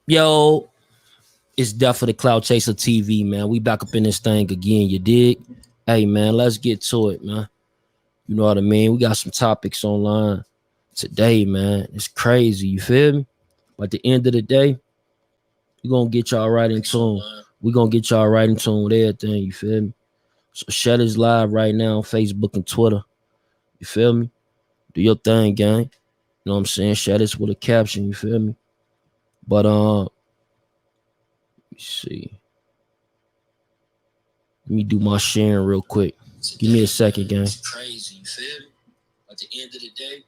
Yo, it's definitely Cloud Chaser TV, man. We back up in this thing again, you dig? Hey, man, let's get to it, man. You know what I mean? We got some topics online today, man. It's crazy, you feel me? But at the end of the day, we're going to get y'all right in tune. We're going to get y'all right in tune with everything, you feel me? So share this live right now on Facebook and Twitter. You feel me? Do your thing, gang. You know what I'm saying? Share this with a caption, you feel me? But let me see. Let me do my sharing real quick. Give me a second, gang. It's crazy, you feel me? At the end of the day.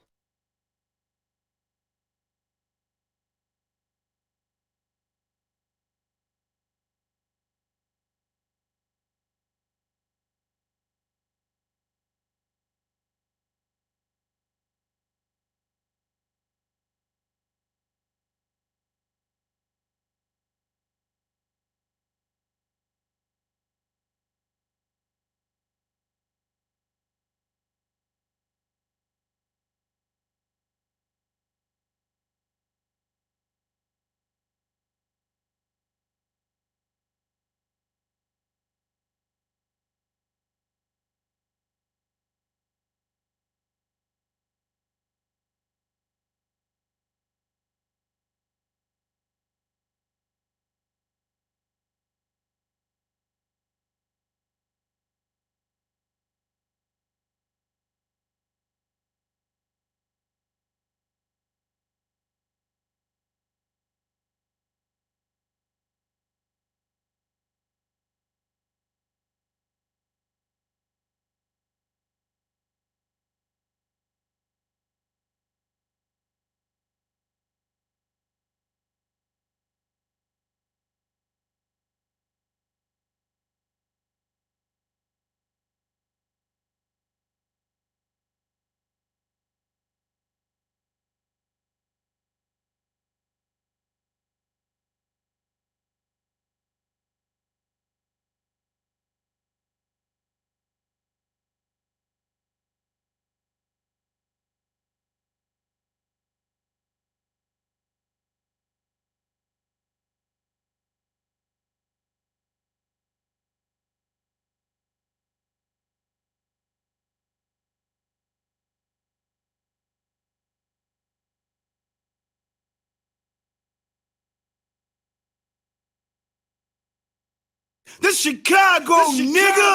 This Chicago, nigga.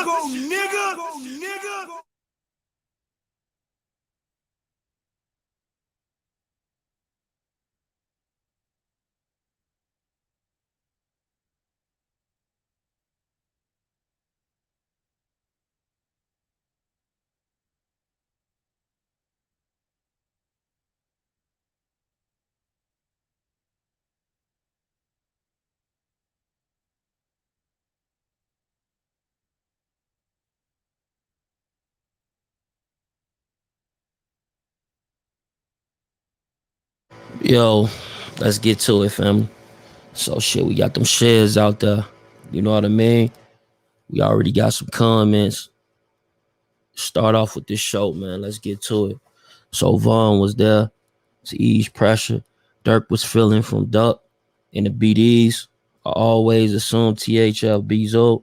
Yo, let's get to it, family. So shit, we got them shares out there. You know what I mean? We already got some comments. Start off with this show, man. Let's get to it. So Vaughn was there to ease pressure. Durk was feeling from Duck and the BDs. I always assumed THF Bezo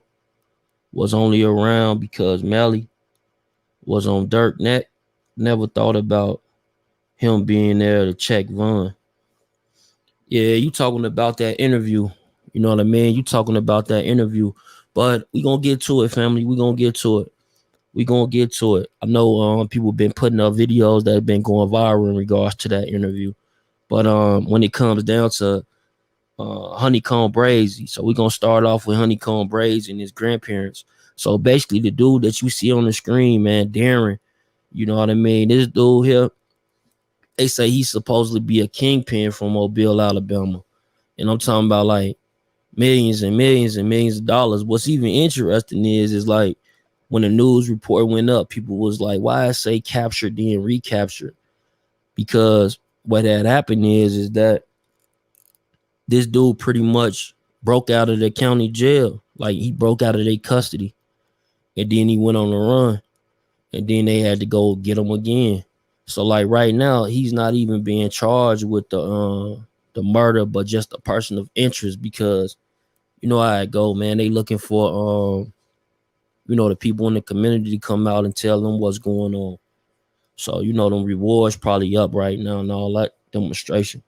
was only around because Melly was on Durk neck. Never thought about him being there to check Vaughn. Yeah, you talking about that interview. You know what I mean? You talking about that interview. But we gonna get to it, family. We gonna get to it. We gonna get to it. I know people been putting up videos that have been going viral in regards to that interview. But when it comes down to HoneyKomb Brazy, so we gonna start off with HoneyKomb Brazy and his grandparents. So basically the dude that you see on the screen, man, Darren, you know what I mean? This dude here, they say he's supposedly be a kingpin from Mobile, Alabama. And I'm talking about like millions and millions and millions of dollars. What's even interesting is like when the news report went up, people was like, why I say captured then recaptured? Because what had happened is that this dude pretty much broke out of the county jail. Like he broke out of their custody. And then he went on the run. And then they had to go get him again. So like right now, he's not even being charged with the the murder, but just a person of interest, because you know how it go, man. They looking for you know, the people in the community to come out and tell them what's going on. So, you know, them rewards probably up right now and all that demonstration.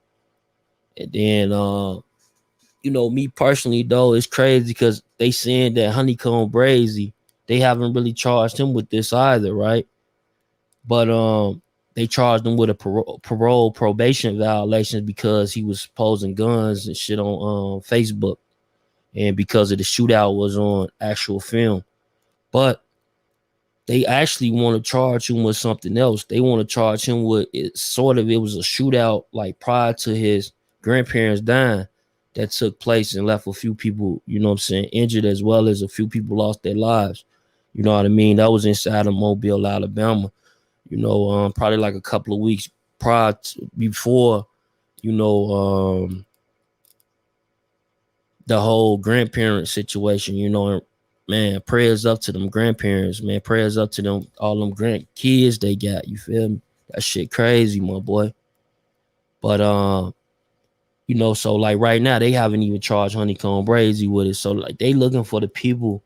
And then you know, me personally though, it's crazy because they saying that HoneyKomb Brazy, they haven't really charged him with this either, right? But they charged him with a parole probation violations because he was posing guns and shit on Facebook, and because of the shootout was on actual film. But they actually want to charge him with something else. They want to charge him with it was a shootout like prior to his grandparents dying that took place and left a few people, you know what I'm saying, injured, as well as a few people lost their lives. You know what I mean? That was inside of Mobile, Alabama. You know, probably like a couple of weeks before, you know, the whole grandparent situation, you know. And man, prayers up to them grandparents, man. Prayers up to them, all them grandkids they got. You feel me? That shit crazy, my boy. But you know, so like right now they haven't even charged HoneyKomb Brazy with it. So like they looking for the people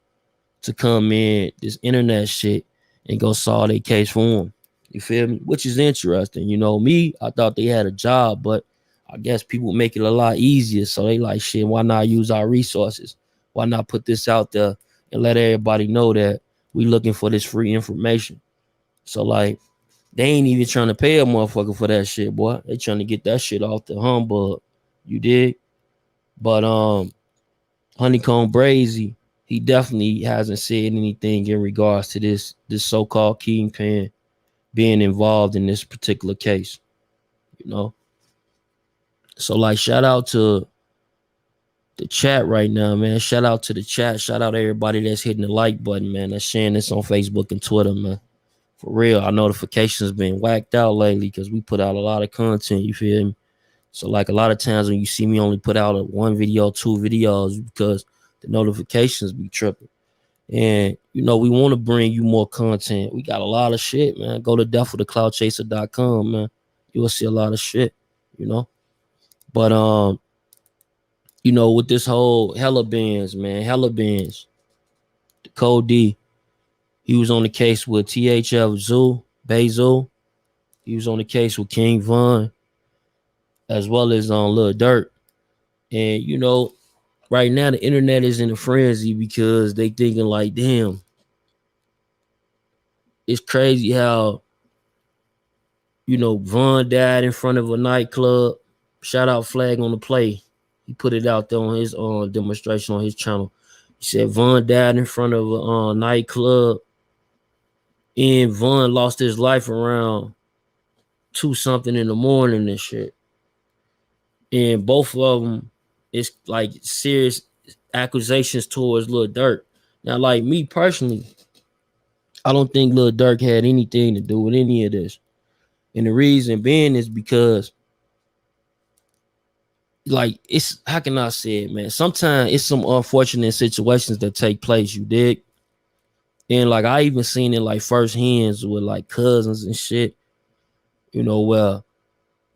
to come in this internet shit and go solve their case for them. You feel me? Which is interesting. You know, me, I thought they had a job, but I guess people make it a lot easier. So they like, shit, why not use our resources? Why not put this out there and let everybody know that we looking for this free information? So like, they ain't even trying to pay a motherfucker for that shit, boy. They trying to get that shit off the humbug. You dig? But HoneyKomb Brazy, he definitely hasn't said anything in regards to this so-called Kingpin being involved in this particular case, you know. So like, shout out to the chat right now, man. Shout out to the chat. Shout out to everybody that's hitting the like button, man. That's sharing this on Facebook and Twitter, man. For real, our notifications been whacked out lately because we put out a lot of content, you feel me? So like a lot of times when you see me only put out one video, 2 videos, because the notifications be tripping. And, you know, we want to bring you more content. We got a lot of shit, man. Go to deathwithacloudchaser.com, man. You will see a lot of shit, you know. But, you know, with this whole Hella Bandz, man, Hella Bandz, the Code D, he was on the case with THF Basil. He was on the case with King Von, as well as on Lil Durk. And, you know, right now the internet is in a frenzy because they thinking like, damn, it's crazy how, you know, Von died in front of a nightclub. Shout out Flag on the Play. He put it out there on his demonstration on his channel. He said Von died in front of a nightclub, and Von lost his life around 2-something in the morning and shit. And both of them, it's like serious accusations towards Lil Durk. Now, like me personally, I don't think Lil Durk had anything to do with any of this. And the reason being is because, like, it's, how can I say it, man? Sometimes it's some unfortunate situations that take place, you dig? And like I even seen it like first hands with like cousins and shit, you know, where,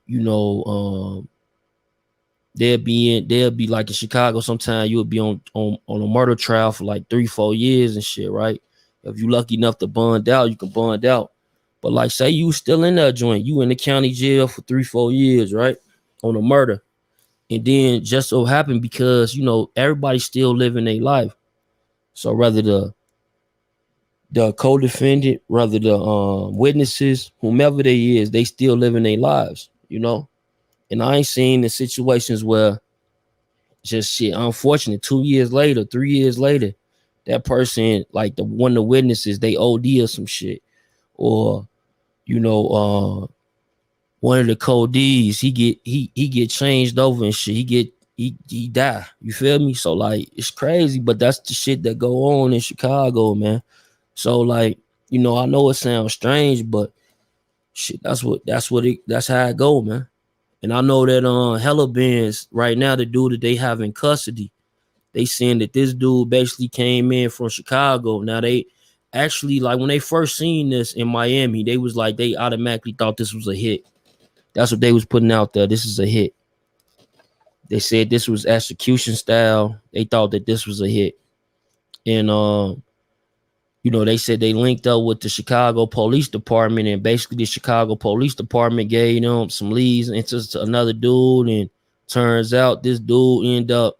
you know, they'll be like in Chicago. Sometimes you'll be on a murder trial for like 3-4 years and shit, right? If you lucky enough to bond out, you can bond out. But like, say you still in that joint, you in the county jail for 3-4 years, right? On a murder. And then just so happened, because, you know, everybody's still living their life. So rather the co-defendant, rather the witnesses, whomever they is, they still living their lives, you know? And I ain't seen the situations where just shit, unfortunate, 2 years later, 3 years later, that person, like one of the witnesses, they OD or some shit. Or, you know, one of the Codees, he get changed over and shit. He die. You feel me? So like, it's crazy, but that's the shit that go on in Chicago, man. So like, you know, I know it sounds strange, but shit, that's how it go, man. And I know that Hella Bandz right now, the dude that they have in custody, they saying that this dude basically came in from Chicago. Now they actually, like, when they first seen this in Miami, they was like, they automatically thought this was a hit. That's what they was putting out there. This is a hit. They said this was execution style. They thought that this was a hit. And they said they linked up with the Chicago Police Department, and basically the Chicago Police Department gave them some leads into another dude, and turns out this dude ended up,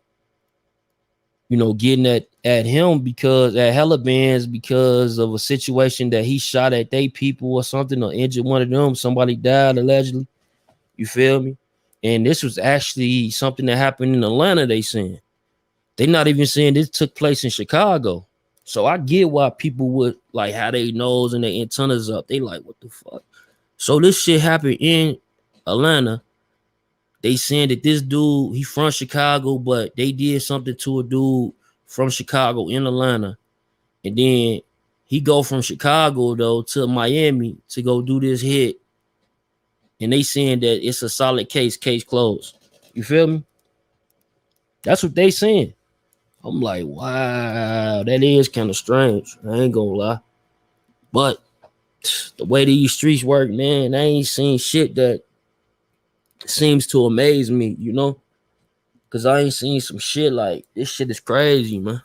getting at him because at Hella Bandz because of a situation that he shot at they people or something, or injured one of them. Somebody died allegedly. You feel me? And this was actually something that happened in Atlanta. They saying they not even saying this took place in Chicago. So I get why people would like have their nose and their antennas up. They like, what the fuck? So this shit happened in Atlanta. They saying that this dude, he from Chicago, but they did something to a dude from Chicago in Atlanta. And then he go from Chicago, though, to Miami to go do this hit. And they saying that it's a solid case closed. You feel me? That's what they saying. I'm like, wow, that is kind of strange. I ain't gonna lie. But the way these streets work, man, I ain't seen shit that seems to amaze me, Because I ain't seen some shit like, this shit is crazy, man.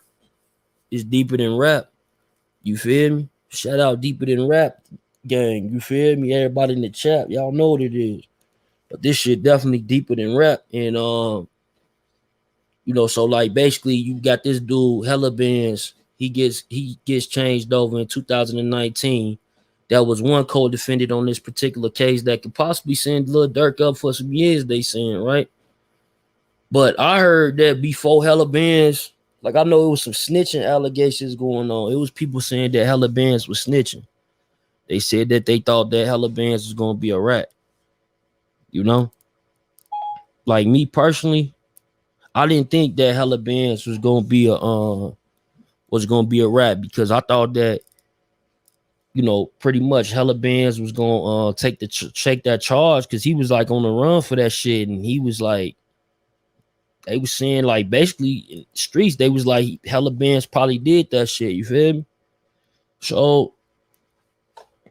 It's deeper than rap. You feel me? Shout out Deeper Than Rap gang. You feel me? Everybody in the chat, y'all know what it is. But this shit definitely deeper than rap. And so like basically you got this dude, Hella Bandz. He gets changed over in 2019. That was one co-defendant on this particular case that could possibly send Lil Durk up for some years, they saying, right? But I heard that before Hella Bandz, like I know it was some snitching allegations going on. It was people saying that Hella Bandz was snitching. They said that they thought that Hella Bandz was gonna be a rat. Like me personally, I didn't think that Hella Bandz was gonna be a rat because I thought that pretty much Hella Bandz was gonna take that charge because he was like on the run for that shit, and he was like, they was saying like basically in the streets they was like Hella Bandz probably did that shit. You feel me? So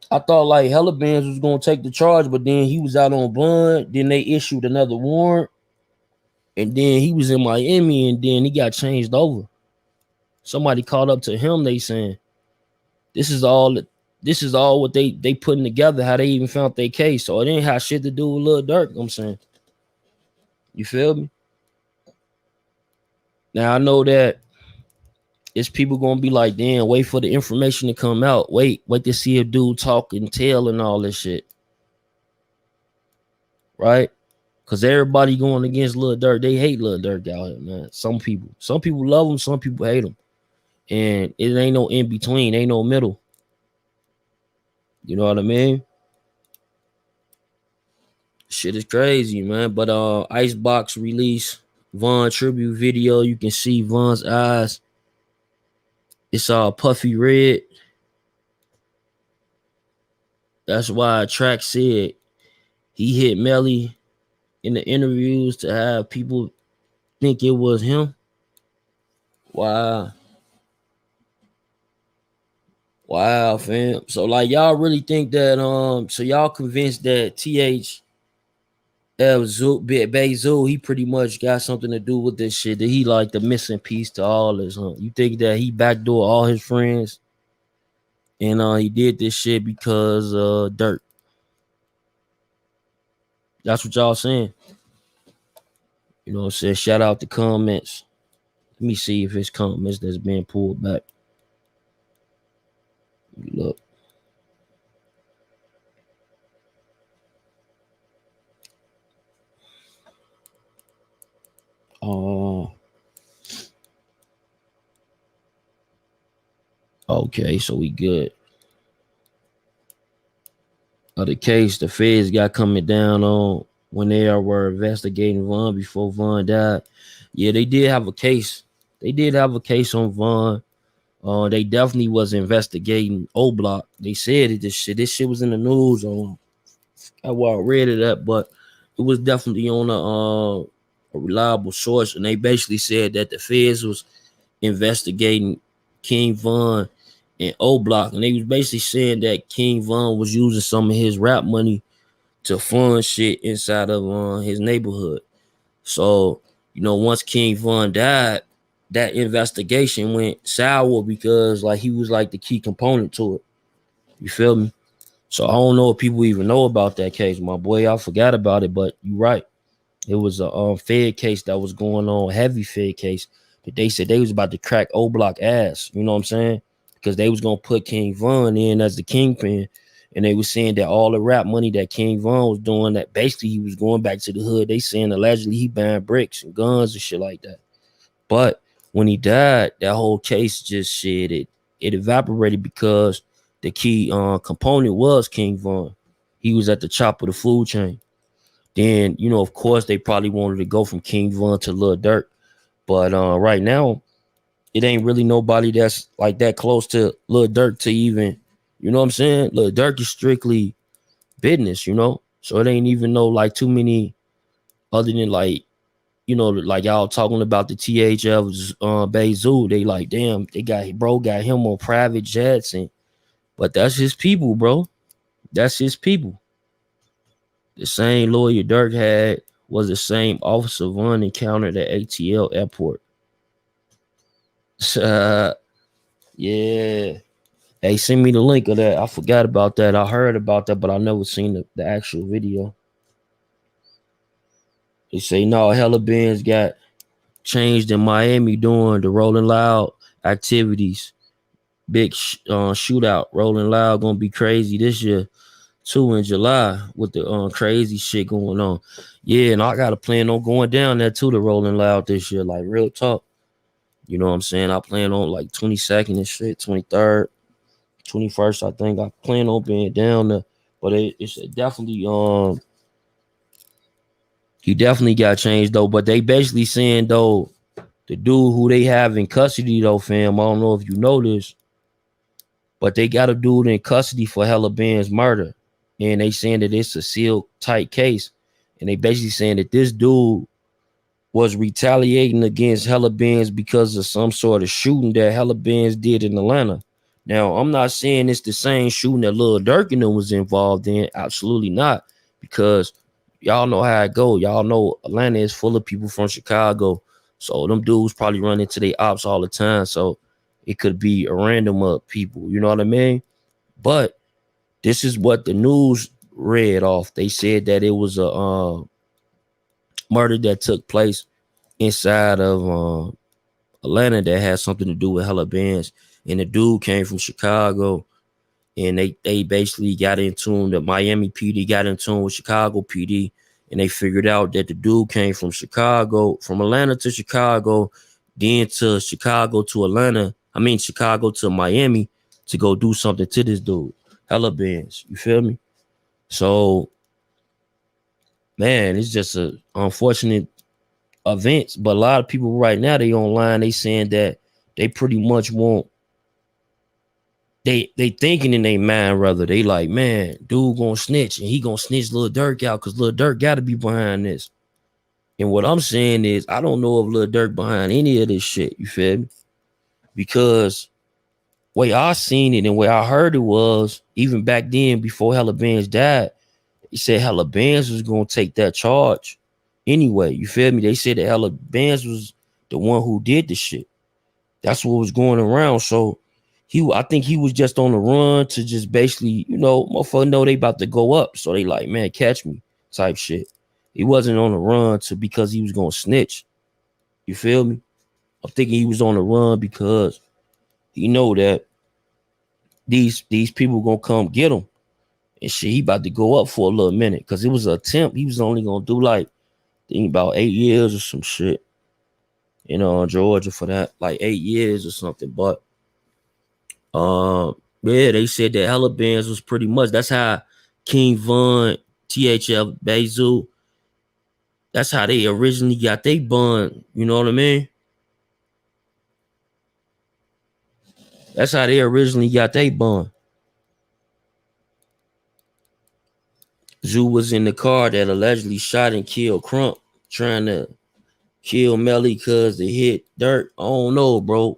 I thought like Hella Bandz was gonna take the charge, but then he was out on bond. Then they issued another warrant, and then he was in Miami, and then he got changed over. Somebody called up to him. They saying this is all what they putting together. How they even found their case. So it ain't have shit to do with Lil Durk. I'm saying, you feel me? Now I know that it's people gonna be like, damn, wait for the information to come out. Wait to see a dude talk and tell and all this shit. Right? Because everybody going against Lil Durk, they hate Lil Durk out here, man. Some people love him, some people hate him. And it ain't no in between, ain't no middle. You know what I mean? Shit is crazy, man. But Icebox released Von tribute video. You can see Von's eyes. It's all puffy red. That's why Track said he hit Melly in the interviews to have people think it was him. Wow, fam. So like y'all really think that so y'all convinced that Bazoo, he pretty much got something to do with this shit, that he like the missing piece to all this, huh? You think that he backdoor all his friends and he did this shit because Durk? That's what y'all saying. You know what I'm saying? Shout out the comments. Let me see if it's comments that's being pulled back. Look. Okay, so we good. The case the feds got coming down on when they were investigating Von before Von died. Yeah, they did have a case. They did have a case on Von. They definitely was investigating O Block. They said it. This shit was in the news. I read it up, but it was definitely on a reliable source, and they basically said that the feds was investigating King Von and O Block, and they was basically saying that King Von was using some of his rap money to fund shit inside of his neighborhood. So you know, once King Von died, that investigation went sour because like he was like the key component to it. You feel me? So I don't know if people even know about that case, my boy. I forgot about it, but you're right. It was a Fed case that was going on, heavy Fed case that they said they was about to crack O Block ass. You know what I'm saying? Because they was gonna put King Von in as the kingpin, and they was saying that all the rap money that King Von was doing, that basically he was going back to the hood. They saying allegedly he buying bricks and guns and shit like that. But when he died, that whole case just shit it evaporated because the key component was King Von. He was at the top of the food chain. Then, you know, of course, they probably wanted to go from King Von to Lil Durk. But right now, it ain't really nobody that's like that close to Lil Durk to even, you know what I'm saying? Lil Durk is strictly business, you know? So it ain't even no like too many other than like, you know, like y'all talking about the THF Bayzoo. They like, damn, they got him on private jets, but that's his people, bro. That's his people. The same lawyer Durk had was the same Officer Von encountered at ATL airport. Yeah. Hey, send me the link of that. I forgot about that. I heard about that, but I never seen the actual video. They say, no, hella Bandz got changed in Miami during the Rolling Loud activities. Big shootout. Rolling Loud gonna be crazy this year. 2 in July with the crazy shit going on. Yeah, and I got a plan on going down there too, the Rolling Loud this year, like real talk. You know what I'm saying? I plan on like 22nd and shit, 23rd, 21st, I think. I plan on being down there. But it's definitely he definitely got changed though. But they basically saying though, the dude who they have in custody though, fam, I don't know if you know this, but they got a dude in custody for hella Bandz murder. And they saying that it's a sealed tight case. And they basically saying that this dude was retaliating against hella Bandz because of some sort of shooting that hella Bandz did in Atlanta. Now, I'm not saying it's the same shooting that Lil Durk and them was involved in. Absolutely not. Because y'all know how it go. Y'all know Atlanta is full of people from Chicago. So them dudes probably run into their ops all the time. So it could be a random people. You know what I mean? But this is what the news read off. They said that it was a murder that took place inside of Atlanta that had something to do with hella Bandz. And the dude came from Chicago. And they basically got in tune. The Miami PD got in tune with Chicago PD. And they figured out that the dude came from Chicago, from Atlanta to Chicago, then to Chicago to Atlanta. I mean, Chicago to Miami to go do something to this dude. Hella Bandz. You feel me? So, man, it's just a unfortunate events. But a lot of people right now, they online, they saying that they pretty much want, they thinking in their mind, rather, they like, man, dude gonna snitch and he gonna snitch Lil Durk out because Lil Durk gotta be behind this. And what I'm saying is, I don't know if Lil Durk behind any of this shit, you feel me? Because way I seen it and way I heard it was, even back then before hella Bandz died, he said hella Bandz was gonna take that charge anyway. You feel me? They said that hella Bandz was the one who did the shit. That's what was going around. So I think he was just on the run to just basically, you know, motherfucker know they about to go up. So they like, man, catch me type shit. He wasn't on the run because he was gonna snitch. You feel me? I'm thinking he was on the run because he know that these people gonna come get him. And shit, he about to go up for a little minute because it was an attempt. He was only gonna do like, I think about 8 years or some shit, you know, in Georgia for that, like 8 years or something. But yeah, they said that hella Bandz was pretty much, that's how King Von, THF Bayzoo, that's how they originally got they bun. You know what I mean? That's how they originally got they bun. Zoo was in the car that allegedly shot and killed Crump, trying to kill Melly because they hit Durk. I don't know, bro.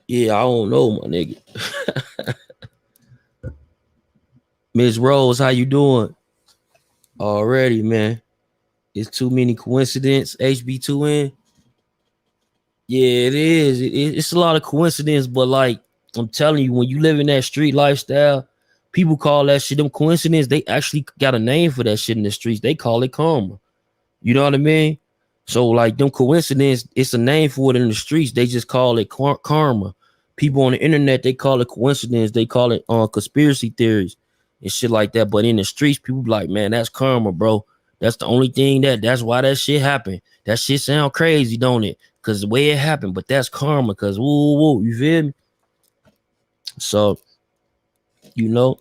Yeah, I don't know, my nigga. Miss Rose, how you doing? Already, man. It's too many coincidence. HB2N. Yeah, it is. It's a lot of coincidence, but like I'm telling you, when you live in that street lifestyle, people call that shit them coincidence. They actually got a name for that shit in the streets. They call it karma. You know what I mean? So like them coincidence, it's a name for it in the streets. They just call it karma. People on the internet, they call it coincidence. They call it conspiracy theories and shit like that. But in the streets, people be like, man, that's karma, bro. That's the only thing that's why that shit happened. That shit sound crazy, don't it? Cause the way it happened, but that's karma. Cause woo, you feel me? So, you know,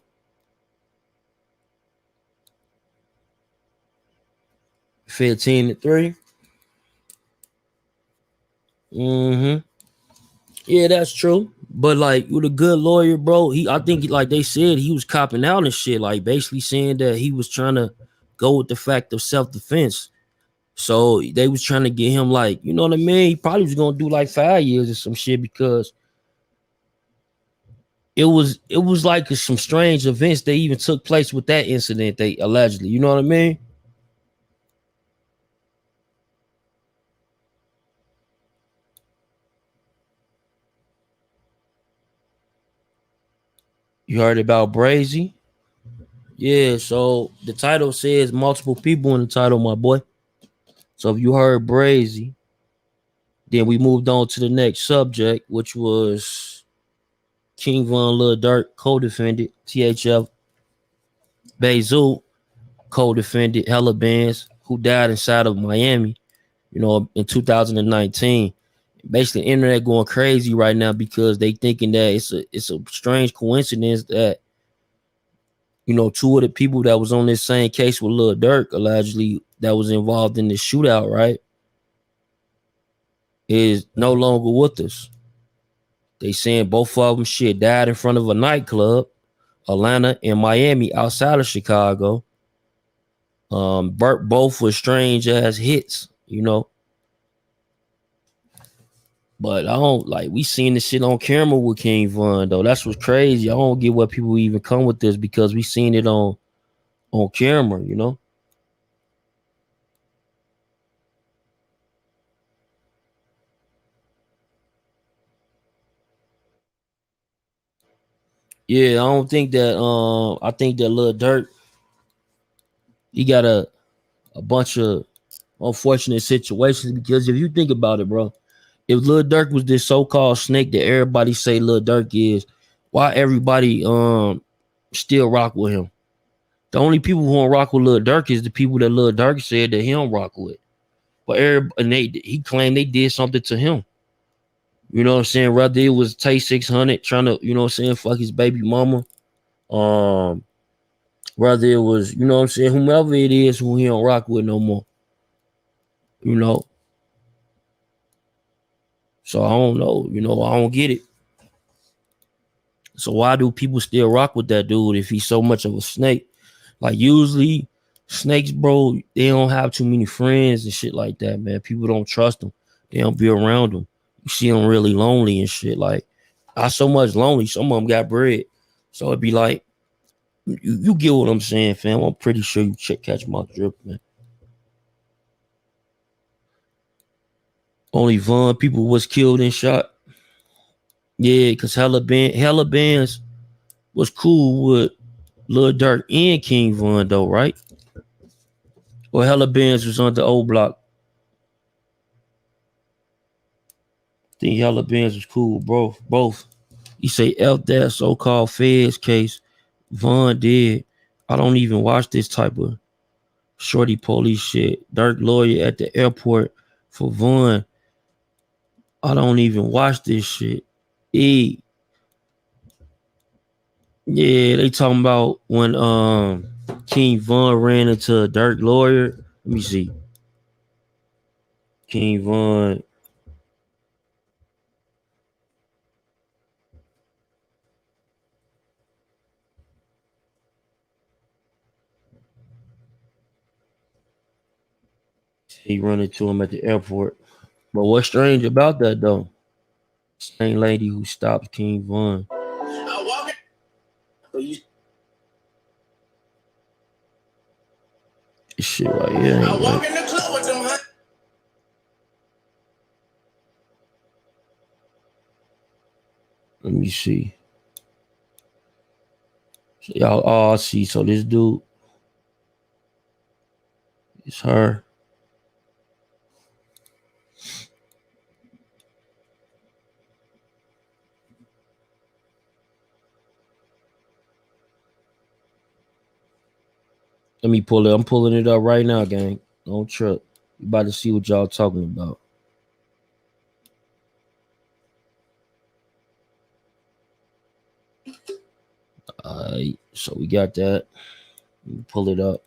15-3. Mm-hmm. Yeah, that's true. But like with a good lawyer, bro, I think like they said he was copping out and shit, like basically saying that he was trying to go with the fact of self-defense. So they was trying to get him like, you know what I mean? He probably was gonna do like 5 years or some shit because it was like some strange events that even took place with that incident, they allegedly, you know what I mean? You heard about Brazy? Yeah, so the title says multiple people in the title, my boy. So if you heard Brazy, then we moved on to the next subject, which was King Von Lil Durk, co-defendant, THF Bezu, co-defendant, Hella Bandz, who died inside of Miami, in 2019. Basically, the internet going crazy right now because they thinking that it's a strange coincidence that two of the people that was on this same case with Lil Durk allegedly that was involved in the shootout, right, is no longer with us. They saying both of them shit died in front of a nightclub, Atlanta and Miami, outside of Chicago. Both were strange ass hits. But I don't like we seen this shit on camera with King Von though. That's what's crazy. I don't get what people even come with this because we seen it on camera. Yeah, I don't think that I think that Lil Durk, he got a bunch of unfortunate situations because if you think about it, bro, if Lil Durk was this so-called snake that everybody say Lil Durk is, why everybody still rock with him? The only people who don't rock with Lil Durk is the people that Lil Durk said that he don't rock with. But he claimed they did something to him. You know what I'm saying? Whether it was Tay 600 trying to, fuck his baby mama. Whether it was, whomever it is who he don't rock with no more. You know. So I don't know. I don't get it. So why do people still rock with that dude if he's so much of a snake? Like usually snakes, bro, they don't have too many friends and shit like that, man. People don't trust them. They don't be around them. You see them really lonely and shit. Like I so much lonely. Some of them got bread. So it'd be like, you get what I'm saying, fam. I'm pretty sure you catch my drip, man. Only Von people was killed and shot. Yeah, because Hella Bandz was cool with Lil Durk and King Von though, right? Or Hella Bandz was on the old block. I think Hella Bandz was cool, bro. Both. You say F that so-called feds case. Von did. I don't even watch this type of shorty police shit. Durk lawyer at the airport for Von. I don't even watch this shit. Yeah, they talking about when King Von ran into a Durk lawyer. Let me see. King Von. He run into him at the airport. But what's strange about that though? Same lady who stopped King Von. This shit right here ain't right. In the club with them. Let me see. So y'all all see. So this dude, it's her. Let me pull it. I'm pulling it up right now, gang. Don't trip. You about to see what y'all talking about. Alright, so we got that. Let me pull it up.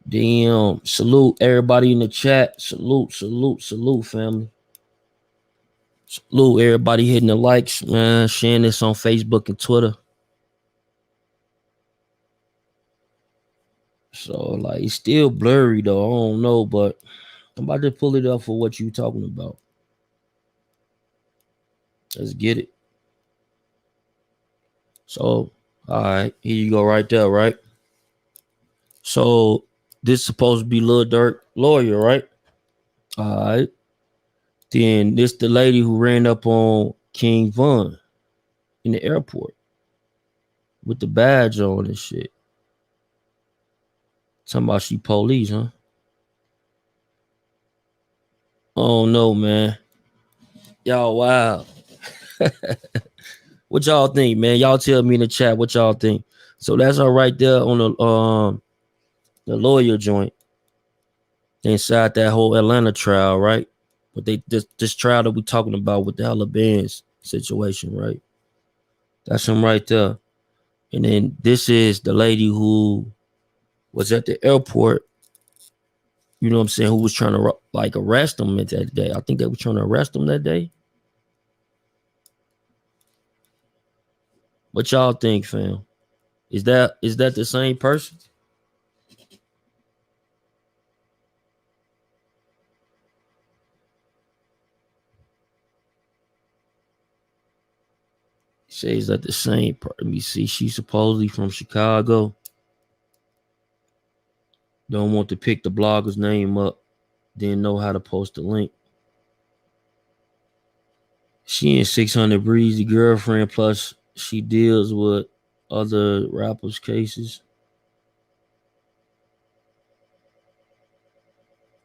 Damn. Salute everybody in the chat. Salute, family. Salute everybody hitting the likes, man. Sharing this on Facebook and Twitter. So, like, it's still blurry, though. I don't know, but I'm about to pull it up for what you talking about. Let's get it. So, all right. Here you go right there, right? So, this supposed to be Lil Durk lawyer, right? All right. Then this the lady who ran up on Kingpin in the airport with the badge on and shit. Talking about she police, huh? Oh no, man. Y'all wow. What y'all think, man? Y'all tell me in the chat what y'all think. So that's all right there on the lawyer joint inside that whole Atlanta trial, right? But this trial that we talking about with the hella Bandz situation, right? That's him right there. And then this is the lady who was at the airport, you know what I'm saying, who was trying to like arrest him that day. I think they were trying to arrest him that day. What y'all think, fam? Is that the same person? Says that the same part. Let me see. She's supposedly from Chicago. Don't want to pick the blogger's name up. Didn't know how to post the link. She and 600 Breezy girlfriend, plus she deals with other rappers' cases.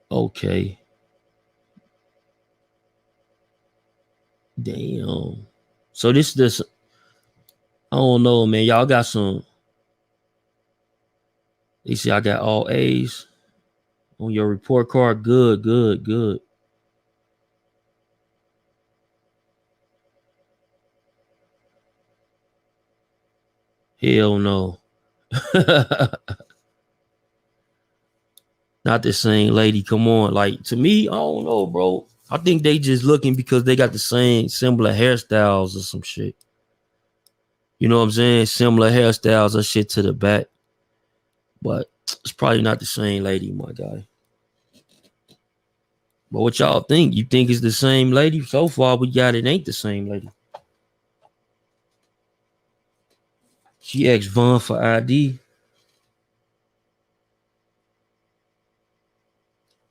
Okay. Damn. So this I don't know, man. Y'all got some. You see, I got all A's on your report card. Good. Hell no. Not the same lady. Come on. Like, to me, I don't know, bro. I think they just looking because they got the same similar hairstyles or some shit. You know what I'm saying? Similar hairstyles or shit to the back. But it's probably not the same lady, my guy. But what y'all think? You think it's the same lady? So far, we got it ain't the same lady. She asked Von for ID.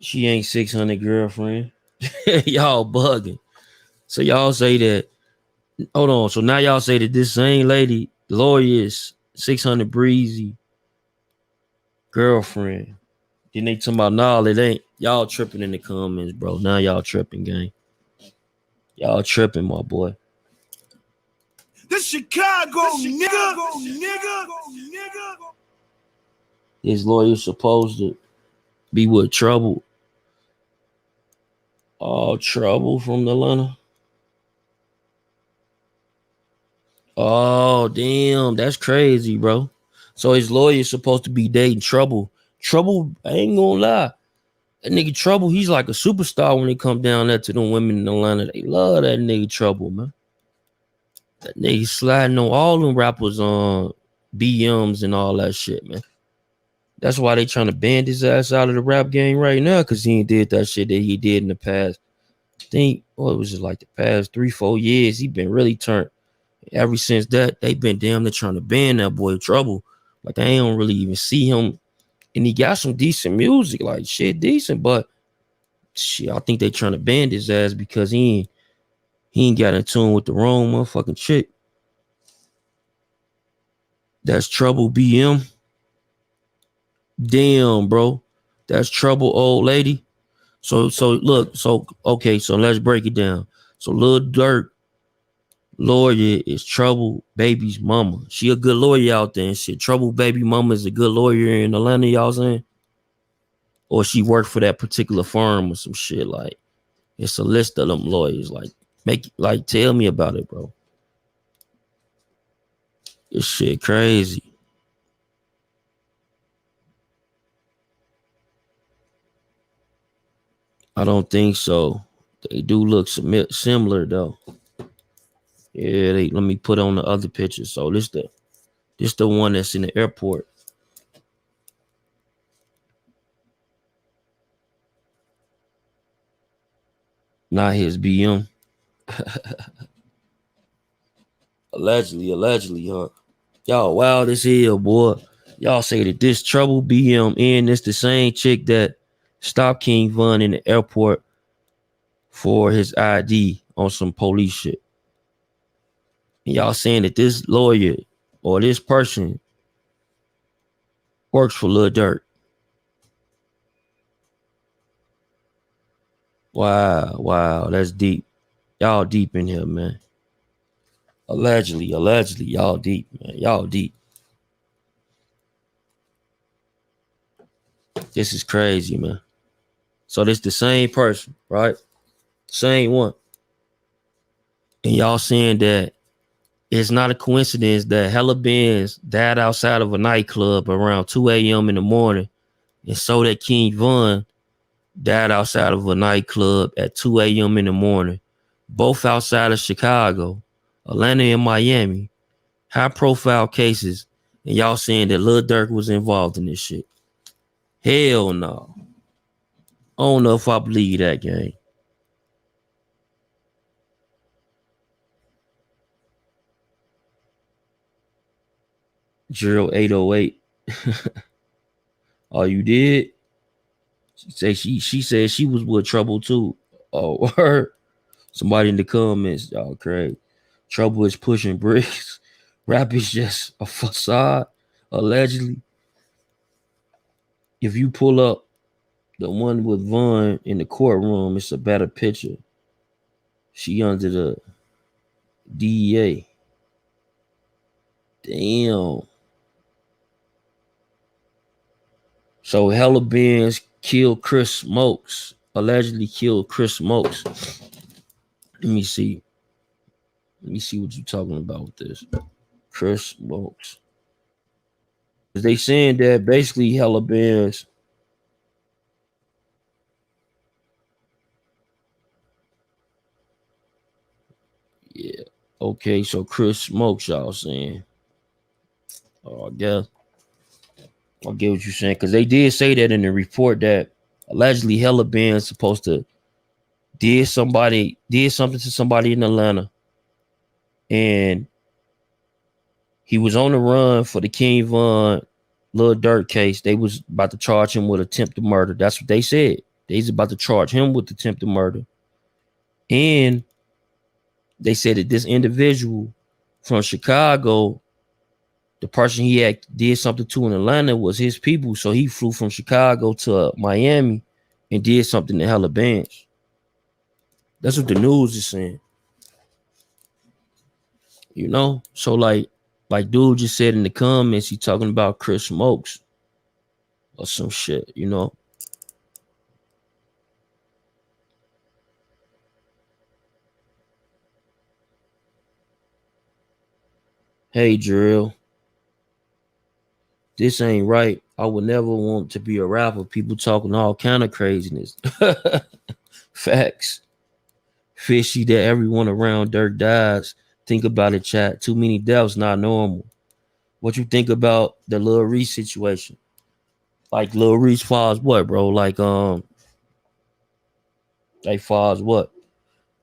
She ain't 600 girlfriend. Y'all bugging. So y'all say that. Hold on. So now y'all say that this same lady, lawyer, is 600 Breezy girlfriend. Then they talking about, nah, it ain't. Y'all tripping in the comments, bro. Now y'all tripping, gang. Y'all tripping, my boy. This Chicago, nigga. His lawyer supposed to be with Trouble. Oh, Trouble from Atlanta. Oh, damn. That's crazy, bro. So his lawyer's supposed to be dating Trouble. Trouble, I ain't gonna lie. That nigga Trouble, he's like a superstar when they come down there to them women in Atlanta. They love that nigga Trouble, man. That nigga sliding on all them rappers on BMs and all that shit, man. That's why they trying to ban his ass out of the rap game right now, because he ain't did that shit that he did in the past. I think well, it was just like the past 3-4 years, he been really turned. Ever since that, they been damn near trying to ban that boy Trouble. Like, I don't really even see him. And he got some decent music, like shit decent, but shit, I think they trying to ban his ass because he ain't got in tune with the wrong motherfucking chick. That's Trouble BM. Damn, bro. That's Trouble old lady. So look, so okay, so let's break it down. So Lil Durk lawyer is Trouble baby's mama. She a good lawyer out there and shit. Trouble baby mama is a good lawyer in Atlanta, y'all saying? Or she worked for that particular firm or some shit. Like, it's a list of them lawyers. Like, tell me about it, bro. This shit crazy. I don't think so. They do look similar though. Yeah, let me put on the other picture. So this the one that's in the airport. Not his BM. Allegedly, huh? Y'all wild as hell, boy. Y'all say that this Trouble BM and it's the same chick that stopped King Von in the airport for his ID on some police shit. And y'all saying that this lawyer or this person works for Lil Durk. Wow, that's deep. Y'all deep in here, man. Allegedly, y'all deep, man. Y'all deep. This is crazy, man. So this the same person, right? Same one. And y'all saying that it's not a coincidence that hella Bandz died outside of a nightclub around 2 a.m. in the morning, and so that King Von died outside of a nightclub at 2 a.m. in the morning, both outside of Chicago, Atlanta, and Miami. High profile cases, and y'all saying that Lil Durk was involved in this shit. Hell no. I don't know if I believe that, gang. Drill 808. Oh, you did? She said she was with Trouble too. Oh, her. Somebody in the comments, y'all crazy. Trouble is pushing bricks. Rap is just a facade, allegedly. If you pull up the one with Von in the courtroom, it's a better picture. She under the DEA. Damn. So hella Bandz killed Chris Smokes. Allegedly killed Chris Smokes. Let me see. Let me see what you're talking about with this. Chris Smokes. They saying that basically hella Bandz. Yeah. Okay, so Chris Smokes, y'all saying. Oh, I guess. I get what you're saying. Because they did say that in the report that allegedly hella Bandz supposed to did something to somebody in Atlanta. And he was on the run for the King Von Lil Durk case. They was about to charge him with attempted murder. That's what they said. They was about to charge him with attempted murder. And they said that this individual from Chicago, the person he had did something to in Atlanta was his people. So he flew from Chicago to Miami and did something to hella Bandz. That's what the news is saying. You know? So like dude just said in the comments, he talking about Chris Smokes or some shit, you know? Hey, Drill. This ain't right. I would never want to be a rapper. People talking all kind of craziness. Facts. Fishy that everyone around Durk dies. Think about it, chat. Too many deaths, not normal. What you think about the Lil Reese situation? Like Lil Reese far as what, bro? Like far as what?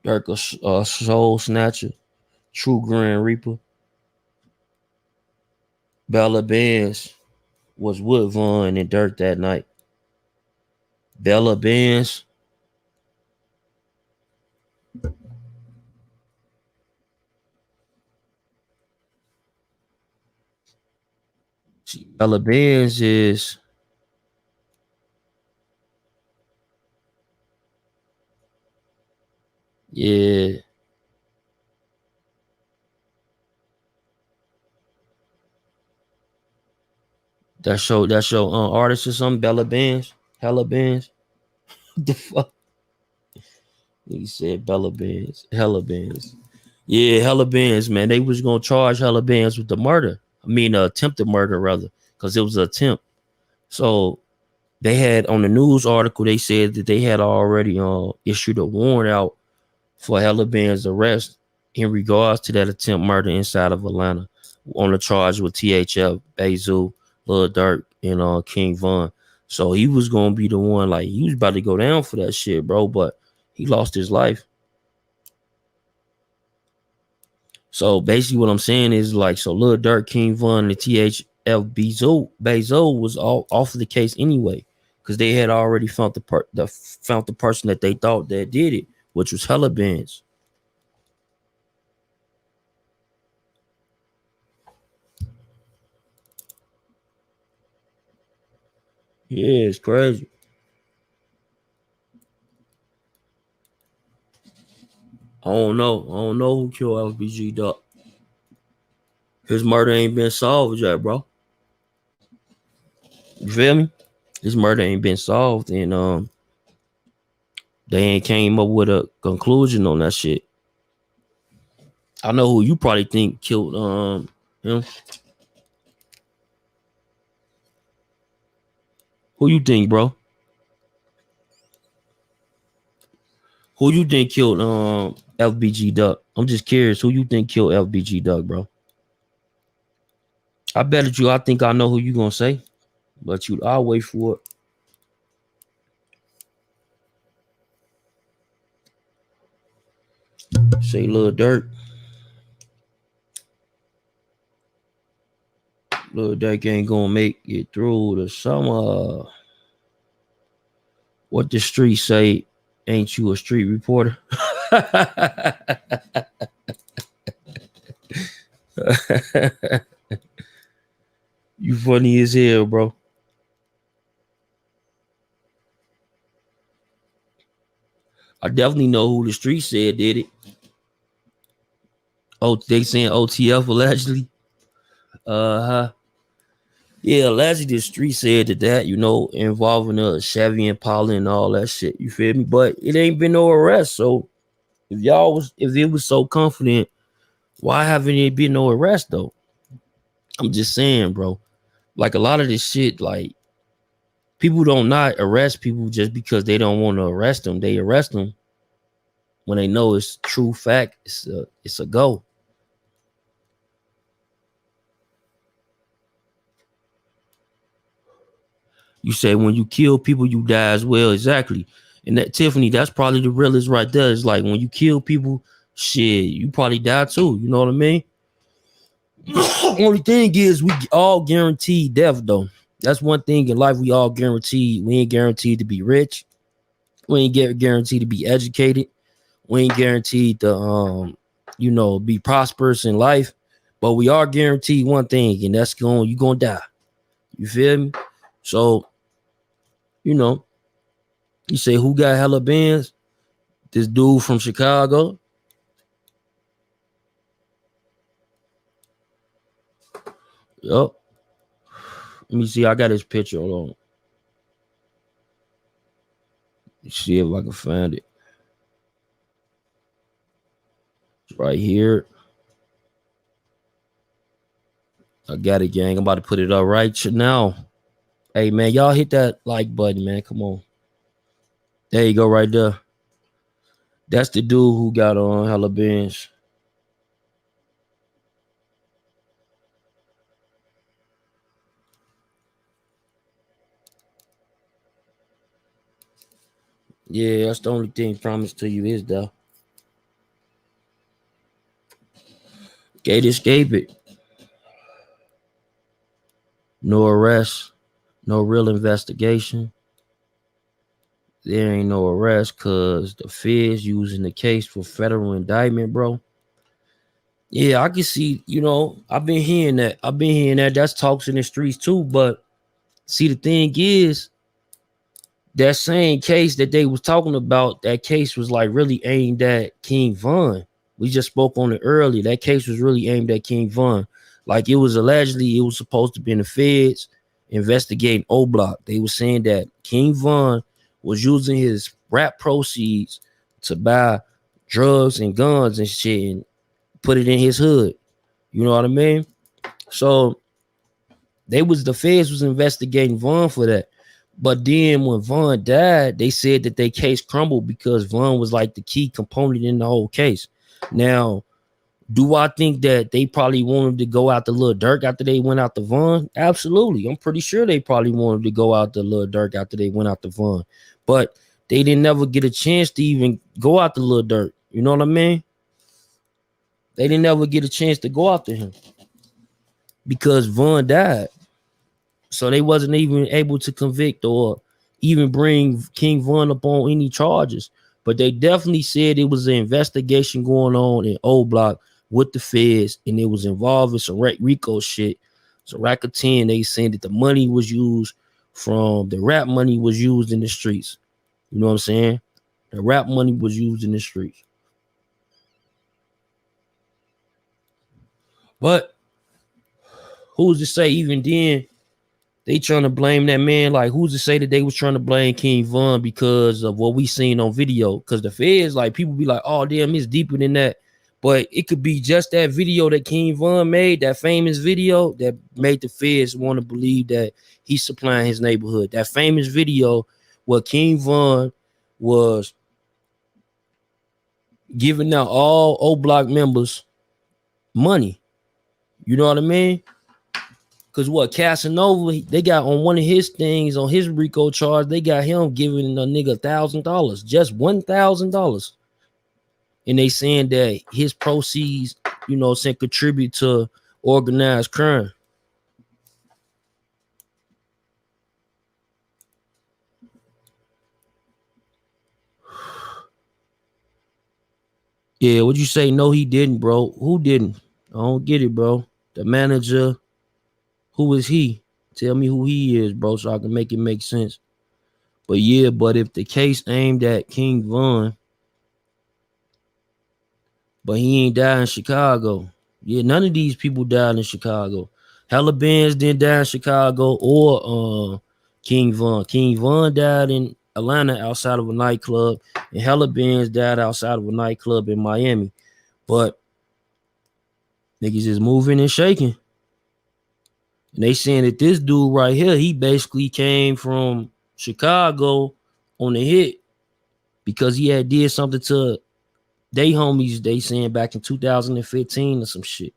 Durk a Soul Snatcher, True Grand Reaper. Bella Bandz was with Von and Durk that night. Bella Bandz. Bella Bandz is yeah. That's your artist or something. Bella Bandz, Hella Bandz. The fuck? He said Bella Bandz, Hella Bandz. Yeah, Hella Bandz, man. They was gonna charge Hella Bandz with the murder. I mean, attempted murder rather, because it was an attempt. So they had on the news article, they said that they had already issued a warrant out for Hella Bandz arrest in regards to that attempt murder inside of Atlanta on the charge with THF, Bazu, Lil Durk, and King Von. So he was gonna be the one, like he was about to go down for that shit, bro. But he lost his life. So basically, what I'm saying is like, so Lil Durk, King Von, and THF Bazo was all off of the case anyway, because they had already found the person that they thought that did it, which was Hella Bandz. Yeah, it's crazy. I don't know. I don't know who killed FBG Duck. His murder ain't been solved yet, bro. You feel me? His murder ain't been solved, and they ain't came up with a conclusion on that shit. I know who you probably think killed him. Who you think, bro? Who you think killed FBG Duck? I'm just curious. Who you think killed FBG Duck, bro? I bet at you. I think I know who you gonna say, but I'll wait for it. Say Lil Durk. Lil Durk ain't gonna make it through the summer. What the street say? Ain't you a street reporter? You funny as hell, bro. I definitely know who the street said did it. Oh, they saying OTF allegedly. Yeah, allegedly the street said that, involving Chevy and Paula and all that shit. You feel me? But it ain't been no arrest. So if it was so confident, why haven't it been no arrest though? I'm just saying, bro. Like a lot of this shit, like people don't not arrest people just because they don't want to arrest them. They arrest them when they know it's true fact. It's a go. You say when you kill people, you die as well. Exactly. And that Tiffany, that's probably the realest right there. It's like when you kill people, shit, you probably die too. You know what I mean? Only thing is we all guaranteed death though. That's one thing in life we all guaranteed. We ain't guaranteed to be rich. We ain't guaranteed to be educated. We ain't guaranteed to be prosperous in life. But we are guaranteed one thing, and that's you gonna die. You feel me? So, you say who got Hella Bandz? This dude from Chicago. Yup. Let me see. I got his picture. Hold on. Let's see if I can find it. It's right here. I got it, gang. I'm about to put it up right now. Hey, man, y'all hit that like button, man. Come on. There you go, right there. That's the dude who got on Hella Bandz. Yeah, that's the only thing promised to you is though. Can't escape it. No arrest, no real investigation. There ain't no arrest because the feds using the case for federal indictment, bro. Yeah, I can see, I've been hearing that. That's talks in the streets too. But see, the thing is, that same case that they was talking about, that case was like really aimed at King Von. We just spoke on it earlier. That case was really aimed at King Von. Like it was supposed to be in the feds investigating O Block. They were saying that King Von was using his rap proceeds to buy drugs and guns and shit and put it in his hood. You know what I mean? So the feds was investigating Von for that. But then when Von died, they said that their case crumbled because Von was like the key component in the whole case. Now, do I think that they probably wanted to go out to Lil Durk after they went out to Von? Absolutely. I'm pretty sure they probably wanted to go out to Lil Durk after they went out to Von. But they didn't never get a chance to even go out to Lil Durk. You know what I mean? They didn't ever get a chance to go after him because Von died. So they wasn't even able to convict or even bring King Von up on any charges. But they definitely said it was an investigation going on in O Block with the feds, and it was involving some RICO shit. So Racketeering, they saying that the money was used from the rap money was used in the streets. You know what I'm saying? The rap money was used in the streets. But who's to say even then they trying to blame that man? Like, who's to say that they was trying to blame King Von because of what we seen on video? Because the feds, like, people be like, oh, damn, it's deeper than that. But it could be just that video that King Von made, that famous video that made the feds want to believe that he's supplying his neighborhood. That famous video where King Von was giving out all O Block members money. You know what I mean? Because what Casanova, they got on one of his things, on his RICO charge, they got him giving a nigga $1,000, just $1,000. And they saying that his proceeds, contribute to organized crime. Yeah, what'd you say? No, he didn't, bro. Who didn't? I don't get it, bro. The manager, who is he? Tell me who he is, bro, so I can make it make sense. But yeah, but if the case aimed at King Von, but he ain't died in Chicago. Yeah, none of these people died in Chicago. Hella Bandz didn't die in Chicago or King Von. King Von died in Atlanta outside of a nightclub, and Hella Bandz died outside of a nightclub in Miami. But niggas is moving and shaking. And they saying that this dude right here, he basically came from Chicago on the hit because he had did something to they homies, they saying back in 2015 or some shit.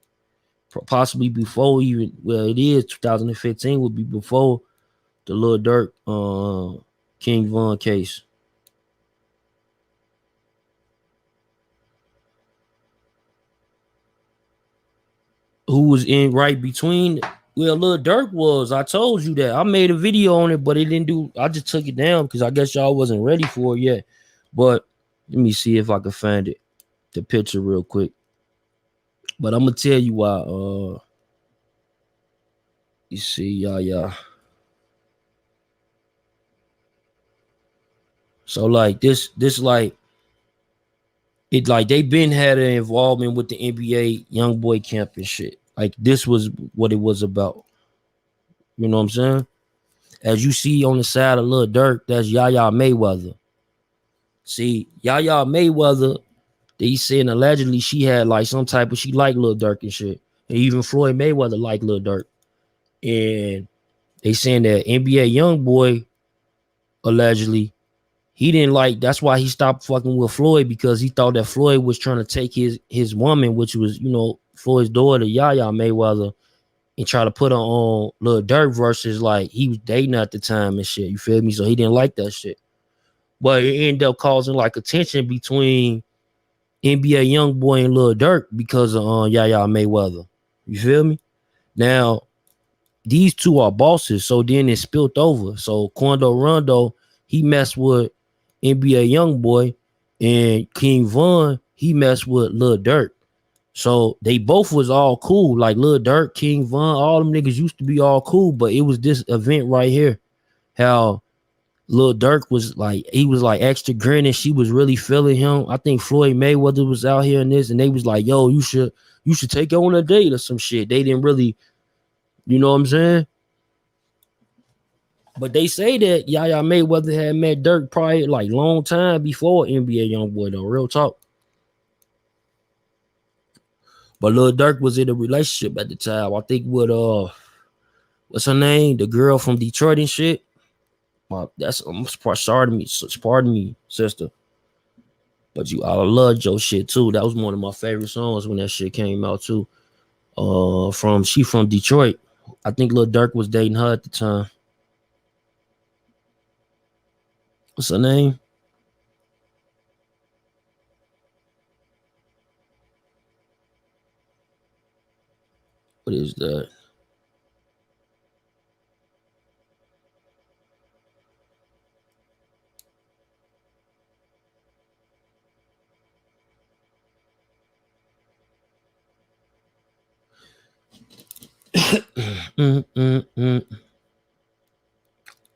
Possibly before even, well, it is 2015 would be before the Lil Durk King Von case. Who was in right between? Well, Lil Durk was. I told you that. I made a video on it, but it didn't do. I just took it down because I guess y'all wasn't ready for it yet. But let me see if I can find it, the picture real quick. But I'm gonna tell you why. You see, yeah. So like this like it like they been had an involvement with the NBA young boy camp and shit. Like this was what it was about. You know what I'm saying? As you see on the side of Lil Durk, that's Yaya Mayweather. See, Yaya Mayweather, they saying allegedly she had like some type of, she liked Lil Durk and shit. And even Floyd Mayweather liked Lil Durk. And they saying that NBA young boy, allegedly, he didn't like, that's why he stopped fucking with Floyd, because he thought that Floyd was trying to take his woman, which was, Floyd's daughter, Yaya Mayweather, and try to put her on Lil Durk versus like he was dating at the time and shit. You feel me? So he didn't like that shit. But it ended up causing like a tension between NBA Youngboy and Lil Durk because of Yaya Mayweather. You feel me? Now, these two are bosses, so then it spilt over. So Quando Rondo, he messed with NBA Youngboy, and King Von, he messed with Lil Durk. So they both was all cool. Like Lil Durk, King Von, all them niggas used to be all cool, but it was this event right here. How Lil Durk was like, he was like extra grinning. She was really feeling him. I think Floyd Mayweather was out here in this, and they was like, yo, you should take her on a date or some shit. They didn't really, you know what I'm saying? But they say that Yaya Mayweather had met Durk probably like long time before NBA Youngboy though. Real talk. But Lil Durk was in a relationship at the time. I think with what's her name? The girl from Detroit and shit. That's pardon me, sister. But I loved your shit too. That was one of my favorite songs when that shit came out too. She from Detroit. I think Lil Durk was dating her at the time. What's her name? What is that?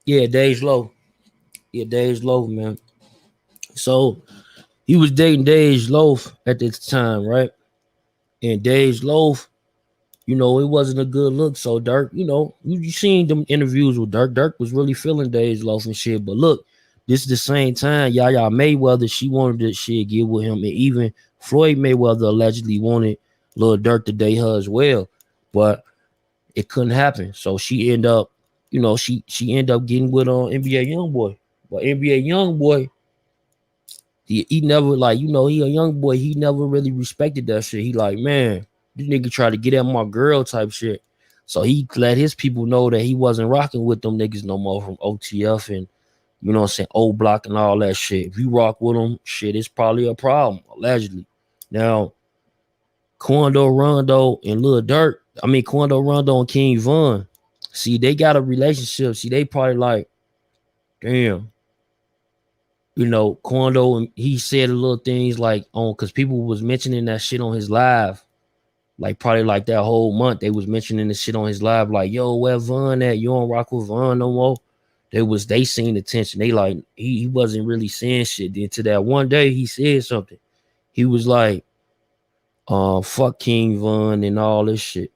Yeah, Dej Loaf. Yeah, Dej Loaf, man. So he was dating Dej Loaf at this time, right? And Dej Loaf, you know, it wasn't a good look. So Durk, you know, you seen them interviews with Durk. Durk was really feeling Dej Loaf and shit. But look, this is the same time Yaya Mayweather, she wanted this shit get with him. And even Floyd Mayweather allegedly wanted Lil Durk to date her as well. But it couldn't happen. So she ended up, you know, she ended up getting with NBA Youngboy. But NBA Youngboy, he never, like, you know, he a young boy. He never really respected that shit. He like, man, this nigga try to get at my girl type shit. So he let his people know that he wasn't rocking with them niggas no more from OTF and, you know what I'm saying, O Block and all that shit. If you rock with them, shit, it's probably a problem, allegedly. Now, Quando Rondo and Lil Durk, Quando Rondo and King Von, see, they got a relationship. See, they probably like, damn. You know, Quando, and he said a little things like because people was mentioning that shit on his live, like probably like that whole month they was mentioning the shit on his live, like, yo, where Von at? You don't rock with Von no more. They seen the tension. They like he wasn't really saying shit. Then to that one day he said something. He was like, fuck King Von and all this shit.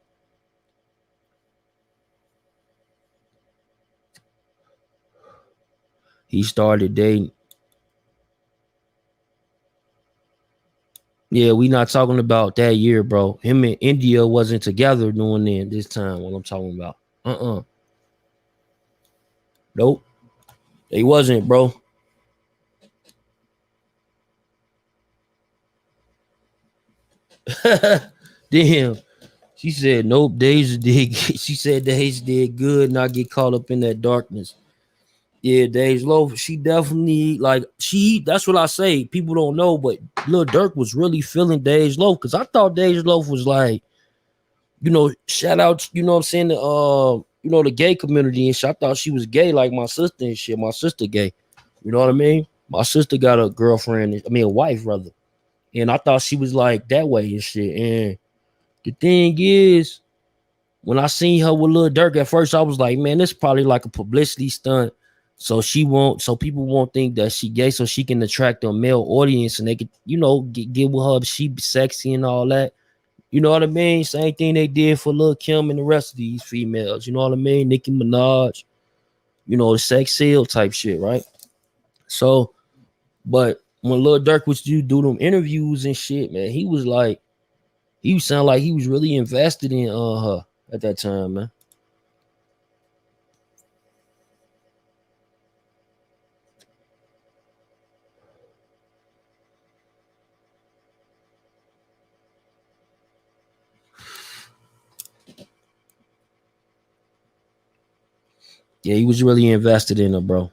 He started dating. Yeah, we not talking about that year, bro. Him and India wasn't together doing it this time. What I'm talking about. Nope. They wasn't, bro. Damn. She said, nope, Deja did. She said Deja did good, not get caught up in that darkness. Yeah, Deja Loaf, she definitely, like, that's what I say. People don't know, but Lil Durk was really feeling Deja Loaf, because I thought Deja Loaf was like, you know, shout out, you know what I'm saying, you know, the gay community and shit. I thought she was gay like my sister and shit. My sister gay. You know what I mean? My sister got a girlfriend, a wife rather. And I thought she was like that way and shit. And the thing is, when I seen her with Lil Durk at first, I was like, man, this is probably like a publicity stunt. So people won't think that she gay, so she can attract a male audience and they could, you know, get with her. She be sexy and all that. You know what I mean? Same thing they did for Lil Kim and the rest of these females. You know what I mean? Nicki Minaj, you know, the sex seal type shit, right? So, but when Lil Durk was do them interviews and shit, man, he was sound like he was really invested in her at that time, man. Yeah, he was really invested in her, bro.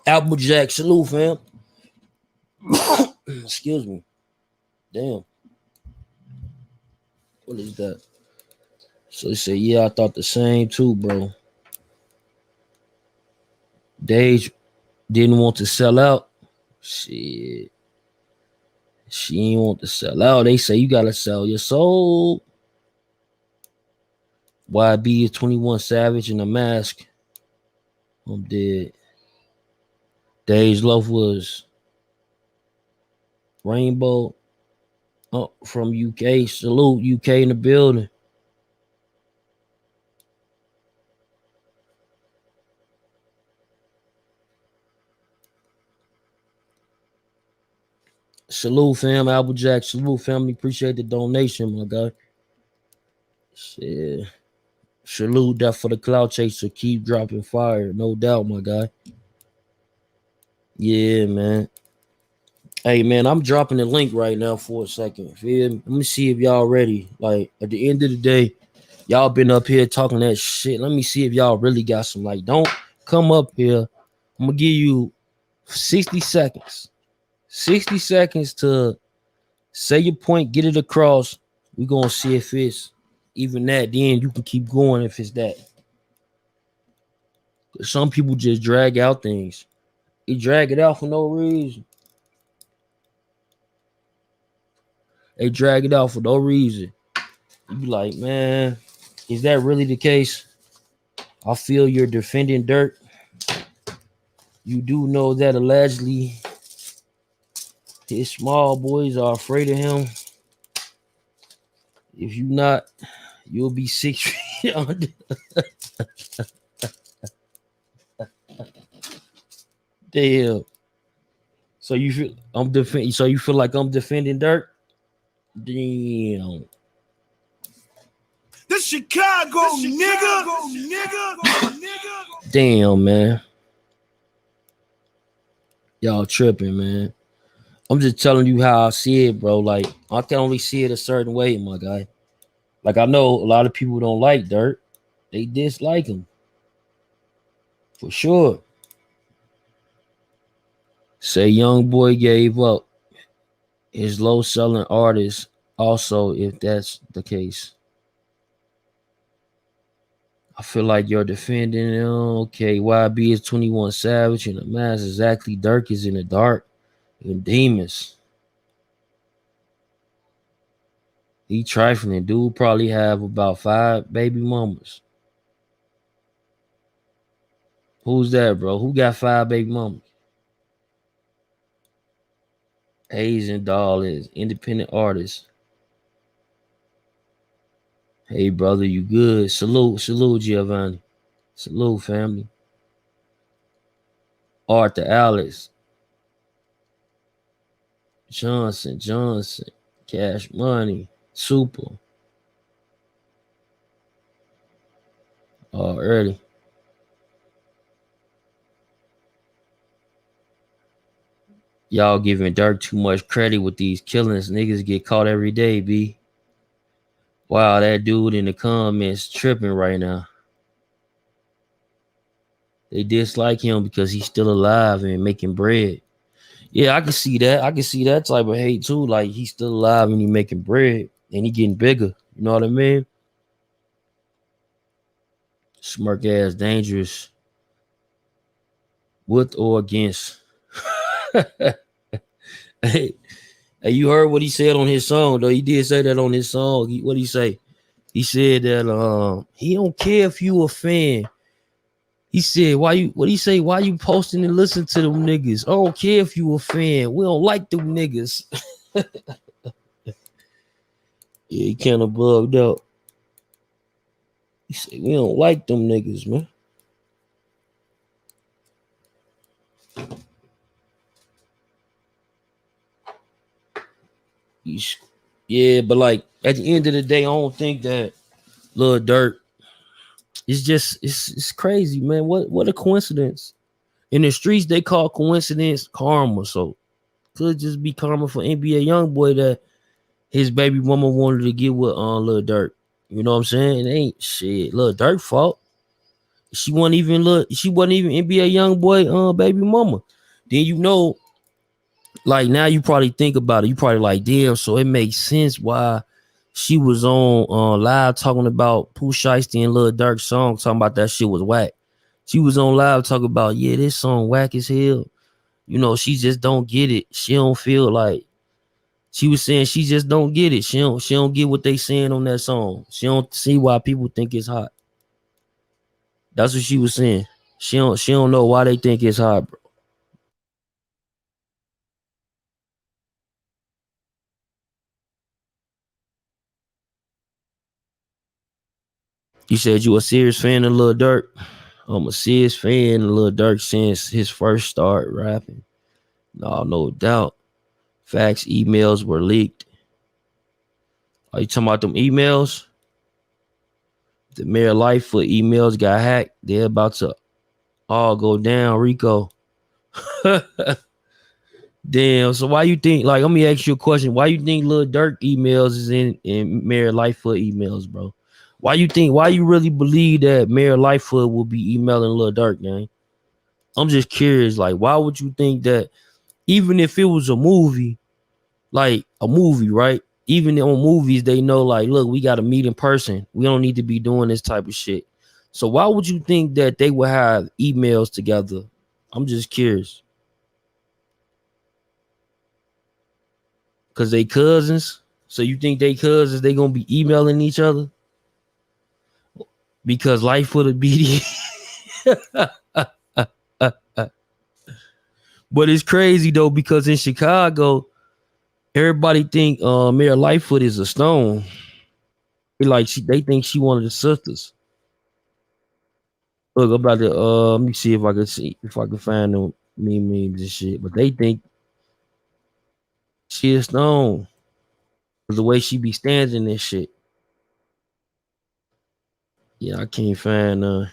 Applejack, salute, fam. Excuse me. Damn. What is that? So they say, yeah, I thought the same too, bro. Dage didn't want to sell out. Shit. She ain't want to sell out. They say you gotta sell your soul. YB is 21 Savage in a mask. I'm dead. Dage Love was Rainbow from UK. Salute UK in the building. Salute, fam. Applejack. Salute, family. Appreciate the donation, my guy. Shit. Salute that for the cloud chaser. Keep dropping fire. No doubt, my guy. Yeah, man. Hey, man, I'm dropping the link right now for a second. Feel me? Let me see if y'all ready. Like, at the end of the day, y'all been up here talking that shit. Let me see if y'all really got some. Like, don't come up here. I'm going to give you 60 seconds. 60 seconds to say your point, get it across. We're going to see if it's even that. Then you can keep going if it's that. Some people just drag out things. They drag it out for no reason. They drag it out for no reason. You be like, man, is that really the case? I feel you're defending Durk. You do know that allegedly his small boys are afraid of him. If you not, you'll be 6 feet under. Damn. So you feel I'm defending. So you feel like I'm defending Durk? Damn. This Chicago, nigga. Damn, man. Y'all tripping, man. I'm just telling you how I see it, bro. Like, I can only see it a certain way, my guy. Like, I know a lot of people don't like Durk. They dislike him. For sure. Say young boy gave up his low selling artist also, if that's the case. I feel like you're defending him. Okay, YB is 21 Savage in the mask. Exactly. Durk is in the dark and demons. He trifling. Dude probably have about 5 baby mamas. Who's that, bro? Who got 5 baby mamas? Asian Doll is independent artist. Hey, brother, you good? Salute, Giovanni. Salute, family. Arthur Alice. Johnson. Cash Money. Super. Early. Y'all giving Durk too much credit with these killings. Niggas get caught every day, B. Wow, that dude in the comments tripping right now. They dislike him because he's still alive and making bread. Yeah, I can see that. I can see that type of hate too. Like, he's still alive and he making bread and he getting bigger. You know what I mean? Smirk ass dangerous. With or against. Hey, you heard what he said on his song, though. He did say that on his song. What he say? He said that he don't care if you a fan. He said, why you posting and listen to them niggas? I don't care if you a fan. We don't like them niggas. Yeah, he kind of bugged out. He said, we don't like them niggas, man. Yeah, but like at the end of the day, I don't think that Lil Durk. It's crazy, man. What a coincidence. In the streets, they call coincidence karma. So could just be karma for NBA YoungBoy that his baby mama wanted to get with Lil Durk. You know what I'm saying? It ain't shit. Lil Durk fault. She wasn't even NBA YoungBoy baby mama. Then you know like now you probably think about it. You probably like, damn, so it makes sense why she was on live talking about Pooh Shiesty and Lil Durk song, talking about that shit was whack. She was on live talking about, yeah, this song whack as hell. You know, she just don't get it. She don't feel like, she was saying she just don't get it. She don't get what they saying on that song. She don't see why people think it's hot. That's what she was saying. She don't know why they think it's hot, bro. You said you a serious fan of Lil Durk? I'm a serious fan of Lil Durk since his first start rapping. No doubt. Facts, emails were leaked. Are you talking about them emails? The Mayor Lightfoot emails got hacked. They're about to all go down, Rico. Damn. So why you think, like, let me ask you a question. Why you think Lil Durk emails is in Mayor Lightfoot emails, bro? Why you really believe that Mayor Lightfoot will be emailing Lil Durk, man? I'm just curious, like, why would you think that, even if it was a movie, like a movie, right? Even on movies, they know, like, look, we got to meet in person. We don't need to be doing this type of shit. So why would you think that they would have emails together? I'm just curious. Because they cousins? So you think they cousins, they going to be emailing each other? Because Lightfoot would be But it's crazy, though, because in Chicago, everybody think Mayor Lightfoot is a stone. They think she one of the sisters. Look, I'm about to let me see if I can find them memes and shit. But they think she is stone. The way she be standing and shit. Yeah, I can't find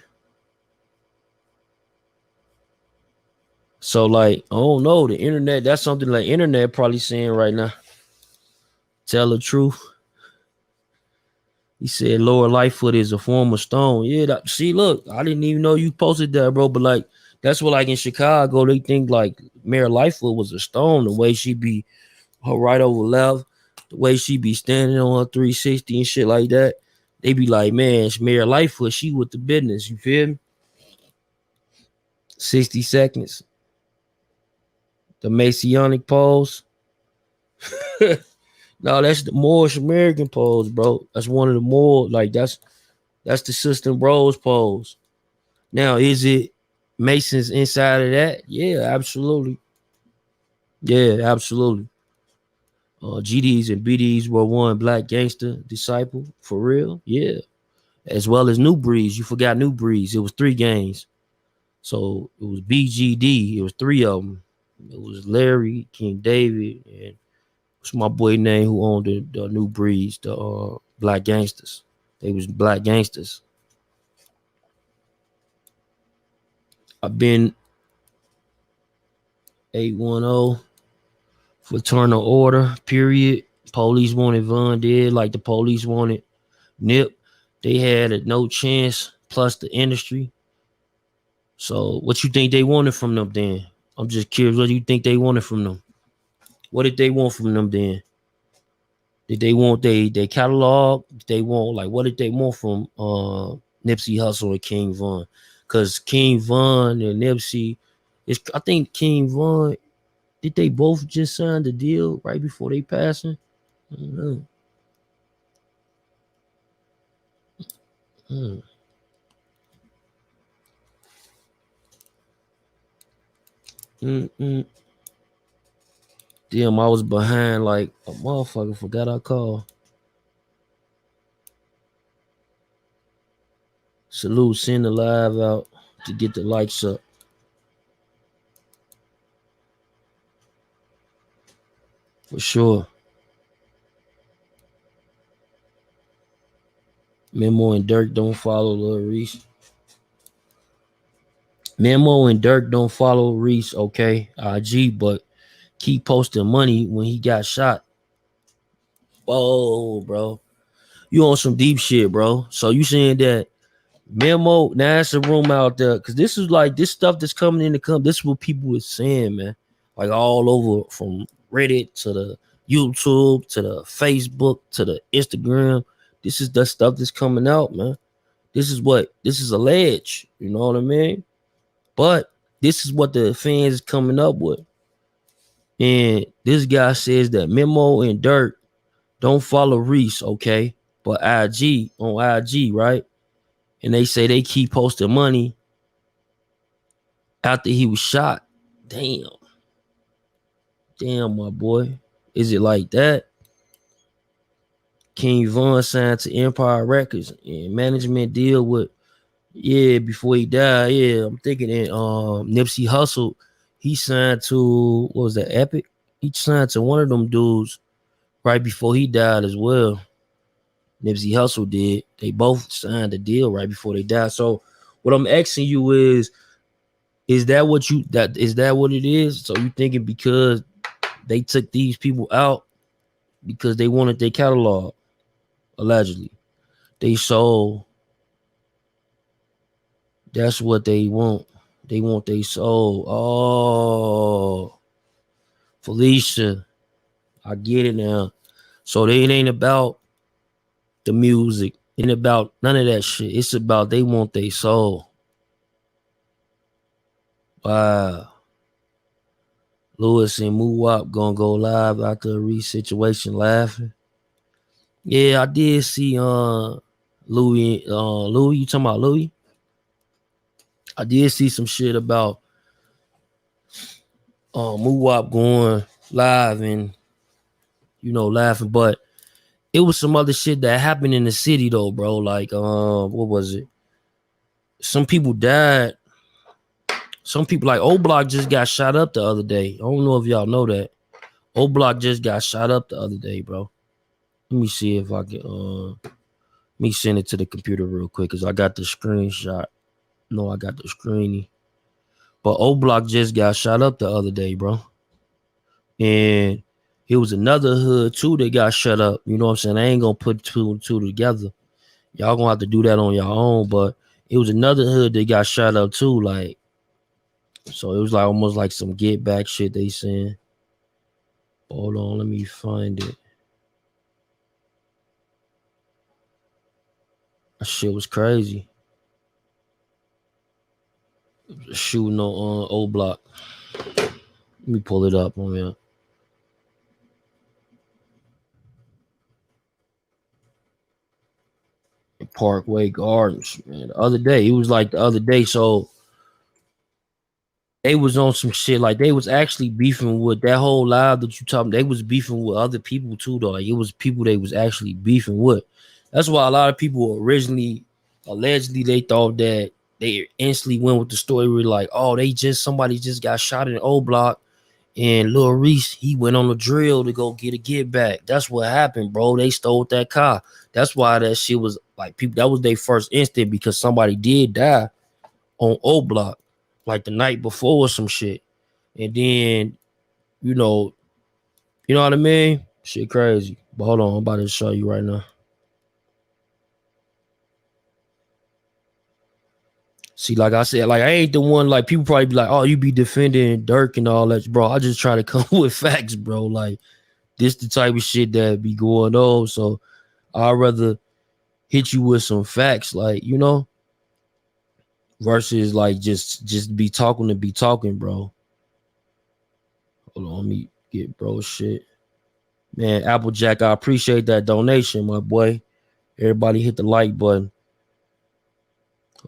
so like, I don't know, the internet, that's something like internet probably saying right now. Tell the truth. He said Lower Lightfoot is a former stone. Yeah, see, look, I didn't even know you posted that, bro. But like, that's what, like, in Chicago, they think like Mayor Lightfoot was a stone. The way she be her right over left, the way she be standing on her 360 and shit like that. They be like, man, it's Mayor Lightfoot. She with the business. You feel me? 60 seconds. The Masonic pose. No, that's the Moorish American pose, bro. That's one of the more, like, that's the System Bros pose. Now, is it Masons inside of that? Yeah, absolutely. Yeah, absolutely. GDs and BDs were one Black Gangster disciple for real. Yeah, as well as New Breeze. You forgot New Breeze. It was 3 gangs. So it was BGD. It was 3 of them. It was Larry, King David, and what's my boy name who owned the New Breeze, the Black Gangsters. They was Black Gangsters. I've been 810 fraternal order, period. Police wanted Von did, like the police wanted Nip. They had a no chance, plus the industry. So what you think they wanted from them then? I'm just curious, what do you think they wanted from them? What did they want from them then? Did they want their catalog? Did they want, like, what did they want from Nipsey Hussle and King Von? Because King Von and Nipsey, I think King Von, did they both just sign the deal right before they passing? I don't know. Damn, I was behind like a motherfucker. Forgot I called. Salute, send the live out to get the likes up. For sure. Memo and Durk don't follow Lil Reese. Memo and Durk don't follow Reese, okay? IG, but keep posting money when he got shot. Whoa, bro. You on some deep shit, bro. So you saying that Memo, now it's a room out there, because this is like this stuff that's coming in the this is what people is saying, man. like all over from Reddit to the YouTube to the Facebook to the Instagram. This is the stuff that's coming out, man. This is alleged, you know what I mean? But this is what the fans is coming up with. And this guy says that Memo and Durk don't follow Reese, okay? But IG on IG, right? And they say they keep posting money after he was shot. Damn. Damn, my boy. Is it like that? King Von signed to Empire Records and management deal with, before he died. Yeah, I'm thinking that Nipsey Hussle, he signed to, what was that, Epic? He signed to one of them dudes right before he died as well. Nipsey Hussle did. They both signed a deal right before they died. So what I'm asking you is that what it is? So you thinking because they took these people out because they wanted their catalog, allegedly. They sold. That's what they want. They want they soul. Oh, Felicia, I get it now. So it ain't about the music. It ain't about none of that shit. It's about they want they soul. Wow. Lewis and Moowop gonna go live after a re-situation laughing. Yeah, I did see Louis, you talking about Louis? I did see some shit about Moowop going live and laughing, but it was some other shit that happened in the city though, bro. Like what was it? Some people died. Some people like O Block just got shot up the other day. I don't know if y'all know that. O Block just got shot up the other day, bro. Let me see if I can let me send it to the computer real quick because I got the screenshot. No, I got the screeny. But O Block just got shot up the other day, bro. And it was another hood too that got shut up. You know what I'm saying? I ain't gonna put two and two together. Y'all gonna have to do that on your own. But it was another hood that got shot up too. Like, so it was like almost like some get back shit they saying. Hold on, let me find it. That shit was crazy. Shooting on O Block. Let me pull it up on here. In Parkway Gardens, man. The other day, it was like the other day. So they was on some shit. Like they was actually beefing with that whole live that you talking. They was beefing with other people too, though. Like it was people they was actually beefing with. That's why a lot of people originally, allegedly, they thought that they instantly went with the story where like, oh, somebody just got shot in O Block, and Lil Reese, he went on a drill to go get a get back. That's what happened, bro. They stole that car. That's why that shit was like people. That was their first instinct because somebody did die on O Block like the night before or some shit, and then you know what I mean. Shit crazy. But hold on, I'm about to show you right now. See, like I said, like I ain't the one, like people probably be like, oh, you be defending Durk and all that, bro. I just try to come with facts, bro. Like this the type of shit that be going on. So I'd rather hit you with some facts, like, versus like just be talking, bro. Hold on, let me get bro shit. Man, Applejack, I appreciate that donation, my boy. Everybody hit the like button.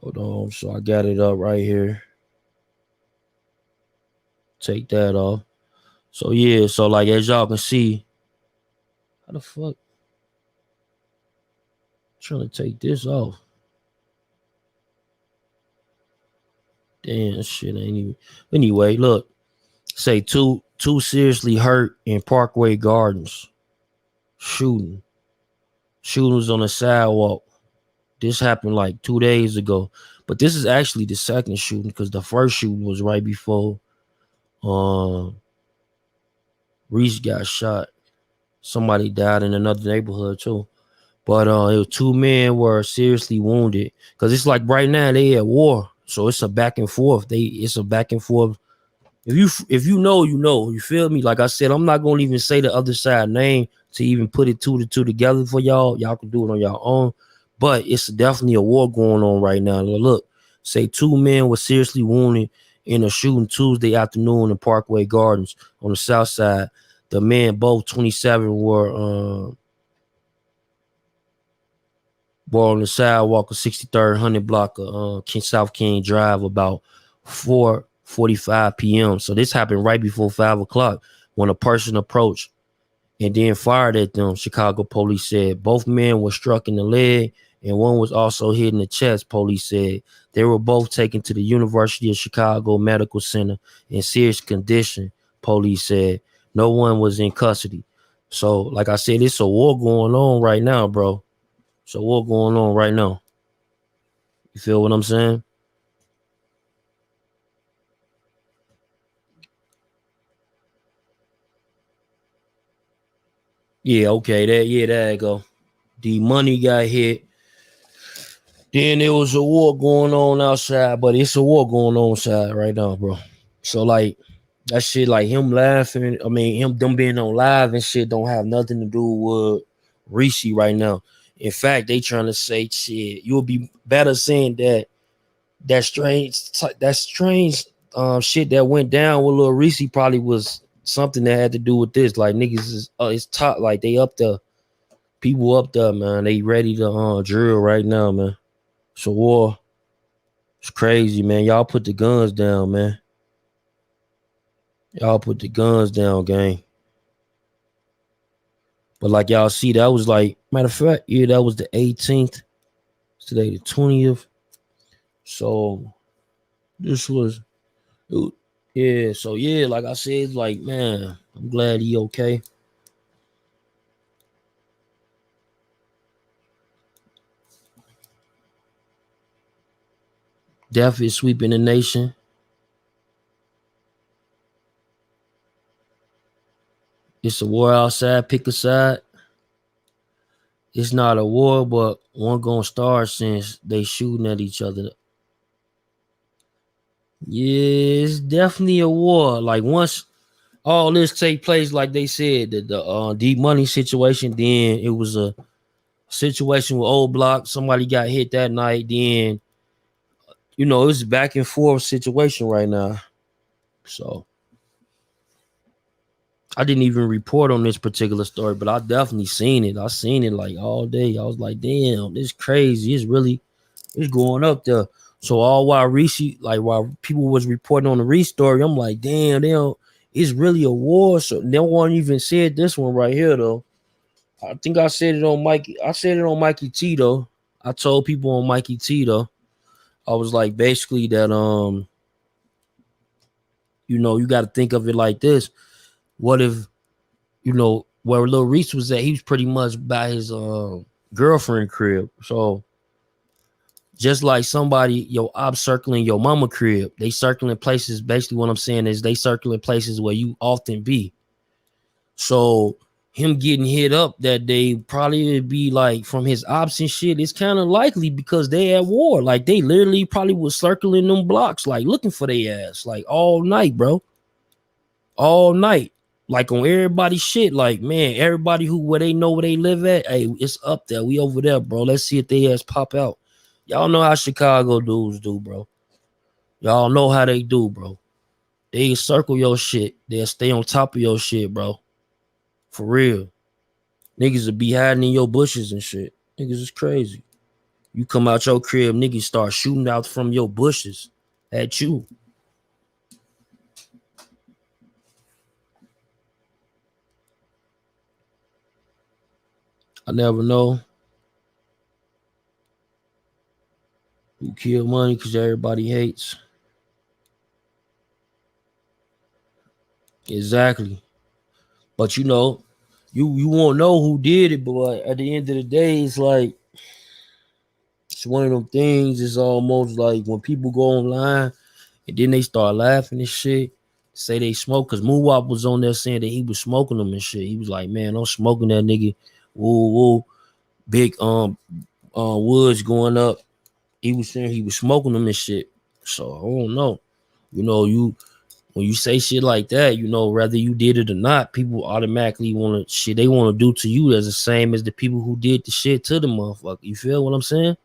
Hold on, so I got it up right here. Take that off. So yeah, so like as y'all can see, how the fuck? I'm trying to take this off. Damn, shit ain't even. Anyway, look, say two seriously hurt in Parkway Gardens. Shooting was on the sidewalk. This happened like 2 days ago, but this is actually the second shooting because the first shooting was right before Reese got shot. Somebody died in another neighborhood too, but it was 2 men were seriously wounded because it's like right now they at war, so it's a back and forth. It's a back and forth If you know, you know. You feel me? Like I said, I'm not gonna even say the other side name to even put it two to two together for y'all. Y'all can do it on your own. But it's definitely a war going on right now. Look, say 2 men were seriously wounded in a shooting Tuesday afternoon in Parkway Gardens on the south side. The men, both 27, were on the sidewalk of 63rd 100 block of South King Drive about 4:45 p.m. So this happened right before 5 o'clock when a person approached and then fired at them. Chicago police said both men were struck in the leg and one was also hit in the chest. Police said they were both taken to the University of Chicago Medical Center in serious condition. Police said no one was in custody. So like I said, it's a war going on right now, bro. So what going on right now? You feel what I'm saying? Yeah, okay. There you go. The money got hit. Then there was a war going on outside, but it's a war going on outside right now, bro. So like that shit, like him laughing, them being on live and shit don't have nothing to do with Reese right now. In fact, they trying to say shit. You'll be better saying that strange shit that went down with Lil Reese probably was something that had to do with this. Like niggas is it's top, like they up there, people up there, man. They ready to drill right now, man. So war, it's crazy, man. Y'all put the guns down, man. Y'all put the guns down, gang. But like y'all see, that was like matter of fact, yeah, that was the 18th. Today the 20th. So this was yeah, so yeah, like I said, like, man, I'm glad he okay. Death is sweeping the nation. It's a war outside, pick a side. It's not a war, but one gonna start since they shooting at each other. Yeah, it's definitely a war. Like once all this take place, like they said, the deep money situation, then it was a situation with Old Block. Somebody got hit that night. Then it's a back and forth situation right now. So I didn't even report on this particular story, but I definitely seen it. I seen it like all day. I was like, damn, this crazy. It's going up there. So all while while people was reporting on the Reese story, I'm like, damn, it's really a war. So no one even said this one right here though. I think I said it on Mikey. I said it on Mikey T though. I told people on Mikey T though. I was like basically that you got to think of it like this. What if where Lil Reese was at, he was pretty much by his girlfriend crib. So just like somebody, op circling your mama crib, they circling places. Basically, what I'm saying is they circling places where you often be. So him getting hit up that day probably would be like from his ops and shit. It's kind of likely because they at war. Like they literally probably was circling them blocks, like looking for their ass, like all night, bro. All night. Like on everybody's shit. Like, man, everybody where they know where they live at, hey, it's up there. We over there, bro. Let's see if they ass pop out. Y'all know how Chicago dudes do, bro. Y'all know how they do, bro. They circle your shit. They'll stay on top of your shit, bro. For real. Niggas will be hiding in your bushes and shit. Niggas is crazy. You come out your crib, niggas start shooting out from your bushes at you. I never know who killed money because everybody hates. Exactly. But you won't know who did it, but at the end of the day, it's like it's one of them things. It's almost like when people go online and then they start laughing and shit, say they smoke, because Moowop was on there saying that he was smoking them and shit. He was like, man, I'm smoking that nigga. Woo woo. Big woods going up. He was saying he was smoking them and shit. So I don't know. when you say shit like that, you know, whether you did it or not, people automatically want to shit they want to do to you as the same as the people who did the shit to the motherfucker. You feel what I'm saying?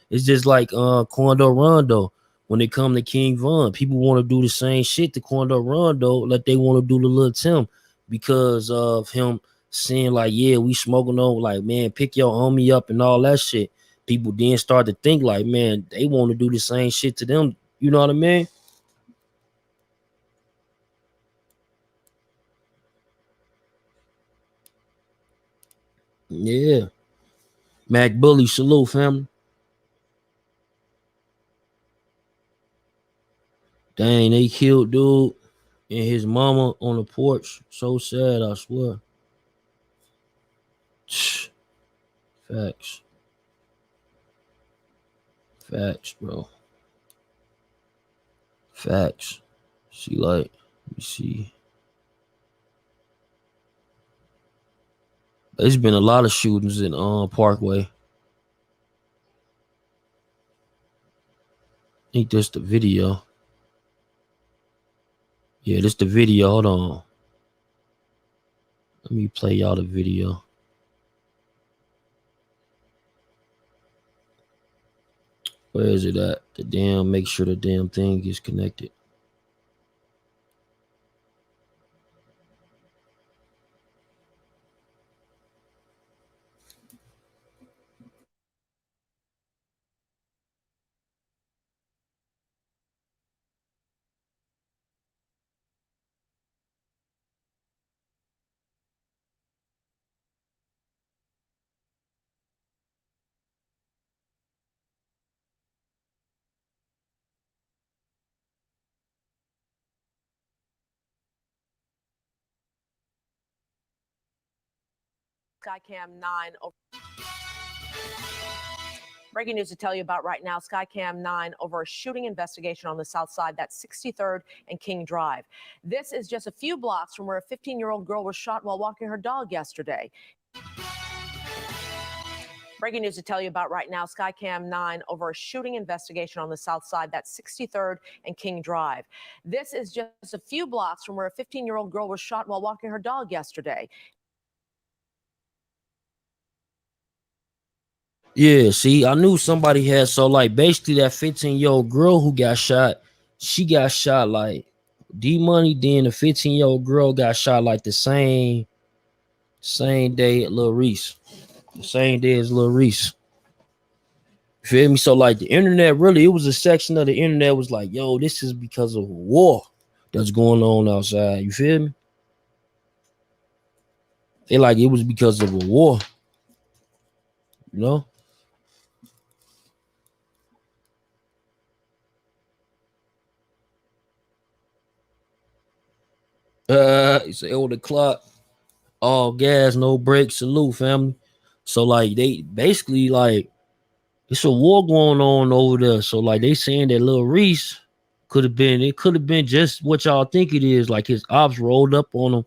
It's just like Quando Rondo. When it come to King Von, people want to do the same shit to Quando Rondo like they want to do to Lil Tim because of him saying like, yeah, we smoking on, like, man, pick your homie up and all that shit. People then start to think like, man, they want to do the same shit to them. You know what I mean? Yeah. Mac Bully, salute, family. Dang, they killed dude and his mama on the porch. So sad, I swear. Facts. Facts, bro. Facts. See, like, let me see. There's been a lot of shootings in Parkway. I think that's the video. Yeah, this the video. Hold on. Let me play y'all the video. Where is it at? The damn, make sure the damn thing is connected. Skycam 9. Breaking news to tell you about right now. Skycam 9 over a shooting investigation on the south side. That's 63rd and King Drive. This is just a few blocks from where a 15-year-old girl was shot while walking her dog yesterday. Breaking news to tell you about right now. Skycam 9 over a shooting investigation on the south side. That's 63rd and King Drive. This is just a few blocks from where a 15-year-old girl was shot while walking her dog yesterday. Yeah, see, I knew somebody had, so like basically that 15-year-old girl who got shot, she got shot like D Money, then the 15-year-old girl got shot like the same day at Lil Reese. The same day as Lil Reese. You feel me? So like the internet, really, it was a section of the internet was like, yo, this is because of a war that's going on outside. You feel me? They like it was because of a war, you know? It's 8 o'clock. All gas, no brakes. Salute, family. So like they basically like it's a war going on over there. So like they saying that Lil Reese it could have been just what y'all think it is. Like his ops rolled up on him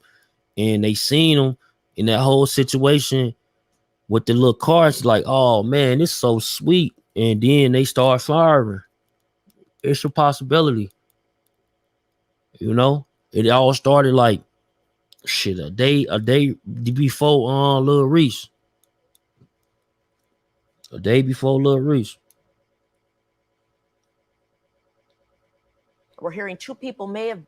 and they seen him in that whole situation with the little cars. Like, oh man, it's so sweet. And then they start firing. It's a possibility, you know. It all started like shit a day before Lil Reese. A day before Lil Reese. We're hearing two people may have.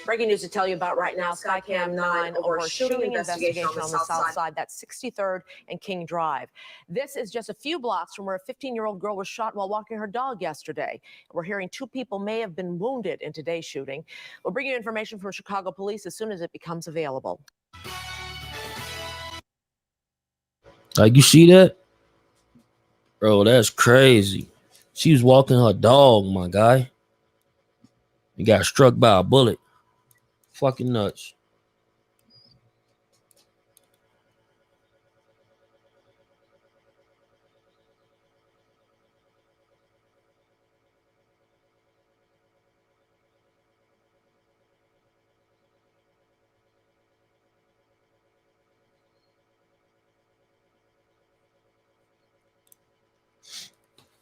Breaking news to tell you about right now. Skycam 9 over a shooting investigation on the south side. That's 63rd and King Drive. This is just a few blocks from where a 15-year-old girl was shot while walking her dog yesterday. We're hearing two people may have been wounded in today's shooting. We'll bring you information from Chicago police as soon as it becomes available. Like, you see that? Bro, that's crazy. She was walking her dog, my guy. And got struck by a bullet. Fucking nuts.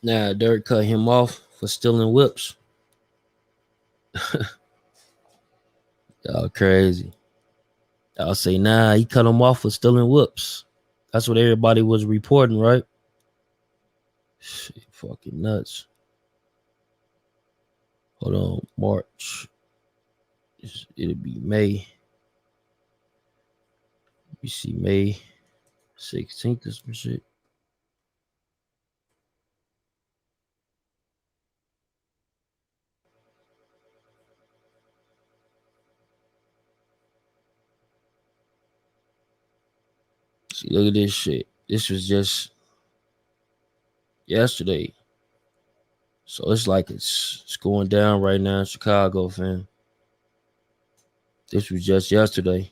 Nah, Durk cut him off for stealing whips. Y'all crazy. I'll say, nah, he cut him off for stealing whoops. That's what everybody was reporting, right? Shit, fucking nuts. Hold on, March. It'll be May. You see, May 16th or some shit. See, look at this shit. This was just yesterday. So it's like it's going down right now in Chicago, fam. This was just yesterday.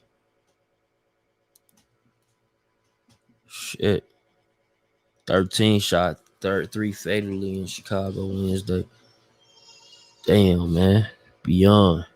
Shit. 13 shot, 3 fatally in Chicago Wednesday. Damn, man. Beyond.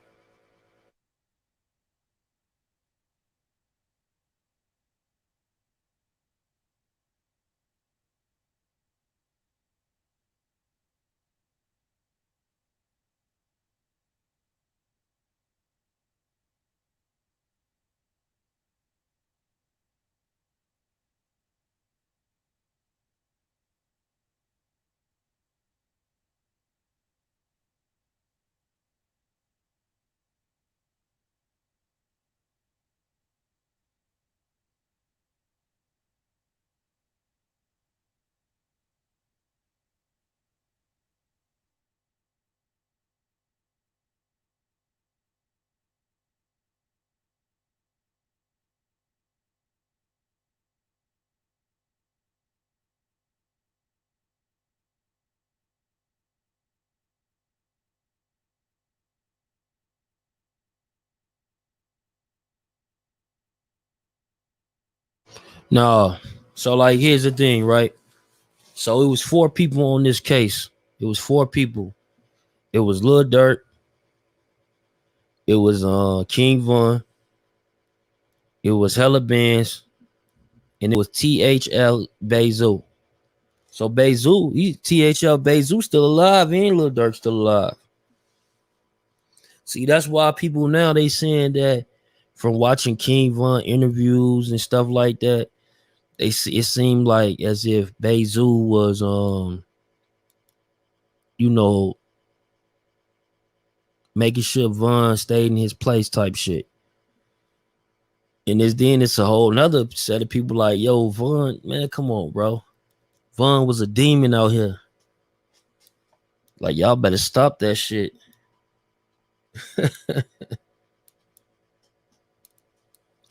No. So like here's the thing, right? So it was 4 people on this case. It was 4 people. It was Lil Durk. It was King Von. It was Hella Bandz. And it was THL Bezu. So Bezu, THL Bezu still alive, and Lil Durk still alive. See, that's why people now they saying that from watching King Von interviews and stuff like that, it seemed like as if Bezu was you know, making sure Von stayed in his place type shit. And then it's a whole nother set of people like, yo, Von, man, come on, bro. Von was a demon out here. Like, y'all better stop that shit.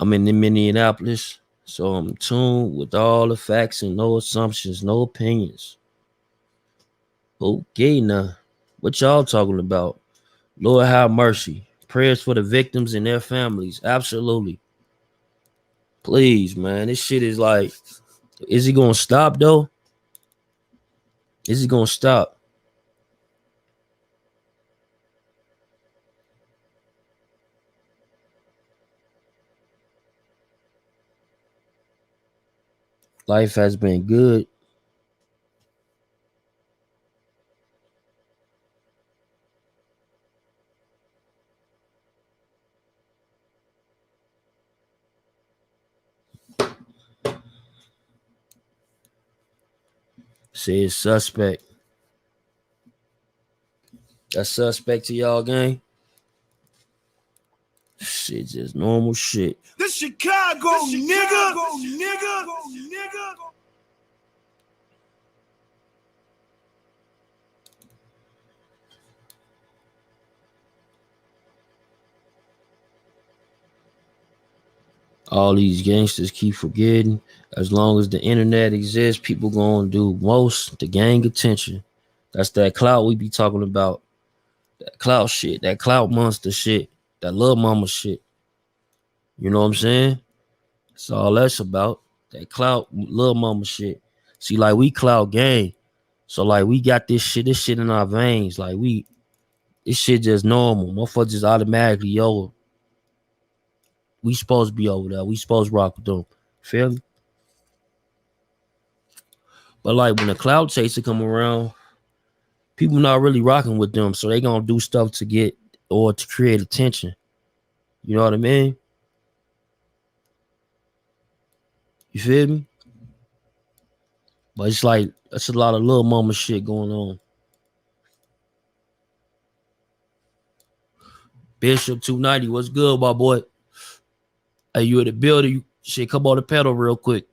I'm in Minneapolis, so I'm tuned with all the facts and no assumptions, no opinions. Okay, now, what y'all talking about? Lord have mercy. Prayers for the victims and their families. Absolutely. Please, man. This shit is like, is he gonna stop though? Is he gonna stop? Life has been good. Says suspect. That suspect to y'all, gang? Shit, just normal shit. This Chicago, nigga. All these gangsters keep forgetting. As long as the internet exists, people gonna do most to gain attention. That's that clout we be talking about. That clout shit, that clout monster shit, that little mama shit. You know what I'm saying? That's all that's about. That clout little mama shit. See, like we clout gang. So like we got this shit in our veins. Like this shit just normal. Motherfuckers just automatically, yo, we supposed to be over there. We supposed to rock with them. Feel me? But like when the cloud chaser come around, people not really rocking with them. So they gonna do stuff to get or to create attention. You know what I mean? You feel me? But it's like that's a lot of little mama shit going on. Bishop 290, what's good, my boy? Hey, you at the building? Shit, come on the pedal real quick.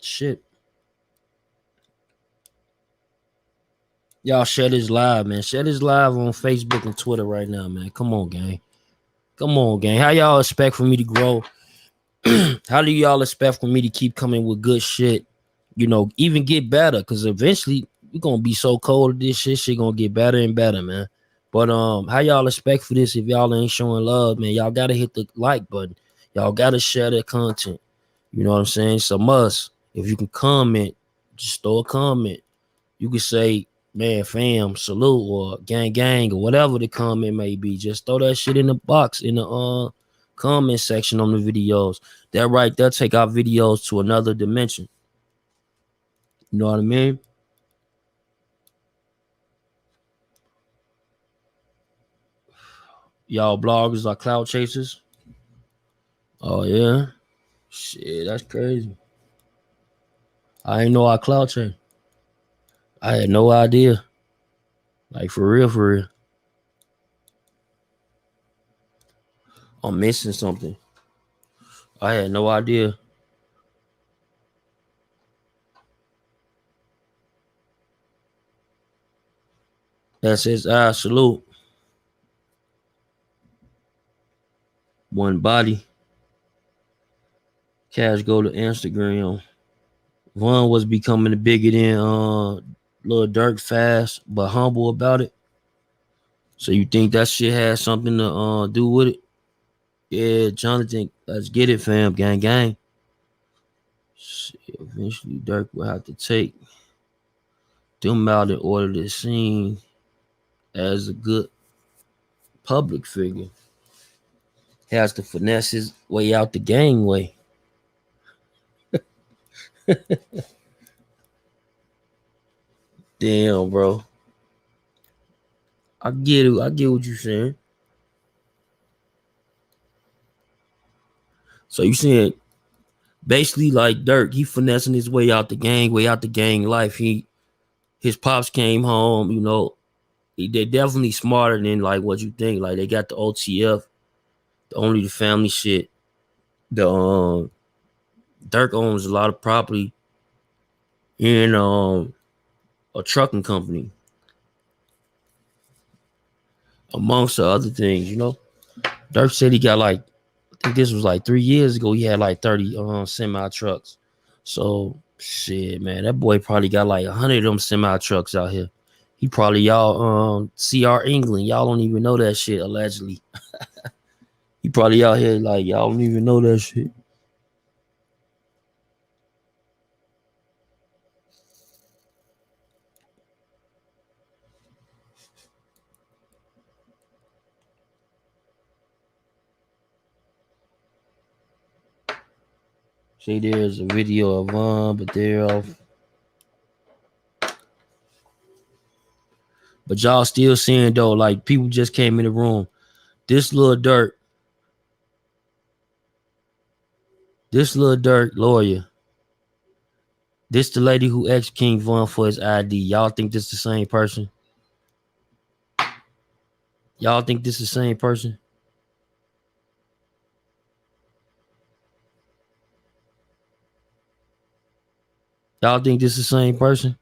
Shit. Y'all share this live, man. Share this live on Facebook and Twitter right now, man. Come on, gang. Come on, gang. How y'all expect for me to grow? How do y'all expect for me to keep coming with good shit? You know, even get better, because eventually we're gonna be so cold at this shit gonna get better and better, man. But how y'all expect for this if y'all ain't showing love, man? Y'all gotta hit the like button. Y'all gotta share that content. You know what I'm saying? It's a must. If you can comment, just throw a comment. You can say, man, fam, salute, or gang, gang, or whatever the comment may be. Just throw that shit in the box in the comment section on the videos. That right there take our videos to another dimension. You know what I mean? Y'all bloggers are cloud chasers. Oh yeah, shit, that's crazy. I ain't know I cloud chase. I had no idea. Like for real, for real. I'm missing something. I had no idea. That says I salute. One body. Cash go to Instagram. Von was becoming bigger than Lil Durk fast, but humble about it. So you think that shit has something to do with it? Yeah, Jonathan, let's get it, fam. Gang, gang. Shit, eventually Durk will have to take them out in order to seen as a good public figure. He has to finesse his way out the gangway. Damn, bro. I get it. I get what you're saying. So you saying basically like Durk, he finessing his way out the gang life. His pops came home, you know. They're definitely smarter than like what you think. Like they got the OTF, the only the family shit. The Durk owns a lot of property in a trucking company, amongst the other things, you know. Durk said he got like, I think this was like 3 years ago, he had like 30 semi trucks. So shit, man, that boy probably got like 100 of them semi trucks out here. He probably y'all CR England. Y'all don't even know that shit, allegedly. He probably out here like y'all don't even know that shit. See, there's a video of but they're off. But y'all still seeing though, like people just came in the room. This Lil Durk lawyer. This the lady who asked King Von for his ID. Y'all think this the same person? Y'all think this the same person? Y'all think this the same person?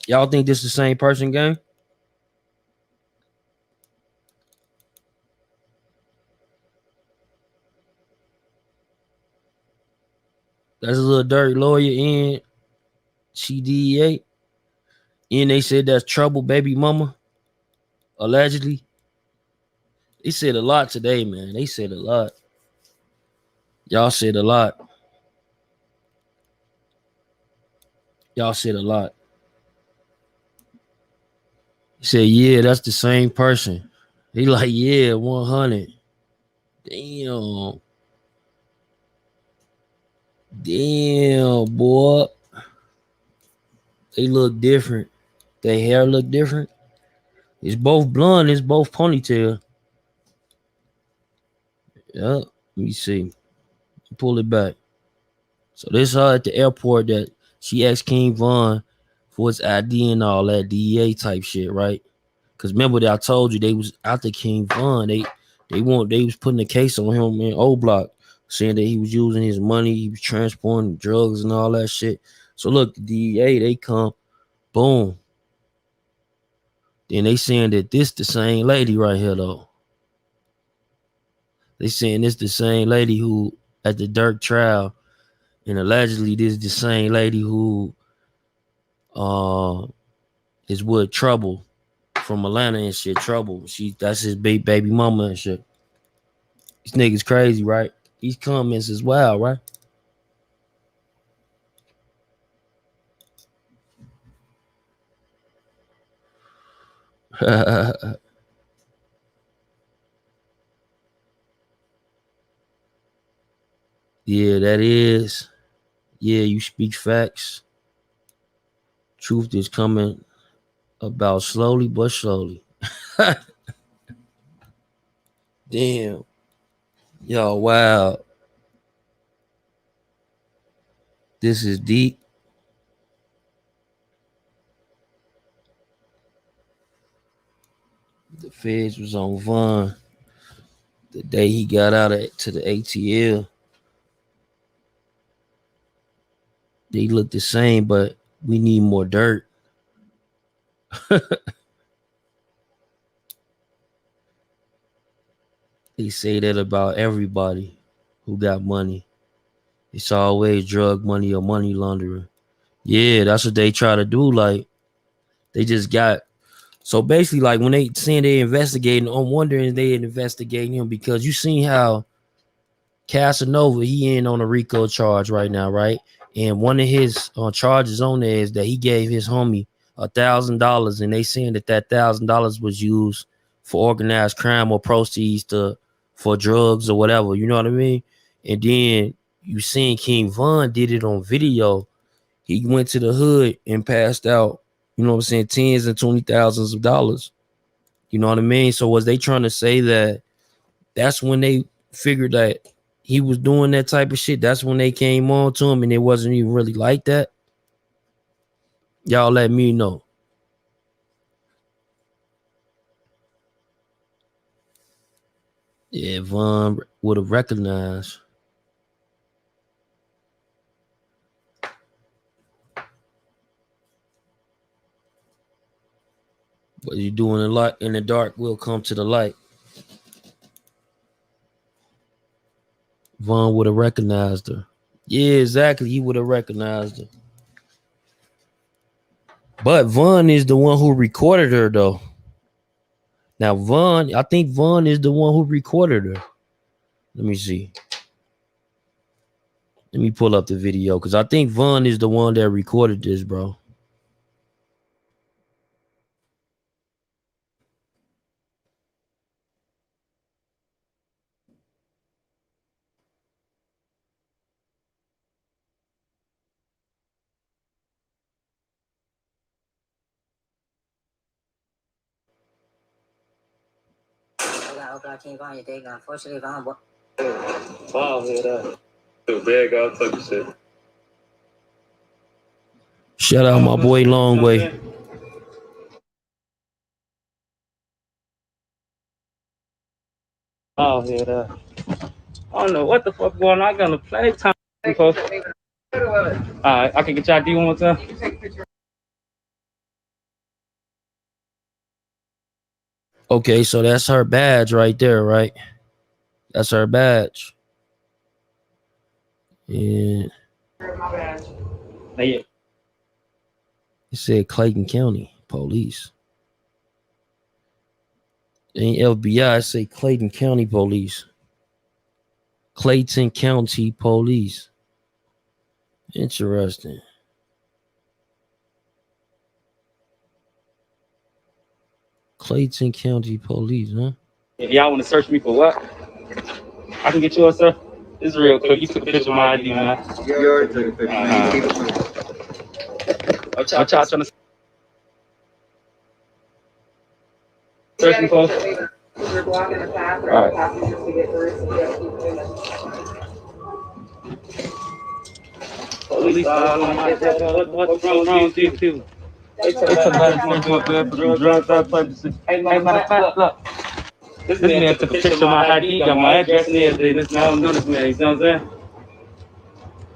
Y'all think this the same person, gang? That's a Lil Durk lawyer in CDEA. And they said that's trouble, baby mama. Allegedly. They said a lot today, man. They said a lot. Y'all said a lot. Y'all said a lot. He said, yeah, that's the same person. He like, yeah, 100. Damn, boy. They look different. Their hair look different. It's both blonde. It's both ponytail. Yeah. Let me see. Pull it back. So this her at the airport that she asked King Von for his ID and all that DEA type shit, right? Because remember that I told you they was after King Von. They was putting a case on him in O Block, saying that he was using his money, he was transporting drugs and all that shit. So look, the DEA, they come, boom. Then they saying that this the same lady right here though. They saying this the same lady who at the Durk trial, and allegedly this is the same lady who is with Trouble from Atlanta and shit. Trouble. That's his baby mama and shit. These niggas crazy, right? These comments is wild, right? Yeah, that is. Yeah, you speak facts. Truth is coming about slowly but surely. Damn. Yo, wow. This is deep. The feds was on Von the day he got out to the ATL. They look the same, but we need more dirt. They say that about everybody who got money. It's always drug money or money laundering. Yeah, that's what they try to do. Like, they just got. So basically, like, when they saying they investigating, I'm wondering if they investigating him because you seen how Casanova, he in on a RICO charge right now, right? And one of his charges on there is that he gave his homie $1,000, and they saying that $1,000 was used for organized crime or proceeds for drugs or whatever. You know what I mean? And then you seen King Von did it on video. He went to the hood and passed out, you know what I'm saying, tens and 20,000s of dollars. You know what I mean? So was they trying to say that that's when they figured that he was doing that type of shit? That's when they came on to him and it wasn't even really like that? Y'all let me know. Yeah, Von would have recognized. What you doing a lot in the dark will come to the light. Von would have recognized her. Yeah, exactly. He would have recognized her. But Von is the one who recorded her, though. Now, I think Von is the one who recorded her. Let me see. Let me pull up the video because I think Von is the one that recorded this, bro. King Von, your day gone. Unfortunately, Von, what? Wow, hear that. Too big, I'll talk you shit. Shout out my boy Long Way. Oh, hear that. I don't know what the fuck going on. I got a playtime. Alright, I can get your ID one more time. Okay, so that's her badge right there, right? That's her badge. Yeah. My badge. Yeah. It said Clayton County Police. Ain't FBI, it say Clayton County Police. Clayton County Police. Interesting. Clayton County Police, huh? Y'all want to search me for what? I can get you a sir. This is real quick. You took a picture of my ID, man. You already took a picture. What y'all trying to search me for? You're blocking the path for All right. passengers to get through, so you gotta keep doing it. Police all on my dick. What's wrong with you two? They took that smoke up there for some drugs, that type of shit. Hey, matter of fact, look. This man took a picture of my ID, got my address and everything. This man, I don't know this man, you know what I'm saying?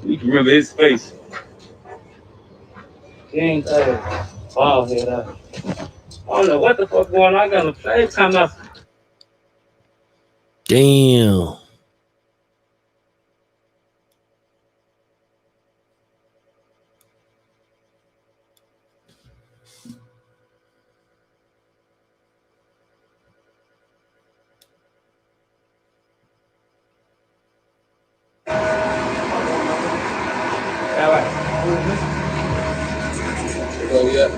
You can remember his face. He ain't bald head up. I don't know what the fuck going on. I got a play time out. Damn. Oh yeah.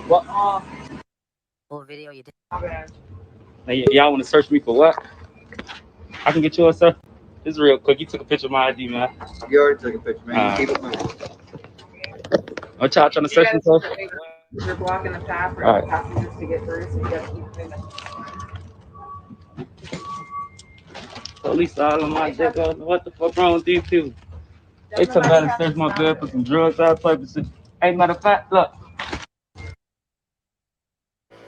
What? Full video you did. Hey, y'all want to search me for what? I can get yours, sir. This is real quick. You took a picture of my ID, man. You already took a picture, man. You keep it moving. What y'all trying to search me for? You're blocking the path for All right. passengers to get through, so you gotta keep moving. Police all on my dick. What the fuck wrong with these two? They took that and searched my bed for some drugs, that type of shit. Hey, matter of fact, look.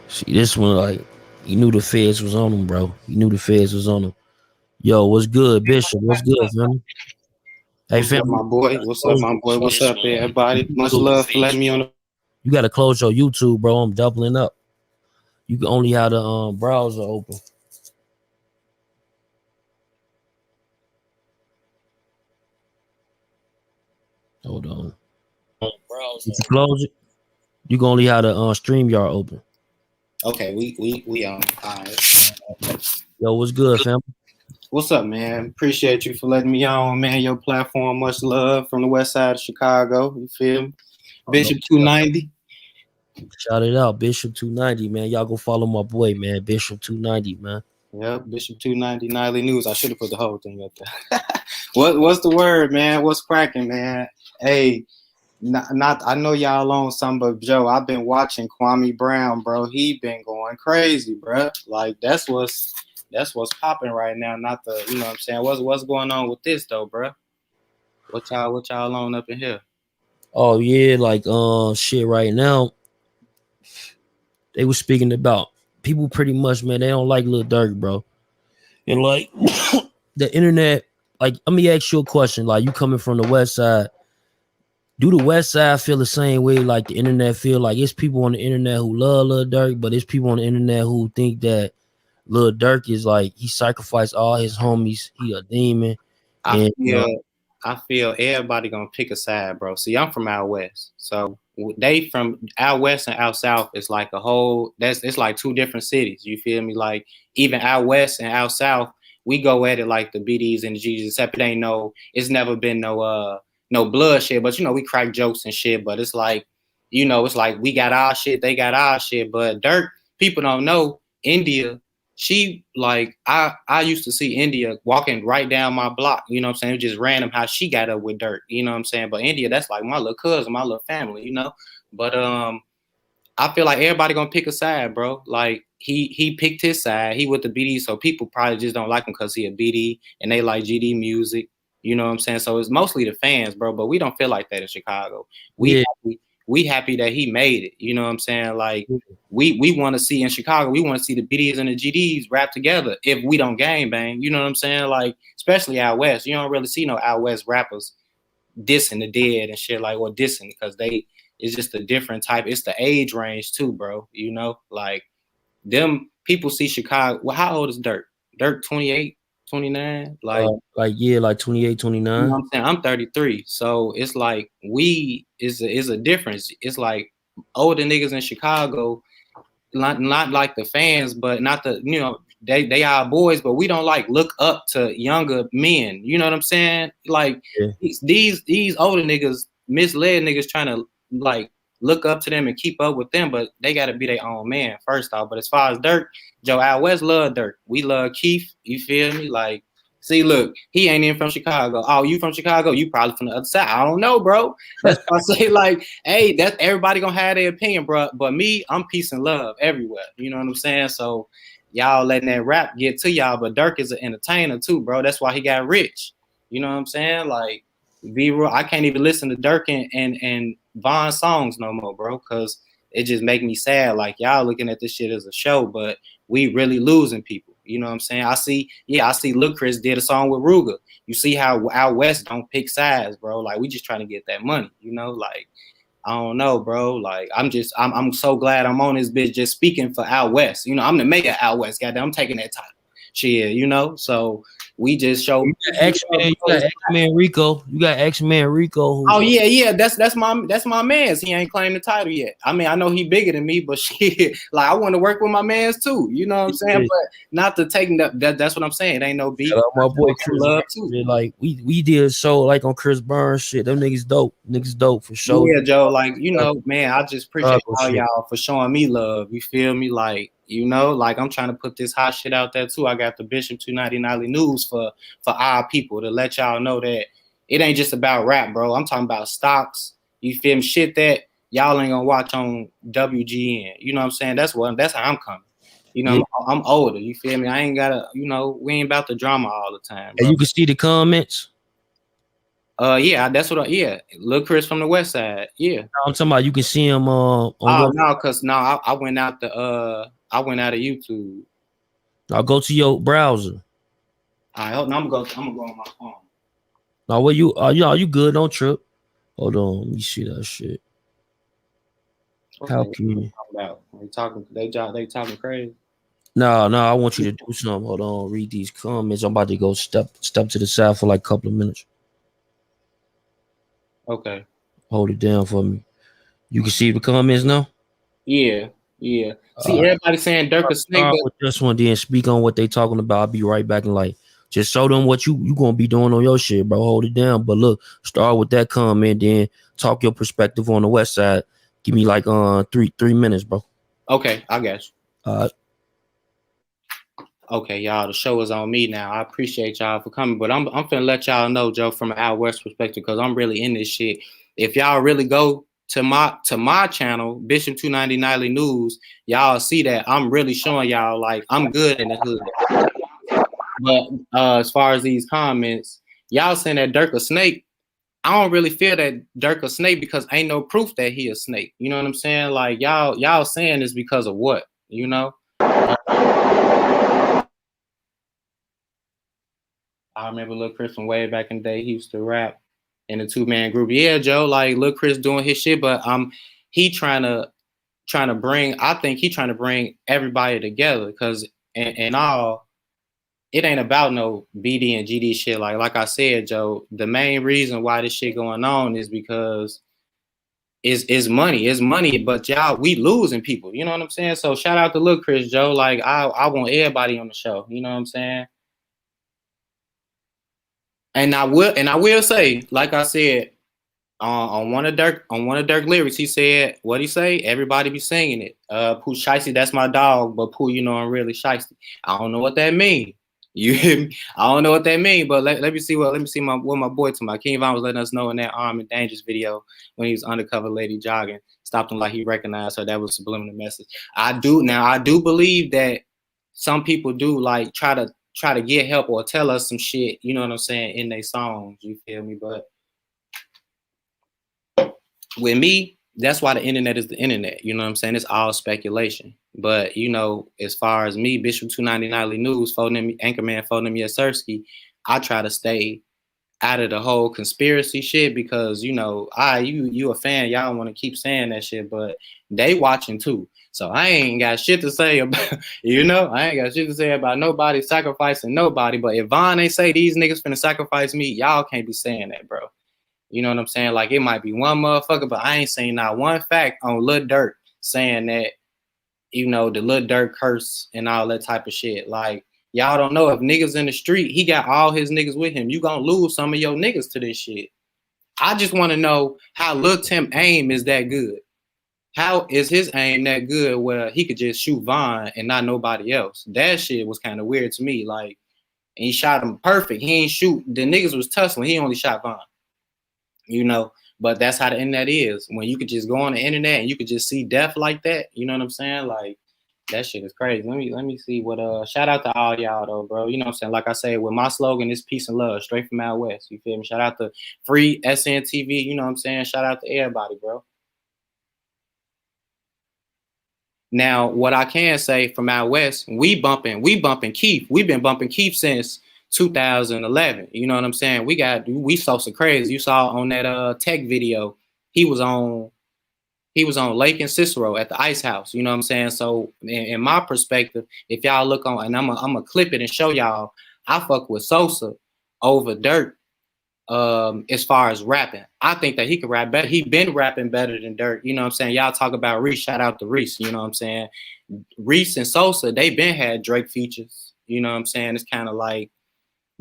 See, this one, like, you knew the feds was on him, bro. You knew the feds was on him. Yo, what's good, Bishop? What's good, fam? Hey, What's up, fam. my boy? What's up, my boy? What's up, everybody? Much love for letting me on the. You gotta close your YouTube, bro. I'm doubling up. You can only have the browser open. Hold on. If you close it, you can only have the StreamYard open. Okay, we on. All right. Yo, what's good, fam? What's up, man? Appreciate you for letting me on, man. Your platform, much love from the west side of Chicago. You feel me? Bishop 290. Shout it out, Bishop 290, man. Y'all go follow my boy, man. Bishop 290, man. Yep, Bishop 290 Nightly News. I should have put the whole thing up there. What's the word, man? What's cracking, man? Hey, not I know y'all on some, but Joe, I've been watching Kwame Brown, bro. He been going crazy, bro. Like that's what's popping right now. Not the, you know what I'm saying? What's going on with this though, bro? What y'all on up in here? Oh yeah, like shit right now. They were speaking about people pretty much, man, they don't like Lil Durk, bro. And like the internet, like let me ask you a question. Like you coming from the west side, do the west side feel the same way like the internet feel? Like it's people on the internet who love Lil Durk, but it's people on the internet who think that Lil Durk is like he sacrificed all his homies, he a demon. I feel everybody gonna pick a side, bro. See, I'm from out west, so they from out west and out south is like a whole. It's like two different cities. You feel me? Like even out west and out south, we go at it like the BDs and the G's. Except it's never been no bloodshed. But you know, we crack jokes and shit. But it's like, you know, it's like we got our shit, they got our shit. But Durk, people don't know India. She like I used to see India walking right down my block, you know what I'm saying? It was just random how she got up with Durk, you know what I'm saying? But India, that's like my little cousin, my little family, you know. But I feel like everybody gonna pick a side, bro. Like he picked his side, he with the BD, so people probably just don't like him because he a BD and they like GD music, you know what I'm saying? So it's mostly the fans, bro. But we don't feel like that in Chicago. We happy that he made it, you know what I'm saying? Like we want to see in Chicago, we want to see the BDs and the GDs rap together if we don't gang bang, you know what I'm saying? Like, especially out west, you don't really see no out west rappers dissing the dead and shit like, or dissing because it's just a different type. It's the age range too, bro, you know? Like, them people see Chicago. Well, how old is Durk? Durk 28, 29? Like 28, 29. You know what I'm saying? I'm 33. So it's like is a difference. It's like older niggas in Chicago, not like the fans, but not the, you know, they are boys, but we don't like look up to younger men. You know what I'm saying? Like these older niggas, misled niggas trying to like look up to them and keep up with them, but they gotta be their own man first off. But as far as Durk, Joe out west love Durk. We love Keith, you feel me? Like See, look, he ain't even from Chicago. Oh, you from Chicago? You probably from the other side. I don't know, bro. That's why I say, like, hey, that's everybody gonna have their opinion, bro. But me, I'm peace and love everywhere. You know what I'm saying? So y'all letting that rap get to y'all, but Durk is an entertainer too, bro. That's why he got rich. You know what I'm saying? Like, be real, I can't even listen to Durk and Von songs no more, bro, because it just make me sad. Like, y'all looking at this shit as a show, but we really losing people. You know what I'm saying? I see Lil Chris did a song with Ruger. You see how out west don't pick sides, bro. Like, we just trying to get that money, you know? Like, I don't know, bro. Like, I'm so glad I'm on this bitch just speaking for out west. You know, I'm the mayor of out west, goddamn. I'm taking that title. Shit, you know? So we just show X-Man Rico. You got X-Man Rico. Oh yeah. That's my man's. He ain't claimed the title yet. I mean, I know he bigger than me, but shit, like, I want to work with my man's too. You know what I'm saying? But not to take that's what I'm saying. It ain't no beef. My boy Chris love too. Like, we did a show like on Chris Burns shit. Them niggas dope. Niggas dope for sure. Yeah, Joe. Like, you know, man, I just appreciate all y'all for showing me love. You feel me? Like, you know, like, I'm trying to put this hot shit out there too. I got the Bishop 290 news for our people to let y'all know that it ain't just about rap, bro. I'm talking about stocks. You feel me? Shit that y'all ain't gonna watch on WGN. You know what I'm saying? That's how I'm coming. You know, I'm older. You feel me? I ain't gotta, you know, we ain't about the drama all the time, bro. And you can see the comments. Yeah, that's what. Lil Chris from the West Side. Yeah, I'm talking about you can see him. No, cause I went out I went out of YouTube. I'll go to your browser. All right, I'm gonna go on my phone. Now, what you you good? Don't trip. Hold on, let me see that shit. Okay. How can you? They talking crazy. No, I want you to do something. Hold on, read these comments. I'm about to go step to the side for like a couple of minutes. Okay. Hold it down for me. You can see the comments now? Yeah. See, everybody saying Durk a snake. With this one, then speak on what they talking about. I'll be right back and like just show them what you gonna be doing on your shit, bro. Hold it down. But look, start with that comment, then talk your perspective on the West Side. Give me like 3 minutes, bro. Okay, I got you. All right. Okay, y'all, the show is on me now. I appreciate y'all for coming, but I'm finna let y'all know, Joe, from an out west perspective, because I'm really in this shit. If y'all really go to my channel, Bishop 290 Nightly News, y'all see that I'm really showing y'all like I'm good in the hood. But as far as these comments, y'all saying that Durk a snake, I don't really feel that Durk a snake because ain't no proof that he a snake. You know what I'm saying? Like, y'all saying this because of what? You know? I remember Lil Chris from way back in the day. He used to rap in a 2-man group. Yeah, Joe, like Lil Chris doing his shit, but he trying to bring. I think he trying to bring everybody together because and all, it ain't about no BD and GD shit. Like I said, Joe, the main reason why this shit going on is because it's money. But y'all, we losing people. You know what I'm saying? So shout out to Lil Chris, Joe. Like I want everybody on the show. You know what I'm saying? And I will say, like I said, on one of Durk lyrics, he said, what he say? Everybody be singing it. Pooh Shiesty, that's my dog, but Pooh, you know I'm really shiesty. I don't know what that mean. You hear me? I don't know what that mean, but let me see what my boy to my King Von was letting us know in that Armed and Dangerous video when he was undercover lady jogging, stopped him like he recognized her. That was a subliminal message. I do believe that some people do like try to get help or tell us some shit, you know what I'm saying, in their songs, you feel me? But with me, that's why the internet is the internet, you know what I'm saying? It's all speculation. But, you know, as far as me, Bishop 290 Nightly News, Anchorman Phonem Yasirski, I try to stay out of the whole conspiracy shit because, you know, you a fan, y'all want to keep saying that shit, but they watching too. So I ain't got shit to say about, you know, I ain't got shit to say about nobody sacrificing nobody. But if Von ain't say these niggas finna sacrifice me, y'all can't be saying that, bro. You know what I'm saying? Like, it might be one motherfucker, but I ain't saying not one fact on Lil Durk saying that, you know, the Lil Durk curse and all that type of shit. Like, y'all don't know if niggas in the street, he got all his niggas with him. You gonna lose some of your niggas to this shit. I just want to know how Lil Tim aim is that good. How is his aim that good where he could just shoot Von and not nobody else? That shit was kind of weird to me. Like, and he shot him perfect. He ain't shoot. The niggas was tussling. He only shot Von. You know, but that's how the internet is. When you could just go on the internet and you could just see death like that. You know what I'm saying? Like, that shit is crazy. Let me see what shout out to all y'all though, bro. You know what I'm saying? Like I said, with my slogan is peace and love, straight from out west. You feel me? Shout out to Free SNTV, you know what I'm saying? Shout out to everybody, bro. Now, what I can say from out west, we bumping Keith. We've been bumping Keith since 2011. You know what I'm saying? We saw some crazy. You saw on that tech video, he was on Lake and Cicero at the Ice House. You know what I'm saying? So in my perspective, if y'all look on, and I'm gonna clip it and show y'all, I fuck with Sosa over Durk as far as rapping. I think that he could rap better. He been rapping better than Durk. You know what I'm saying? Y'all talk about Reese, shout out to Reese. You know what I'm saying? Reese and Sosa, they been had Drake features. You know what I'm saying? It's kind of like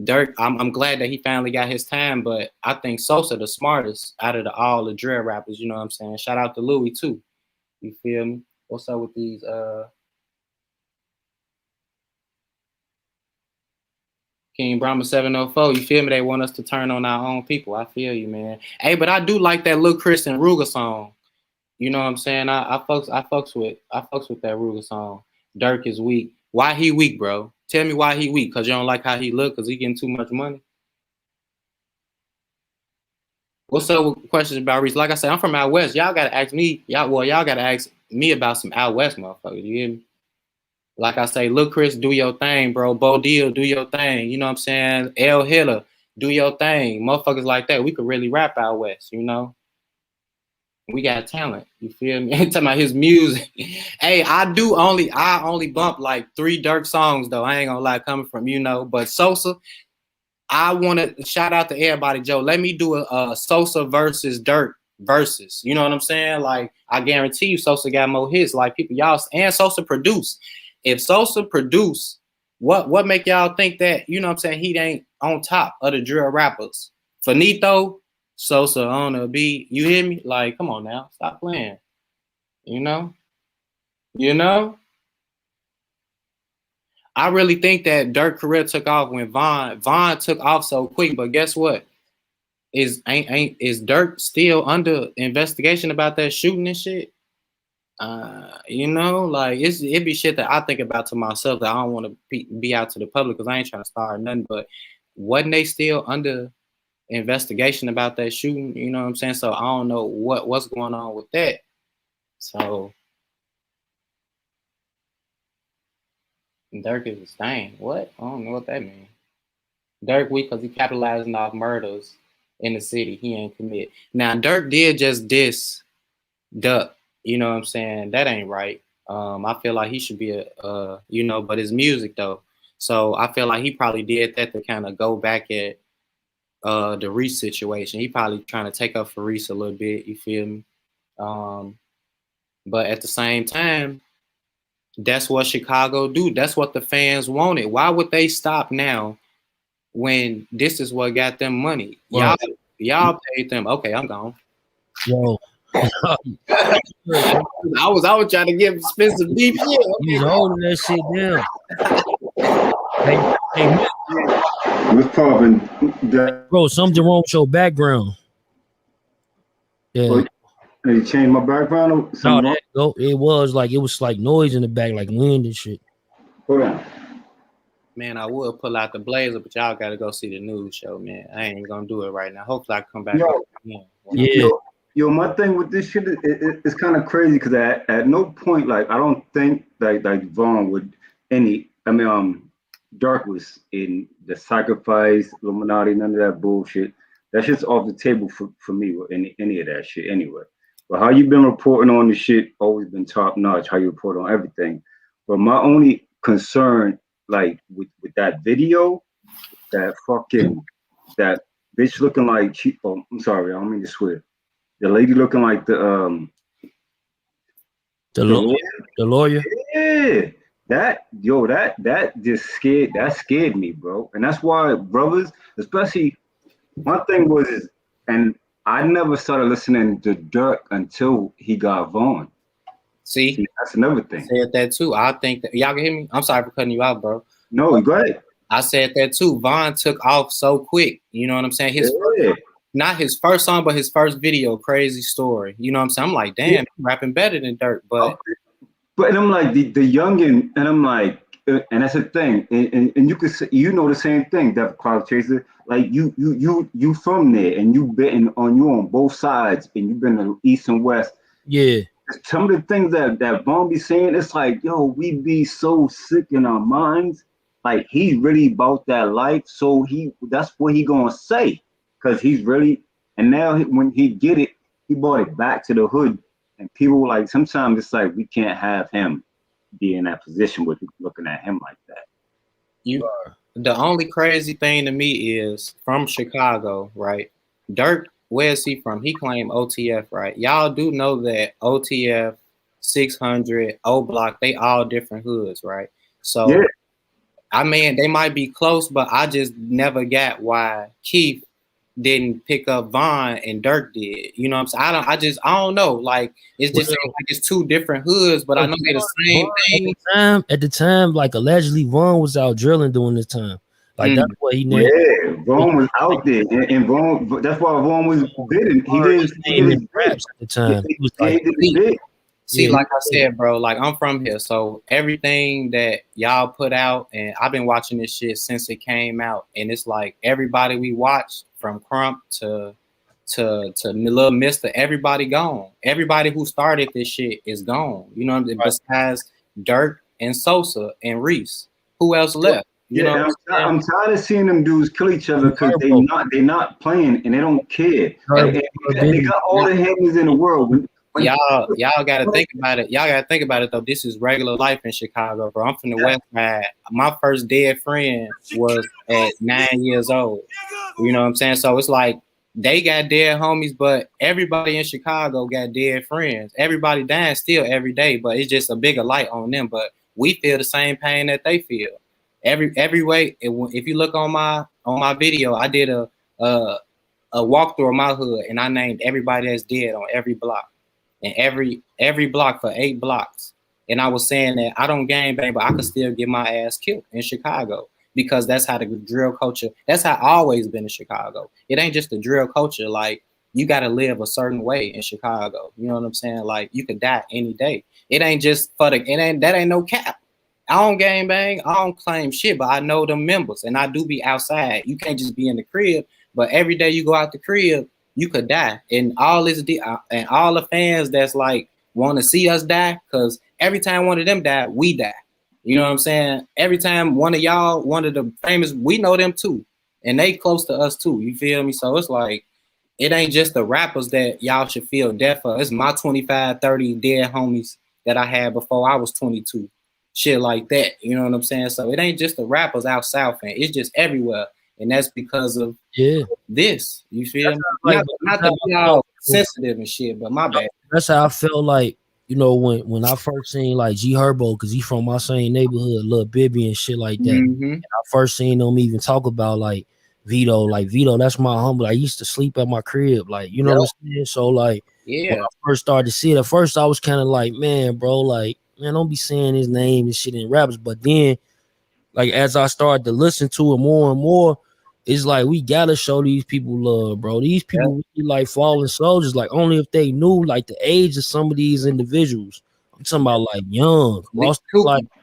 Durk, I'm glad that he finally got his time, but I think Sosa the smartest out of all the drill rappers, you know what I'm saying? Shout out to Louis too. You feel me? What's up with these King Brahma 704, you feel me? They want us to turn on our own people. I feel you, man. Hey, but I do like that Lil Chris and Ruger song. You know what I'm saying? I fucks with that Ruger song. Durk is weak. Why he weak, bro? Tell me why he weak. Cause you don't like how he look? Cause he getting too much money? What's up with questions about Reese? Like I said, I'm from out west. Y'all gotta ask me. Y'all gotta ask me about some out west motherfuckers. You hear me? Like I say, Lil Chris, do your thing, bro. Bo Deal, do your thing. You know what I'm saying? L Hiller, do your thing. Motherfuckers like that, we could really rap out west, you know? We got talent. You feel me? Talking about his music. Hey, I only bump like 3 Durk songs though. I ain't gonna lie, coming from, you know, but Sosa, I want to shout out to everybody, Joe. Let me do a Sosa versus Durk versus. You know what I'm saying? Like, I guarantee you Sosa got more hits. Like, people, y'all, and Sosa produce. If Sosa produce, what make y'all think that, you know what I'm saying, he ain't on top of the drill rappers? Finito, Sosa on a beat. You hear me? Like, come on now. Stop playing. You know? You know? I really think that Durk's career took off when Von took off so quick, but guess what? Is Durk still under investigation about that shooting and shit? You know, like it be shit that I think about to myself that I don't want to be out to the public because I ain't trying to start nothing. But wasn't they still under investigation about that shooting? You know what I'm saying? So I don't know what's going on with that. So Durk is a stain. What? I don't know what that means. Durk weak because he capitalizing off murders in the city. He ain't commit. Now Durk did just diss Duck. You know what I'm saying? That ain't right. I feel like he should be you know, but his music though. So I feel like he probably did that to kind of go back at the Reese situation. He probably trying to take up for Reese a little bit. You feel me? But at the same time, that's what Chicago do. That's what the fans wanted. Why would they stop now when this is what got them money? Well, y'all paid them. Okay, I'm gone. Yo. I was trying to give Spencer deep shit. Okay. He's holding that shit down. What's poppin'? Bro, something wrong with your background. Yeah. Well, you changed my background? No, it was like noise in the back, like wind and shit. Hold on. Man, I would pull out the blazer, but y'all gotta go see the news show, man. I ain't gonna do it right now. Hopefully I come back. Yo, my thing with this shit it's kind of crazy because at no point, like, I don't think like Vaughn would Durk was in the sacrifice, Illuminati, none of that bullshit. That shit's off the table for me with any of that shit anyway. But how you been reporting on the shit, always been top notch, how you report on everything. But my only concern, like, with that video, that bitch looking like I'm sorry, I don't mean to swear. The lady looking like the lawyer. Yeah, that just scared me, bro. And that's why brothers, especially, my thing was, and I never started listening to Durk until he got Vaughn. See, that's another thing. Said that too. I think that y'all can hear me. I'm sorry for cutting you out, bro. No, go ahead. I said that too. Von took off so quick. You know what I'm saying? Not his first song, but his first video, Crazy Story. You know what I'm saying? I'm like, damn, he's rapping better than Durk. But I'm like the youngin, and I'm like, and that's the thing, and you could say, you know, the same thing, Def Cloud Chaser. Like you from there, and you been on both sides, and you've been to East and West. Yeah. Some of the things that Von be saying, it's like, yo, we be so sick in our minds. Like, he's really about that life, so that's what he gonna say, because he's really. And now when he get it, he brought it back to the hood, and people like, sometimes it's like, we can't have him be in that position with looking at him like that. The only crazy thing to me is, from Chicago, right? Durk, where's he from? He claimed OTF, right? Y'all do know that OTF, 600, O Block, they all different hoods, right? So, yeah. I mean, they might be close, but I just never got why Keith didn't pick up Von and Durk did. You know what I'm saying? I don't know. Like, it's just like it's two different hoods, but I know they're the same thing. At the time, like, allegedly Von was out drilling during this time. Like, that's what he named. Yeah, Von was out there, and Von, that's why Von was bidding. He did raps at the time. He was like, See, like I said, bro, like, I'm from here, so everything that y'all put out, and I've been watching this shit since it came out, and it's like everybody we watch, from Crump to Lil Mister, everybody gone. Everybody who started this shit is gone. You know, besides Durk and Sosa and Reese, who else left? You know, I'm tired of seeing them dudes kill each other because they're not playing and they don't care. They got all the haters in the world. Y'all gotta think about it. Y'all gotta think about it though. This is regular life in Chicago, bro. I'm from the West Side. My first dead friend was at 9 years old. You know what I'm saying? So it's like they got dead homies, but everybody in Chicago got dead friends. Everybody dying still every day, but it's just a bigger light on them. But we feel the same pain that they feel. Every way. If you look on my video, I did a walkthrough of my hood, and I named everybody that's dead on every block. And every block for 8 blocks. And I was saying that I don't gang bang, but I could still get my ass killed in Chicago, because that's how the drill culture, that's how I always been in Chicago. It ain't just the drill culture. Like, you got to live a certain way in Chicago. You know what I'm saying? Like, you could die any day. It ain't just that ain't no cap. I don't gang bang. I don't claim shit, but I know them members, and I do be outside. You can't just be in the crib, but every day you go out the crib, you could die. And all this and all the fans that's like want to see us die, because every time one of them die, we die. You know what I'm saying? Every time one of y'all, one of the famous, we know them too, and they close to us too. You feel me? So it's like, it ain't just the rappers that y'all should feel death for. It's my 25, 30 dead homies that I had before I was 22. Shit like that. You know what I'm saying? So it ain't just the rappers out south, and it's just everywhere. And that's because of this. You feel me? Not to be all sensitive and shit, but my bad. That's how I felt like, you know, when I first seen like G Herbo, because he from my same neighborhood, Lil Bibby and shit like that. And I first seen them even talk about like Vito. Like, Vito, that's my humble. I used to sleep at my crib. Like, you know what I'm saying? So like, when I first started to see it, at first I was kind of like, man, bro, like, man, don't be saying his name and shit in rappers. But then, like, as I started to listen to it more and more, it's like, we gotta show these people love, bro. These people really like fallen soldiers. Like, only if they knew like the age of some of these individuals. I'm talking about like young, like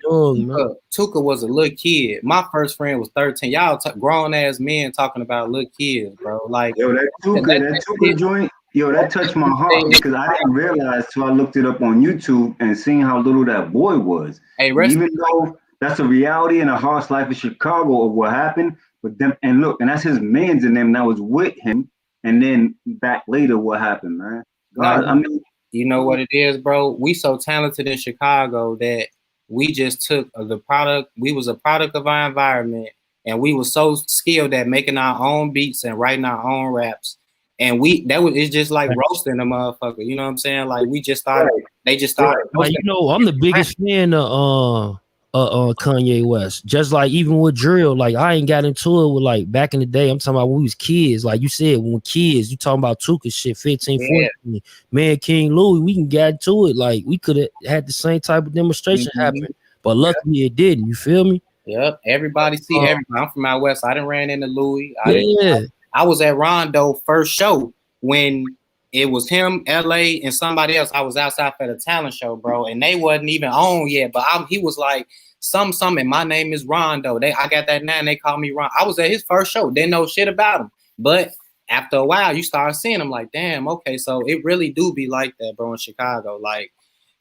young, man. Tuka was a little kid. My first friend was 13. Y'all grown ass men talking about little kids, bro. Like, yo, that Tuka joint, yo, that touched my heart, because I didn't realize till I looked it up on YouTube and seeing how little that boy was. Hey, even though that's a reality and a harsh life in Chicago of what happened. But them, and look, and that's his mans and them that was with him, and then back later, what happened, man? God, I mean, you know what it is, bro? We so talented in Chicago that we just took the product. We was a product of our environment, and we were so skilled at making our own beats and writing our own raps. And it's just like roasting a motherfucker. You know what I'm saying? Like, we just started. They just started. Like, you know, I'm the biggest fan of Kanye West. Just like even with drill, like, I ain't got into it with, like, back in the day. I'm talking about when we was kids. Like you said, when kids, you talking about Tuka shit, 15, 14. Man, King Louis, we can get into it. Like, we could have had the same type of demonstration happen, but luckily it didn't. You feel me? Yep. Everybody see everybody. I'm from out west. I done ran into Louis. Yeah. I was at Rondo first show when it was him, LA, and somebody else. I was outside for the talent show, bro, and they wasn't even on yet. But he was like, something. My name is Rondo. I got that now, and they call me Ron. I was at his first show. Didn't know shit about him. But after a while, you start seeing him like, damn, okay, so it really do be like that, bro, in Chicago. Like,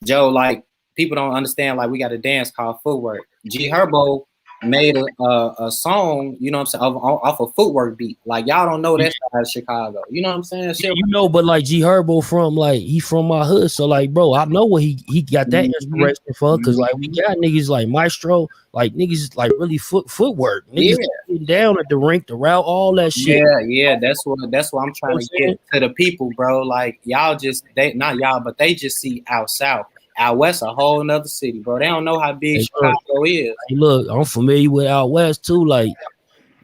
Joe, like, people don't understand, like, we got a dance called Footwork. G Herbo made a song, you know what I'm saying, off a footwork beat. Like, y'all don't know that side of Chicago. You know what I'm saying? Shit, you know, but like G Herbo from like he from my hood, so like, bro, I know what he got that inspiration for, because like we got niggas like Maestro, like niggas like really footwork, niggas getting down at the rink, the route, all that shit. Yeah, that's what I'm trying to get to the people, bro. Like, y'all just not y'all, but they just see out south. Out west, a whole nother city, bro. They don't know how big Chicago is. Hey, look, I'm familiar with out west too, like,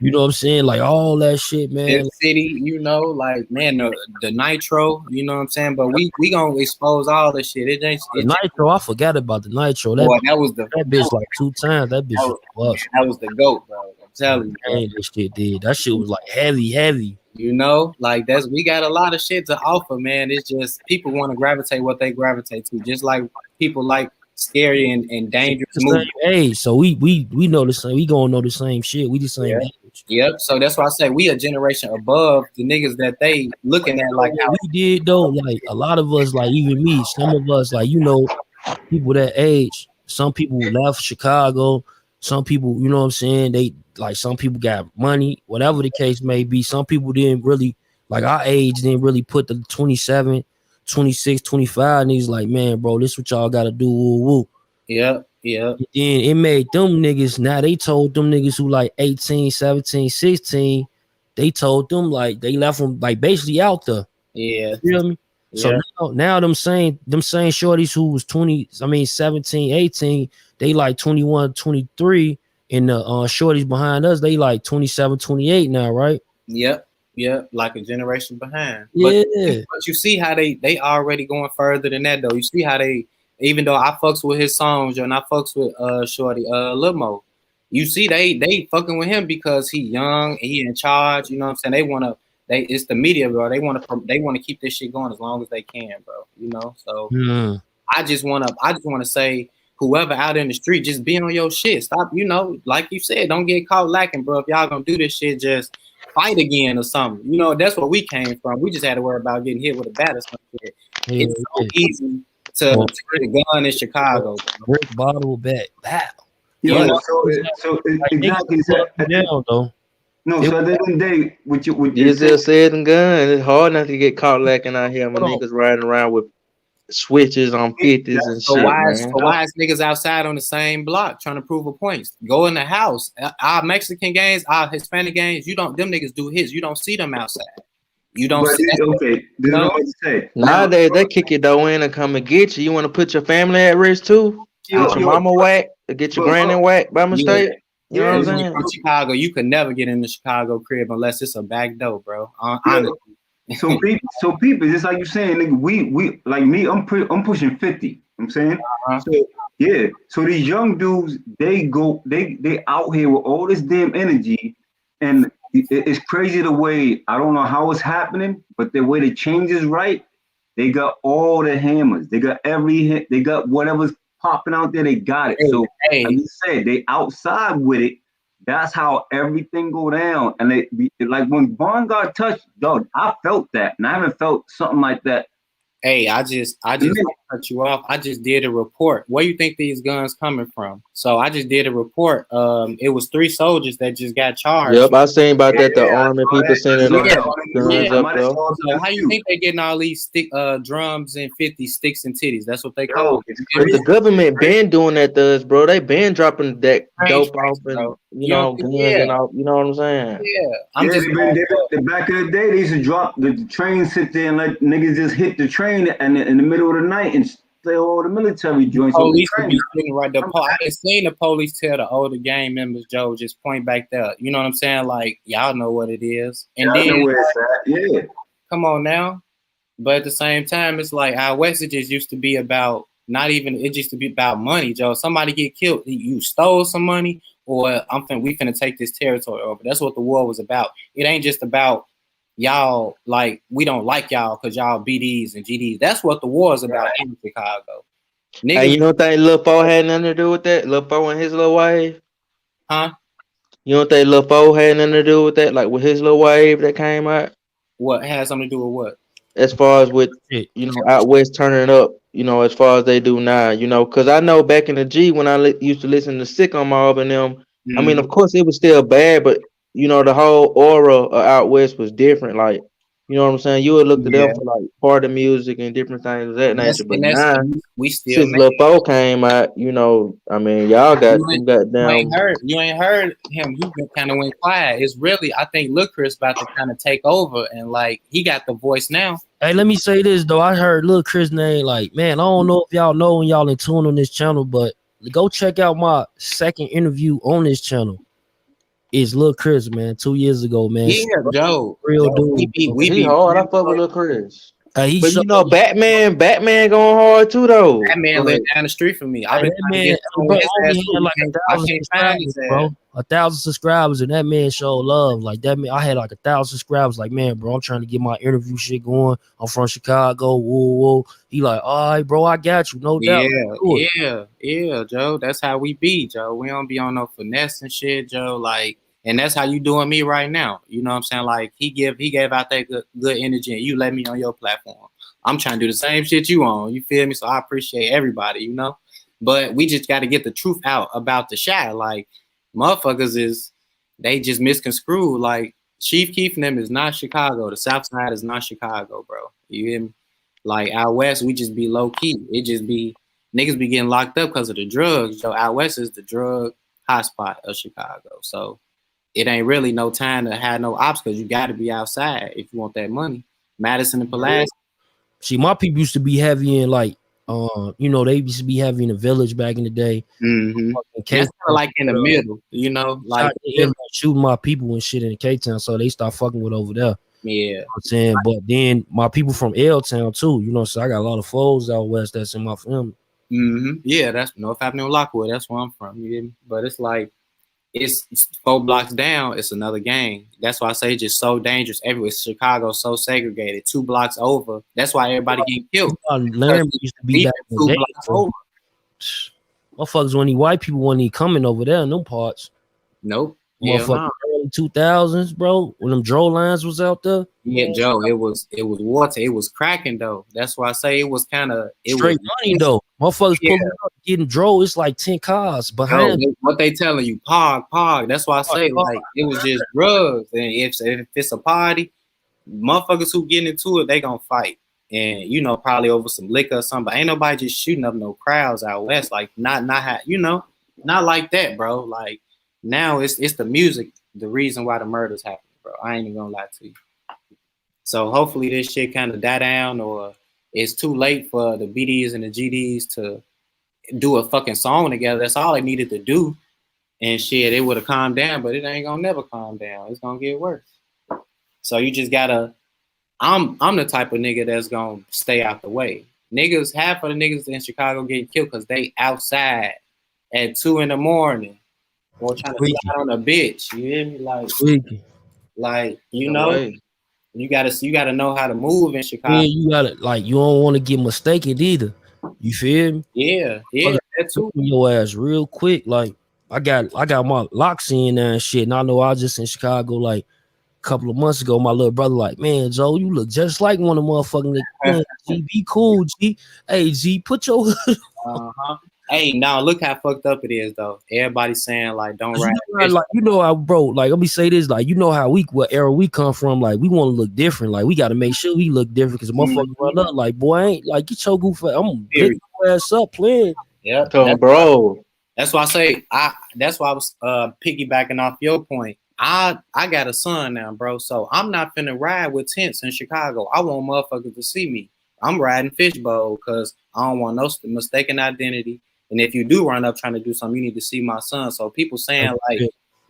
you know what I'm saying, like all that shit, man. This city, you know, like, man, the Nitro, you know what I'm saying. But we gonna expose all this shit. It ain't the Nitro. I forgot about the Nitro. That bitch like 2 times. That bitch that was the GOAT, bro. I'm telling you, bro. This shit did. That shit was like heavy. You know, like we got a lot of shit to offer, man. It's just people want to gravitate what they gravitate to, just like people like scary and dangerous movies. Hey, so we know the same. We gonna know the same shit. We the same age. Yep. So that's why I say we a generation above the niggas that they looking at like how we did though. Like a lot of us, like even me, some of us, like, you know, people that age. Some people left Chicago. Some people, you know what I'm saying, they like, some people got money, whatever the case may be. Some people didn't really, like our age, didn't really put the 27, 26, 25, and he's like, man, bro, this what y'all gotta do. Woo. Yeah. And it made them niggas, now they told them niggas who like 18, 17, 16, they told them, like, they left them like basically out there. Yeah. You know what I mean? So now them saying shorties who was 17, 18, they like 21, 23, and the shorties behind us, they like 27, 28 now, right? Yep, like a generation behind. Yeah. But you see how they already going further than that, though. You see how they, even though I fucks with his songs, and I fucks with Shorty, Lil Mo, you see they fucking with him because he young and he in charge. You know what I'm saying? It's the media, bro. They want to keep this shit going as long as they can, bro. You know, so I just want to say, whoever out in the street, just be on your shit. Stop, you know, like you said, don't get caught lacking, bro. If y'all gonna do this shit, just fight again or something. You know, that's where we came from. We just had to worry about getting hit with a bat or something. It's so easy to get a gun in Chicago. Brick bottle bat. Wow. Yeah, so exactly. Though. No, so at the end of the day, with easier said than done. It's hard not to get caught lacking out here. My niggas riding around with switches on 50s and so shit. Why is niggas outside on the same block trying to prove a point? Go in the house. Our Mexican games, our Hispanic games, them niggas do hits. You don't see them outside. You don't see them. Okay, this is what I say. Nowadays they kick your door in and come and get you. You want to put your family at risk too? Get your mama whacked, get your granny whacked by mistake. You know what I'm saying? From Chicago, you could never get in the Chicago crib unless it's a back door, bro. Honestly. So people, just like you saying, nigga, we like me, I'm pushing 50. I'm saying, so yeah. So these young dudes, they out here with all this damn energy, and it's crazy the way, I don't know how it's happening, but the way the change is right, they got all the hammers, they got they got whatever's popping out there, they got it. So like you said, they outside with it. That's how everything go down. And like when Vaughn got touched, dog, I felt that, and I haven't felt something like that. Hey, I just cut you off. I just did a report. Where you think these guns coming from? So I just did a report. It was 3 soldiers that just got charged. Yep, I seen about that. The army people sending guns up there. So how you think they getting all these drums and 50 sticks and titties? That's what they call it. But the government been doing that to us, bro. They been dropping that dope off and guns and all. You know what I'm saying? Yeah, back in the day, they used to drop the train, sit there and let niggas just hit the train and in the middle of the night and play all the military joints. Police would be sitting right there. I seen the police tell the older gang members, Joe, just point back there. You know what I'm saying? Like, y'all know what it is. And then, where it's at. Come on now. But at the same time, it's like our messages used to be about it used to be about money, Joe. Somebody get killed, you stole some money, or we finna take this territory over. That's what the war was about. It ain't just about y'all, like, we don't like y'all because y'all BDs and GDs. That's what the war is about in Chicago. Niggas, hey, you don't think Lil Fo had nothing to do with that? Lil Fo and his little wave? huh? You don't think Lil Fo had nothing to do with that? Like with his little wave that came out? What has something to do with what? As far as with, you know, out west turning up, you know, as far as they do now, you know, because I know back in the G when I used to listen to Sick on Mob and them, I mean, of course it was still bad, but you know, the whole aura of out west was different. Like, you know what I'm saying? You would look to them for like party music and different things of that nature. But now, we still since Lil Fo came out, you know, I mean, y'all got some goddamn. You ain't heard him. You kind of went quiet. It's really, I think Lil Chris about to kind of take over, and like he got the voice now. Hey, let me say this though. I heard Lil Chris name. Like, man, I don't know if y'all know when y'all in tune on this channel, but go check out my second interview on this channel. It's Lil Chris, man. 2 years ago, man. Yeah, Joe. Real Joe, dude. We be hard. I fuck with Lil Chris. Hey, but you know, Batman going hard too, though. Batman lived down the street from me. I've been trying to get bro, like 1,000 subscribers, bro. 1,000 subscribers, and that man showed love. Like that man, I had like 1,000 subscribers. Like, man, bro, I'm trying to get my interview shit going. I'm from Chicago. Whoa, whoa. He like, all right, bro, I got you, no doubt. Yeah, Joe. That's how we be, Joe. We don't be on no finesse and shit, Joe. Like, and that's how you doing me right now. You know what I'm saying? Like he gave out that good energy, and you let me on your platform. I'm trying to do the same shit you on. You feel me? So I appreciate everybody, you know. But we just got to get the truth out about the shot. Like motherfuckers they just misconstrued. Like Chief Keef and them is not Chicago. The South Side is not Chicago, bro. You hear me? Like out west, we just be low key. It just be niggas be getting locked up because of the drugs. So out west is the drug hotspot of Chicago. So it ain't really no time to have no ops because you got to be outside if you want that money. Madison and Pulaski. See, my people used to be heavy in like, you know, they used to be heavy in the village back in the day. Mm-hmm. That's kind of like in the middle, you know, like shooting my people and shit in K-Town, so they start fucking with over there. Yeah, you know what I'm saying, but then my people from L-Town too, you know, so I got a lot of foes out west that's in my family. Mm-hmm. Yeah, that's North Avenue, Lockwood. That's where I'm from. You get me? But it's like it's 4 blocks down. It's another gang. That's why I say it's just so dangerous everywhere. Chicago's so segregated. 2 blocks over. That's why everybody getting killed. Laramie used to be back in the day, blocks over. Motherfuckers, when the white people weren't even coming over there in them parts. Nope. Motherfuckers, early 2000s, bro. When them dro lines was out there. Yeah, Joe. It was water. It was cracking though. That's why I say it was kind of straight money though. Motherfuckers pulling up, getting dro. It's like 10 cars behind. Bro, what they telling you? Pog. That's why I say like it was just drugs. And if it's a party, motherfuckers who getting into it, they gonna fight. And you know, probably over some liquor or something. But ain't nobody just shooting up no crowds out west. Like not like that, bro. Like now it's the music, the reason why the murders happen, bro. I ain't even gonna lie to you. So hopefully this shit kind of die down, or it's too late for the BDs and the GDs to do a fucking song together. That's all they needed to do. And shit, it would have calmed down, but it ain't gonna never calm down. It's gonna get worse. So you just gotta, I'm the type of nigga that's gonna stay out the way. Niggas, half of the niggas in Chicago getting killed because they outside at 2 in the morning or trying to slide on a bitch. You hear me? Like you know. You gotta know how to move in Chicago. Yeah, you gotta you don't want to get mistaken either. You feel me? Yeah, that too. Your ass real quick. Like I got my locks in there and shit. And I know I was just in Chicago like a couple of months ago. My little brother like, man, Joe, you look just like one of the motherfucking niggas. G, be cool, G. Hey, G, put your hood on. Hey, now look how fucked up it is though. Everybody's saying like, don't rap. Like you know how, bro. Like let me say this. Like you know how what era we come from. Like we want to look different. Like we got to make sure we look different because motherfuckers run up. Like boy, I ain't like get your goof. I'm pick your ass up, playing. Yeah, bro. That's why I say That's why I was piggybacking off your point. I got a son now, bro. So I'm not finna ride with tents in Chicago. I want motherfuckers to see me. I'm riding fishbowl because I don't want no mistaken identity. And if you do run up trying to do something, you need to see my son. So people saying like,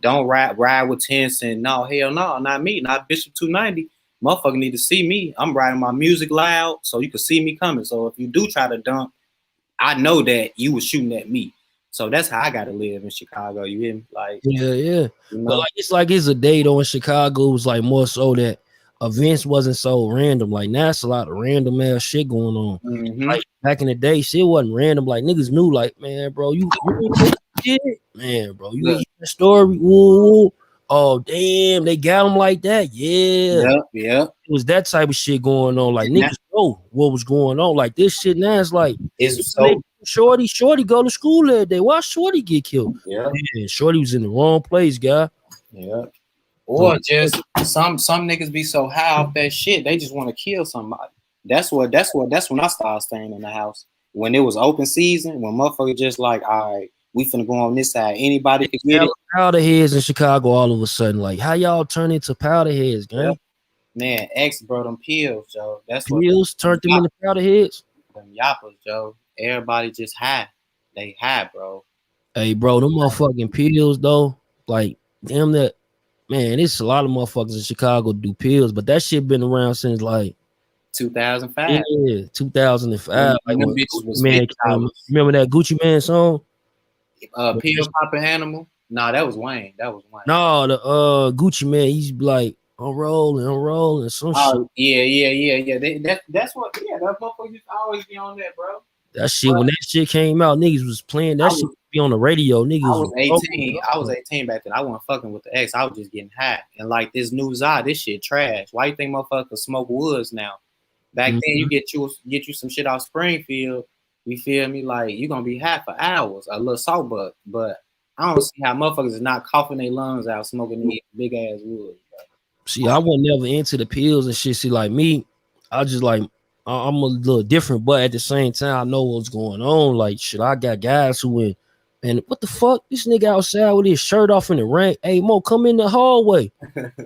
don't ride with tents and no, hell no, not me, not Bishop 290. Motherfucker need to see me. I'm riding my music loud so you can see me coming. So if you do try to dump, I know that you was shooting at me. So that's how I gotta live in Chicago. You hear me? Like, yeah. you But know? like it's a day though in Chicago. It was like more so that events wasn't so random. Like now it's a lot of random ass shit going on. Like back in the day, shit wasn't random. Like niggas knew, like, man, bro, you shit, man, bro, you hear the story. Ooh, oh damn, they got him like that. Yeah. It was that type of shit going on. Like niggas know what was going on. Like this shit now is like it's so Shorty go to school that day. Why Shorty get killed? Yeah, Shorty was in the wrong place, guy. Yeah. Or just some niggas be so high off that shit, they just want to kill somebody. That's when I started staying in the house. When it was open season, when motherfuckers just like, all right, we finna go on this side. Anybody could get it. Powder heads in Chicago all of a sudden. Like, how y'all turn into powder heads, gang? Yep. Man, X bro, them pills, Joe. That's pills turned them into powder heads. Them yappers, Joe. Everybody just high. They high, bro. Hey, bro, them motherfucking pills though. Like, damn that. Man, it's a lot of motherfuckers in Chicago do pills, but that shit been around since like 2005. Yeah, 2005. Like when bitches was man came, remember that Gucci Man song? Pill Poppin' Animal? Nah, that was Wayne. No, the Gucci Man, he's like, I'm rolling, some shit. Yeah. That's what. Yeah, that motherfucker used to always be on that, bro. That shit, when that shit came out, niggas was playing that shit be on the radio. Niggas I was 18. I was 18 back then. I wasn't fucking with the X. I was just getting high. And like this new Zod, this shit trash. Why you think motherfuckers smoke woods now? Back then, you get you some shit off Springfield. You feel me? Like you gonna be high for hours. A little salt bug, but I don't see how motherfuckers is not coughing their lungs out smoking these big ass woods. See, I was never into the pills and shit. See, like me, I just like I'm a little different, but at the same time, I know what's going on. Like, shit, I got guys who went, and what the fuck? This nigga outside with his shirt off in the rain. Hey, Mo, come in the hallway.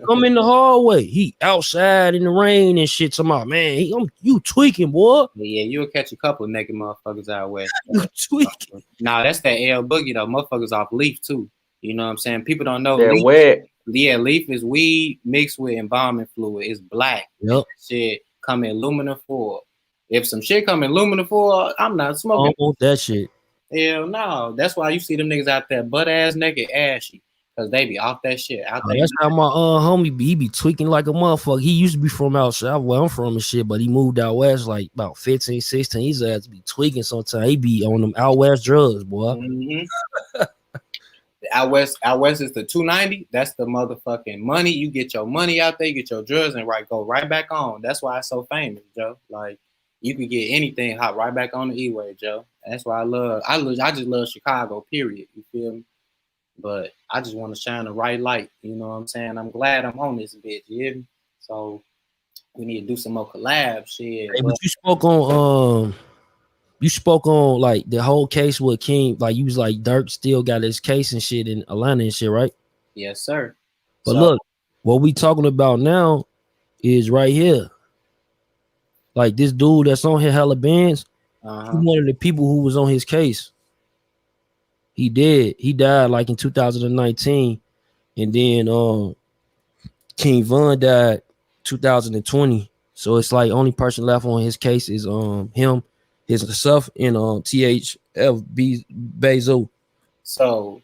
Come in the hallway. He outside in the rain and shit. Talking about, man, you tweaking, boy. Yeah, you'll catch a couple of naked motherfuckers out west. You tweaking. Nah, that's that L Boogie though. Motherfuckers off leaf too. You know what I'm saying? People don't know. They're leaf. wet. Yeah, leaf is weed mixed with embalming fluid. It's black. Yep. Shit come in aluminum foil. If some shit come in aluminum foil, I'm not smoking. I don't want that shit. Hell no. That's why you see them niggas out there butt ass naked ashy. Cause they be off that shit. That's how my homie be. He be tweaking like a motherfucker. He used to be from outside where I'm from and shit, but he moved out west like about 15, 16. His ass be tweaking sometimes. He be on them out west drugs, boy. Mm-hmm. Out west is the 290. That's the motherfucking money. You get your money out there, you get your drugs, and go right back on. That's why it's so famous, Joe. Like you can get anything hot right back on the E-way, Joe. That's why I just love Chicago, period. You feel me? But I just want to shine the right light. You know what I'm saying? I'm glad I'm on this bitch. You hear me? So we need to do some more collabs, shit. Hey, but you spoke on like the whole case with King. Like you was like Durk still got his case and shit in Atlanta and shit, right? Yes, sir. But look, what we talking about now is right here. Like this dude that's on here, hella Bandz. He one of the people who was on his case. He died like in 2019, and then King Von died 2020. So it's like only person left on his case is him, himself, and THF Bezo. So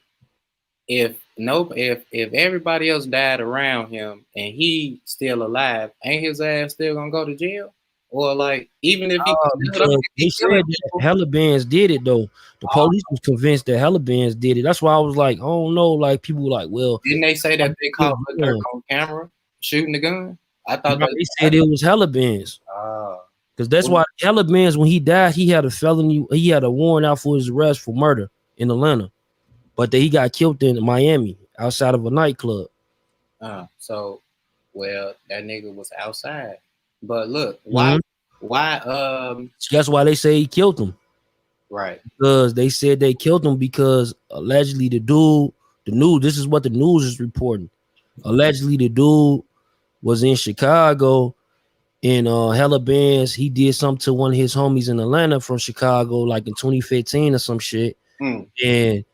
if everybody else died around him and he still alive, ain't his ass still gonna go to jail? Or like even if he said that hella Bandz did it though. The police was convinced that hella Bandz did it. That's why I was like, I don't know. Like people were like, well, didn't they say that they caught Lil Durk on camera shooting the gun? I thought they said it was hella Bandz. Because that's why hella Bandz, when he died, he had a felony. He had a warrant out for his arrest for murder in Atlanta, but he got killed in Miami outside of a nightclub. So that nigga was outside. But look, why? That's why they say he killed him. Right. Because they said they killed him because allegedly the news, this is what the news is reporting. Allegedly the dude was in Chicago and hella Bandz, he did something to one of his homies in Atlanta from Chicago, like in 2015 or some shit. And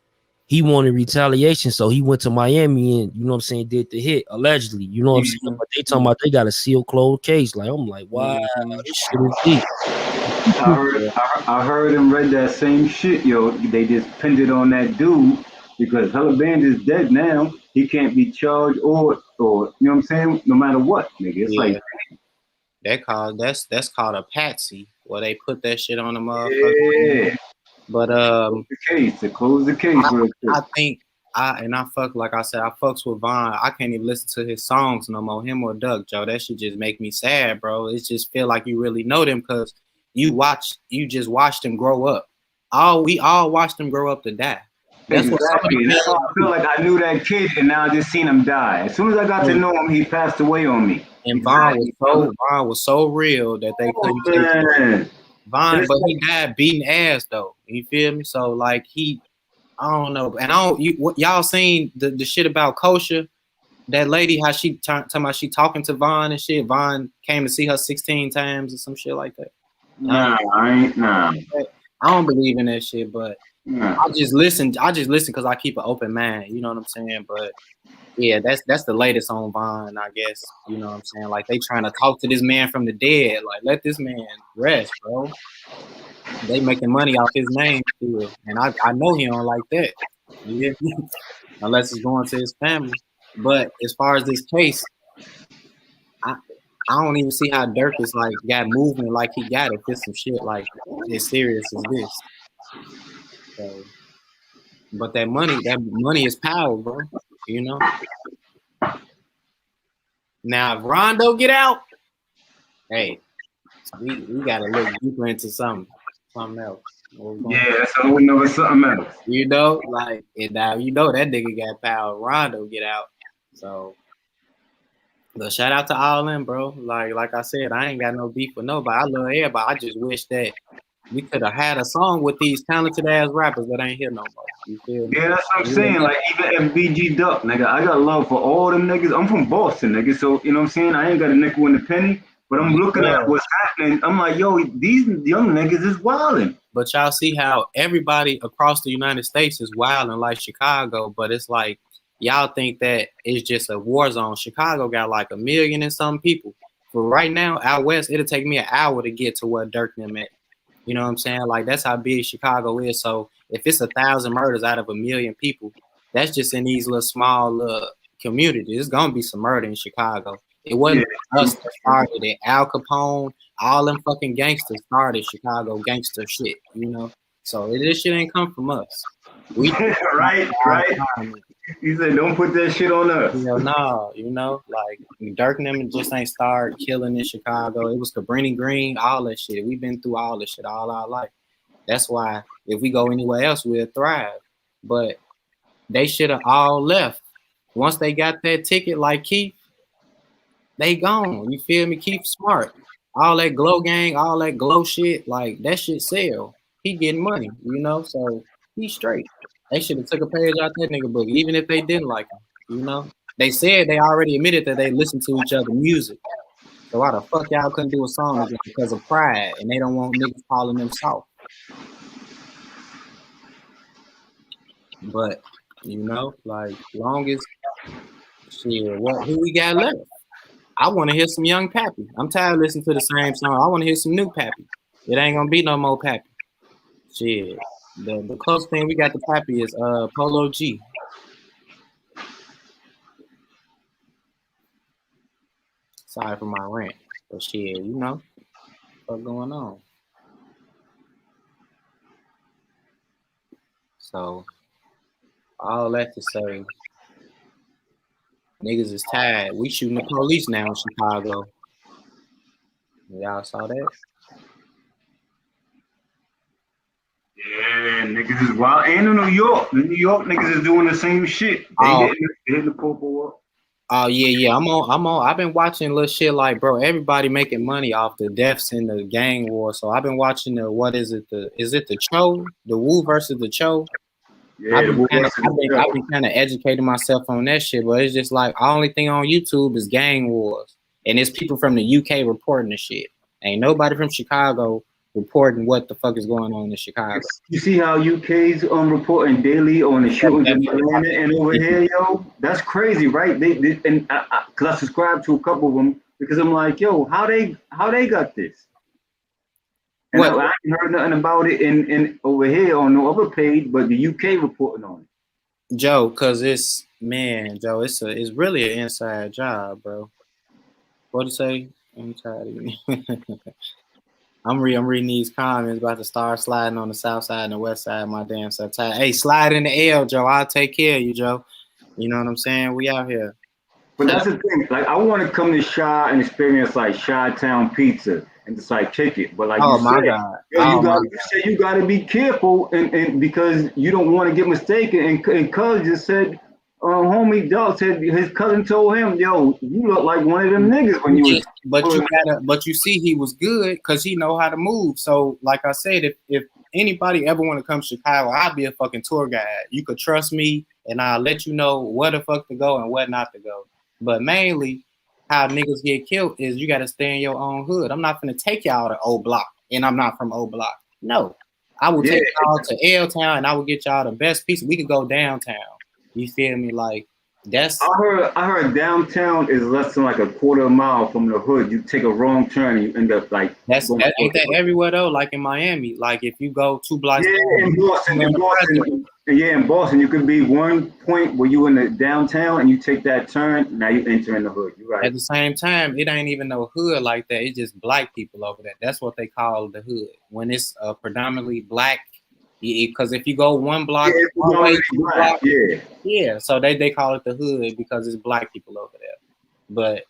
he wanted retaliation, so he went to Miami and, you know what I'm saying, did the hit, allegedly. You know what I'm saying? But they talking about they got a sealed closed case. Like, I'm like, wow, this shit is deep. I heard and read that same shit, yo. They just pinned it on that dude because Bandz is dead now. He can't be charged or you know what I'm saying? No matter what, nigga. It's like that's called a patsy. Where they put that shit on the motherfucker. Yeah. But to close the case. I think I fuck, like I said, I fucks with Von. I can't even listen to his songs no more. Him or Duck, Joe. That shit just make me sad, bro. It just feel like you really know them because you just watched them grow up. We all watched them grow up to die. That's exactly. What I feel like I knew that kid and now I just seen him die. As soon as I got to know him, he passed away on me. And Von was so real that they couldn't take it. Von, but he died beating ass though. You feel me? So like I don't know. And y'all seen the shit about Kosha? That lady, how she talking about she talking to Von and shit. Von came to see her 16 times or some shit like that. Nah. I don't believe in that shit, but I just listen because I keep an open mind. You know what I'm saying? But yeah, that's the latest on Von, I guess. You know what I'm saying? Like they trying to talk to this man from the dead. Like let this man rest, bro. They making money off his name still, and I know he don't like that. Yeah. Unless it's going to his family. But as far as this case, I don't even see how Durk is like got movement like he got if it's some shit like as serious as this. So, but that money is power, bro. You know. Now if Rondo get out, hey, we gotta look deeper into something else. Yeah, that's all we know is something else. You know, like now you know that nigga got power. Rondo get out. So but shout out to all them, bro. Like I said, I ain't got no beef with nobody. I love everybody. I just wish that we could have had a song with these talented ass rappers that ain't here no more. You feel me? Yeah, that's what I'm saying. Like even FBG Duck, nigga, I got love for all them niggas. I'm from Boston, nigga. So you know what I'm saying? I ain't got a nickel in the penny, but I'm looking at what's happening. I'm like, yo, these young niggas is wilding. But y'all see how everybody across the United States is wilding like Chicago, but it's like y'all think that it's just a war zone. Chicago got like 1 million and some people. But right now, out west, it'll take me an hour to get to where Durk them at. You know what I'm saying? Like that's how big Chicago is. So if it's 1,000 murders out of 1 million people, that's just in these little small communities. It's gonna be some murder in Chicago. It wasn't us that started it. Al Capone, all them fucking gangsters started Chicago gangster shit. You know, so this shit ain't come from us. We right. He said, "Don't put that shit on us." No, you know, like Durk and them just ain't start killing in Chicago. It was Cabrini Green, all that shit. We've been through all this shit all our life. That's why if we go anywhere else, we'll thrive. But they should have all left once they got that ticket. Like Keith, they gone. You feel me? Keith smart. All that glow gang, all that glow shit, like that shit sell. He getting money, you know, so he's straight. They should have took a page out that nigga book, even if they didn't like him. You know, they said they already admitted that they listened to each other's music. So why the fuck y'all couldn't do a song again because of pride, and they don't want niggas calling them soft. But you know, like long as shit, who we got left? I want to hear some young Pappy. I'm tired of listening to the same song. I want to hear some new Pappy. It ain't gonna be no more Pappy. Shit. The close thing we got to Pappy is Polo G. Sorry for my rant, but shit, you know what's going on. So all that to say, niggas is tired. We shooting the police now in Chicago. Y'all saw that? Yeah, niggas is wild. And in New York, niggas is doing the same shit. They hitting the popo up. Oh yeah. I've been watching little shit like, bro, everybody making money off the deaths in the gang war. So I've been watching is it the Cho? The Wu versus the Cho? Yeah, I've been kind of educating myself on that shit, but it's just like the only thing on YouTube is gang wars. And it's people from the UK reporting the shit. Ain't nobody from Chicago reporting what the fuck is going on in Chicago. You see how UK's reporting daily on the shootings in Atlanta and over here, yo? That's crazy, right? They and cause I subscribe to a couple of them because I'm like, yo, how they got this? And I ain't heard nothing about it in over here on no other page, but the UK reporting on it. Joe, cause it's really an inside job, bro. What to say? I'm tired of you. I'm reading these comments, about to start sliding on the south side and the west side of my damn self. Hey, slide in the L, Joe. I'll take care of you, Joe. You know what I'm saying? We out here. But that's the thing. Like, I want to come to Chi and experience like Chi-Town pizza and just like kick it. But like you said, you got to be careful and because you don't want to get mistaken. And Cuz just said, homie dog said his cousin told him, yo, you look like one of them niggas when you was. But you see, he was good because he know how to move. So like I said, if anybody ever want to come to Chicago, I'll be a fucking tour guide. You could trust me, and I'll let you know where the fuck to go and where not to go. But mainly, how niggas get killed is you got to stay in your own hood. I'm not gonna take y'all to O Block, and I'm not from O Block. No, I will take y'all to L Town, and I will get y'all the best pizza. We could go downtown. You feel me? Like that's. I heard downtown is less than like a quarter mile from the hood. You take a wrong turn and you end up like. Ain't that everywhere though? Like in Miami, like if you go 2 blocks. Yeah, in Boston, you could be one point where you in the downtown and you take that turn. Now you enter in the hood. You're right. At the same time, it ain't even no hood like that. It's just black people over there. That's what they call the hood when it's predominantly black. Because if you go one block, so they call it the hood because it's black people over there. But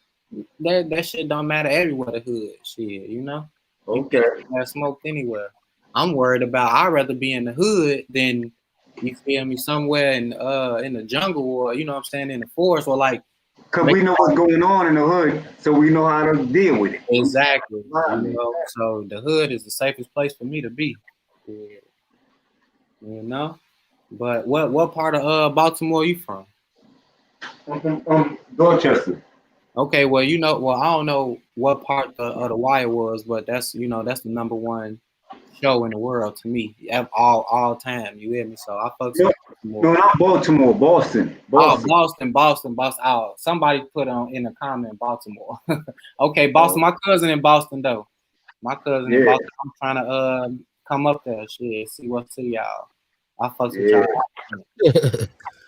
that shit don't matter everywhere the hood shit, you know. Okay. You smoked anywhere. I'm worried about. I'd rather be in the hood than, you feel me, somewhere in the jungle or you know what I'm saying, in the forest or like. Cause we know what's going on in the hood, so we know how to deal with it. Exactly. You know? So the hood is the safest place for me to be. Yeah. You know, but what part of Baltimore are you from? I'm from Dorchester. Okay, well I don't know what part of the Wire was, but that's the #1 show in the world to me, all time. You hear me? So I fucks with Baltimore. No, not Baltimore, Boston. Boston. Oh, somebody put in a comment Baltimore. Okay, Boston. My cousin in Boston though. My cousin in Boston. I'm trying to come up there, shit, see what's to y'all. I fucks with y'all.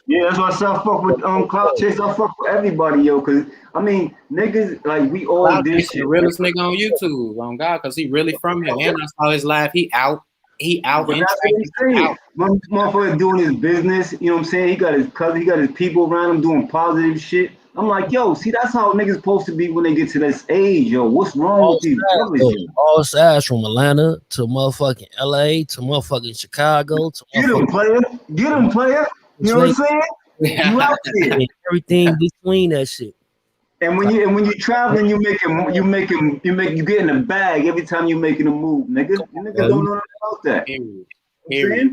Yeah, that's why I fuck with Cloud Chase. I fuck with everybody, yo, cause I mean niggas like we all Cloud this Chase shit. The realest nigga on YouTube, on God, cause he really from here. And I saw his live. He out. But that's what I'm saying. Motherfucker doing his business. You know what I'm saying? He got his cousin. He got his people around him doing positive shit. I'm like, yo, see, that's how niggas supposed to be when they get to this age, yo. What's wrong with these brothers? All sides from Atlanta to motherfucking LA to motherfucking Chicago to Get him, player. You know what I'm saying? You out there. Everything between that shit. And when you traveling, you get in the bag every time you making a move, nigga. Niggas don't know about that. Period.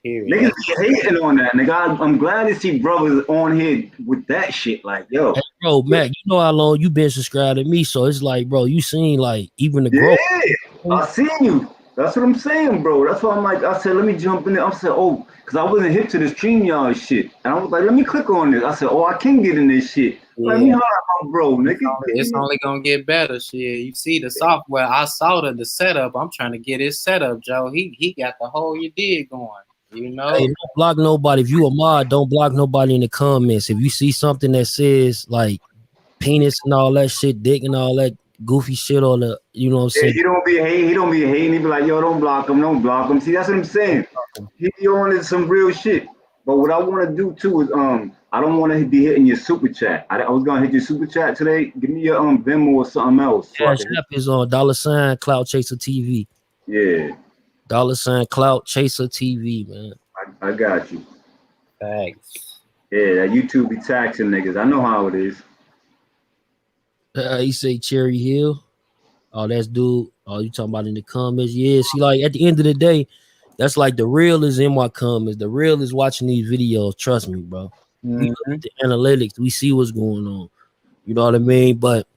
Niggas be hating on that, nigga. I'm glad to see brothers on here with that shit. Like, yo, hey, bro, Mac, you know how long you been subscribed to me, so it's like, bro, you seen like even the growth. Yeah, I seen you. That's what I'm saying, bro. That's why I'm like, I said, let me jump in there. I said, oh, because I wasn't hip to this StreamYard shit, and I was like, let me click on this. I said, oh, I can get in this shit. Yeah. Let me holler out, bro, nigga. It's only gonna get better, shit. You see the software. I saw the setup. I'm trying to get his setup, Joe. He got the whole you did going. You know, hey, don't block nobody. If you a mod, don't block nobody in the comments. If you see something that says like penis and all that shit, dick and all that goofy shit, or the, you know what I'm saying? He don't be hating. He be like, yo, don't block him. See, that's what I'm saying. He on some real shit. But what I want to do too is I don't want to be hitting your super chat. I was gonna hit your super chat today. Give me your Venmo or something else. Cash App is on $ Clout Chaser TV. Yeah. $ Clout Chaser TV, man. I got you. Thanks. Yeah, that YouTube be taxing niggas. I know how it is. You say Cherry Hill? Oh, that's dude. Oh, you talking about in the comments? Yeah, see, like at the end of the day, that's like the real is in my comments. The real is watching these videos. Trust me, bro. We look at the analytics. We see what's going on. You know what I mean? But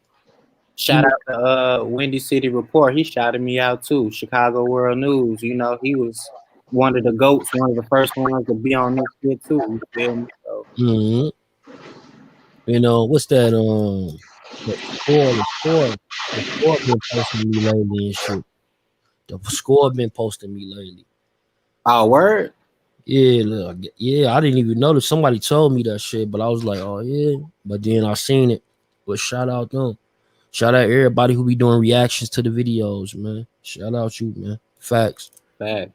Shout out to Windy City Report. He shouted me out too. Chicago World News. You know, he was one of the GOATs, one of the first ones to be on this shit too. You feel me? So. You know, what's that? The score been posting me lately and shit. The score been posting me lately. Oh, word? Yeah, look, yeah. I didn't even notice. Somebody told me that shit, but I was like, oh yeah. But then I seen it. But shout out them. Shout out everybody who be doing reactions to the videos, man. Shout out you, man. Facts. Yeah,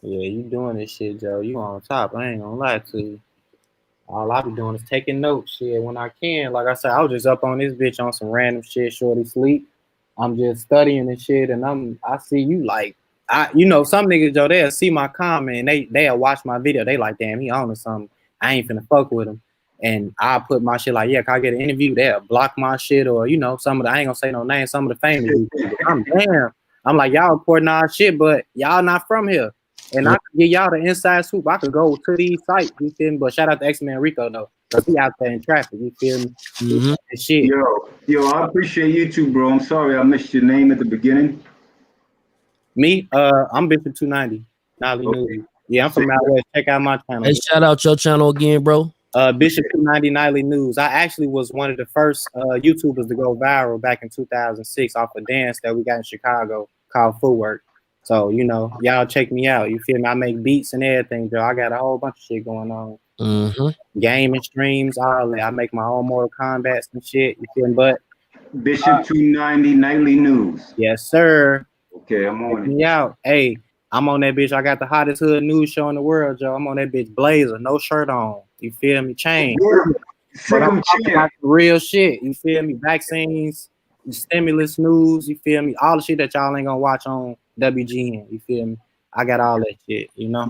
you doing this shit, Joe. You on top. I ain't gonna lie to you. All I be doing is taking notes, shit, when I can. Like I said, I was just up on this bitch on some random shit, shorty sleep. I'm just studying and shit, and I see you like, you know, some niggas, Joe, they'll see my comment and they'll watch my video. They like, damn, he on to something. I ain't finna fuck with him. And I put my shit like, yeah, can I get an interview? They'll block my shit, or, you know, some of the, I ain't gonna say no names, some of the famous people. I'm like, y'all reporting our shit, but y'all not from here. And I can give y'all the inside scoop. I could go to these sites, you feel me? But shout out to X-Man Rico, though, because he out there in traffic, you feel me? Shit. Yo, I appreciate you too, bro. I'm sorry I missed your name at the beginning. Me? I'm Bishop 290. Nolly News. Yeah, I'm from out west. Check out my channel. Hey, shout out your channel again, bro. Bishop 290 Nightly News. I actually was one of the first YouTubers to go viral back in 2006 off a dance that we got in Chicago called Footwork. So, you know, y'all check me out. You feel me? I make beats and everything, Joe. I got a whole bunch of shit going on. Gaming streams, all that. I make my own Mortal Kombat and shit. You feel me? But Bishop 290 Nightly News. Yes, sir. Okay, I'm on check me out. Hey, I'm on that bitch. I got the hottest hood news show in the world, Joe. I'm on that bitch blazer, no shirt on. You feel me? Chain. But I'm talking about the real shit. You feel me? Vaccines, stimulus news. You feel me? All the shit that y'all ain't gonna watch on WGN. You feel me? I got all that shit. You know.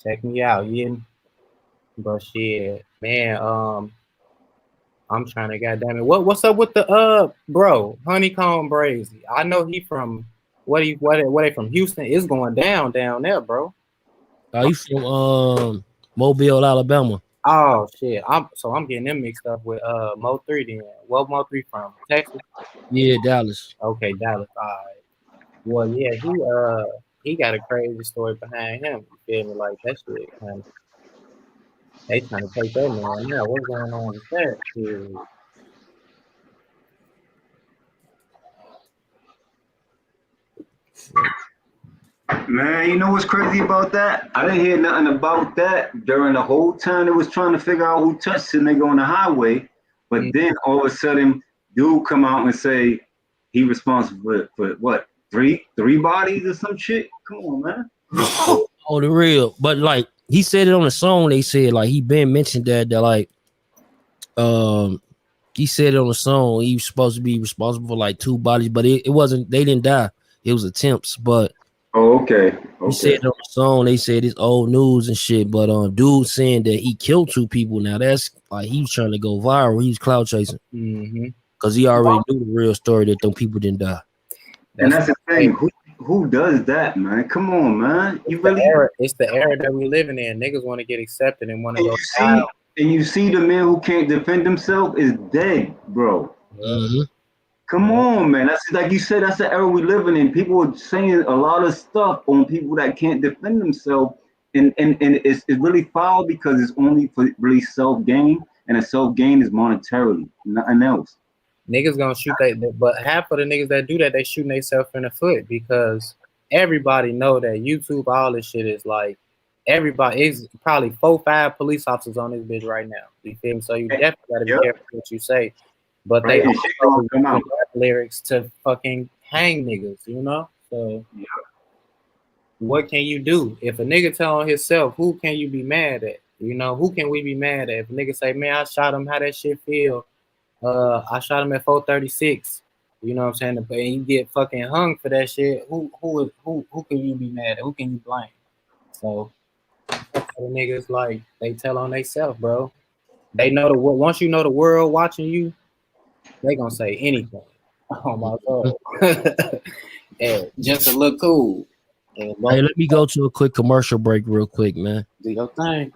Check me out. Yeah. But shit, man. I'm trying to goddamn it. What's up with the bro? HoneyKomb Brazy. I know he from what they from Houston. It's going down there, bro. You from Mobile, Alabama. Oh shit. I'm getting them mixed up with Mo 3 then. What Mo 3 from? Texas? Yeah, Dallas. Okay, Dallas. All right. Well, yeah, he got a crazy story behind him. You feel me? Like that shit kind of, they trying to take that man now. What's going on with that? Shit? Man, you know what's crazy about that? I didn't hear nothing about that during the whole time they was trying to figure out who touched the nigga on the highway. But then all of a sudden, dude come out and say he responsible for what? Three bodies or some shit? Come on, man. Oh, the real. But like he said it on the song. They said like he been mentioned that like he said it on the song. He was supposed to be responsible for like 2 bodies, but it wasn't. They didn't die. It was attempts, but. Oh, okay. He said it on the song. They said it's old news and shit, but dude saying that he killed 2 people. Now that's like he was trying to go viral. He was cloud chasing because he already knew the real story that them people didn't die. And that's the thing. Who does that, man? Come on, man. It's the era that we're living in. Niggas want to get accepted and want to go out. And you see the man who can't defend himself is dead, bro. Come on, man. That's like you said, that's the era we're living in. People are saying a lot of stuff on people that can't defend themselves. And it's really foul because it's only for really self-gain. And a self-gain is monetarily, nothing else. Niggas gonna shoot but half of the niggas that do that, they shooting themselves in the foot because everybody know that YouTube, all this shit is like, everybody is probably 4-5 police officers on this bitch right now. You feel me? So you definitely gotta be careful what you say. But they also come out lyrics to fucking hang niggas, you know? So what can you do? If a nigga tell on himself, who can you be mad at? You know, who can we be mad at? If a nigga say, man, I shot him, how that shit feel? I shot him at 436. You know what I'm saying? And you get fucking hung for that shit. Who can you be mad at? Who can you blame? So the niggas like they tell on themselves, bro. They know the world. Once you know the world watching you, they gonna say anything. Oh my god. Yeah, just to look cool. Hey, let me go to a quick commercial break real quick, man. Do your thing.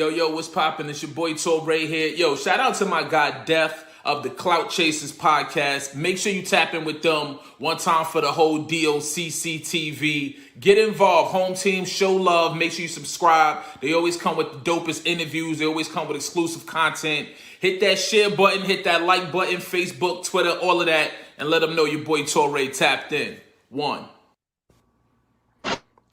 Yo, what's poppin'? It's your boy Ray here. Yo, shout out to my guy Def of the Clout Chasers podcast. Make sure you tap in with them one time for the whole DOCC TV. Get involved, home team, show love. Make sure you subscribe. They always come with the dopest interviews. They always come with exclusive content. Hit that share button, hit that like button, Facebook, Twitter, all of that, and let them know your boy Ray tapped in. One.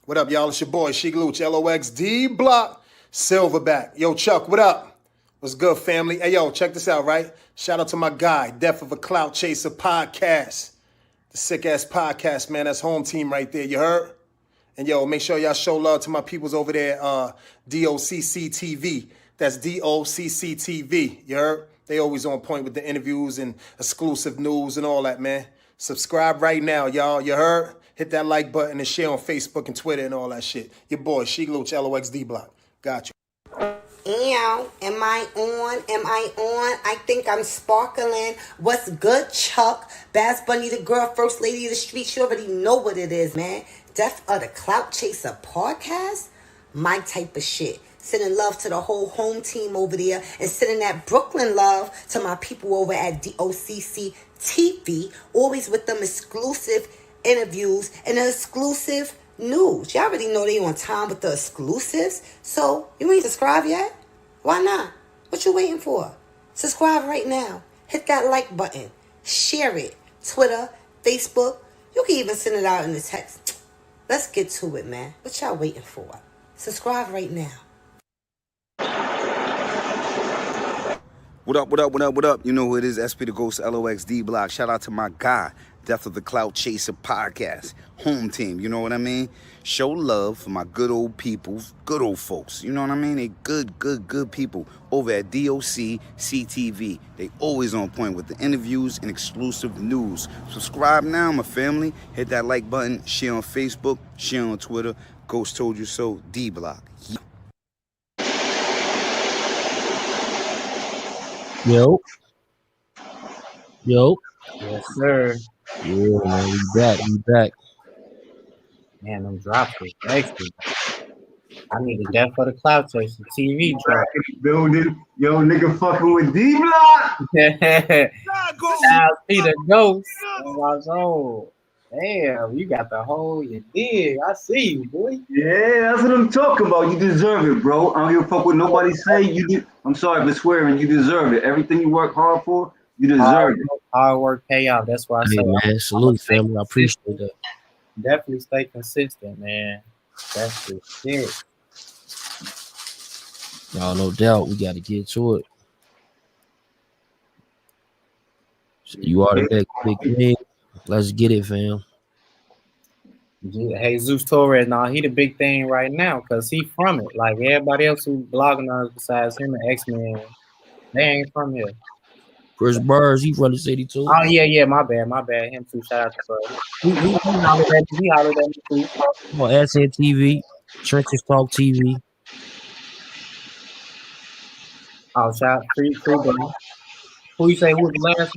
What up, y'all? It's your boy, Sheik Luch, LOXD Block, Silverback. Yo, Chuck, what up? What's good, family? Hey, yo, check this out, right? Shout out to my guy, Death of a Clout Chaser podcast. The sick-ass podcast, man. That's home team right there, you heard? And, yo, make sure y'all show love to my peoples over there, DOCC TV. That's DOCC TV, you heard? They always on point with the interviews and exclusive news and all that, man. Subscribe right now, y'all, you heard? Hit that like button and share on Facebook and Twitter and all that shit. Your boy, Sheik Luch, LOXD Block. Got you. Ew, am I on? I think I'm sparkling. What's good, Chuck? Bass Bunny, the girl, first lady of the streets. You already know what it is, man. Death of the Clout Chaser podcast? My type of shit. Sending love to the whole home team over there and sending that Brooklyn love to my people over at DOCC TV. Always with them exclusive interviews and the exclusive news. Y'all already know they on time with the exclusives. So, you ain't subscribed yet? Why not? What you waiting for? Subscribe right now. Hit that like button. Share it. Twitter, Facebook. You can even send it out in the text. Let's get to it, man. What y'all waiting for? Subscribe right now. What up? You know who it is, SP the Ghost, LOXD Block. Shout out to my guy, Death of the Clout Chaser podcast. Home team, you know what I mean? Show love for my good old people, good old folks. You know what I mean? They good people over at DOC CTV. They always on point with the interviews and exclusive news. Subscribe now, my family. Hit that like button. Share on Facebook. Share on Twitter. Ghost Told You So, D Block. Yo. Yes, sir. Yeah, man, we back. Man, them drops was extra. I need a Death for the Cloud Chaser TV drop. Building, yo, nigga fucking with D Block. Now see the ghost on my soul. Damn, you got the whole, you dig. I see you, boy. Yeah, that's what I'm talking about. You deserve it, bro. I don't give a fuck what nobody say. You do. I'm sorry for swearing. You deserve it. Everything you work hard for, you deserve it. Hard work pay off. That's why I say, man, salute, family. I appreciate that. Definitely stay consistent, man. That's the shit. Y'all, no doubt, we got to get to it. So you are the next big thing. Let's get it, fam. Jesus Torres, nah, he the big thing right now because he from it. Like everybody else who blogging on us besides him and X-Men, they ain't from here. Chris Burrs, he from the city too. Oh yeah, my bad. Him too. Shout out to Burrs. He hollered at me too. On SN Trenches Talk TV. Oh, shout free bro. Who you say who was the last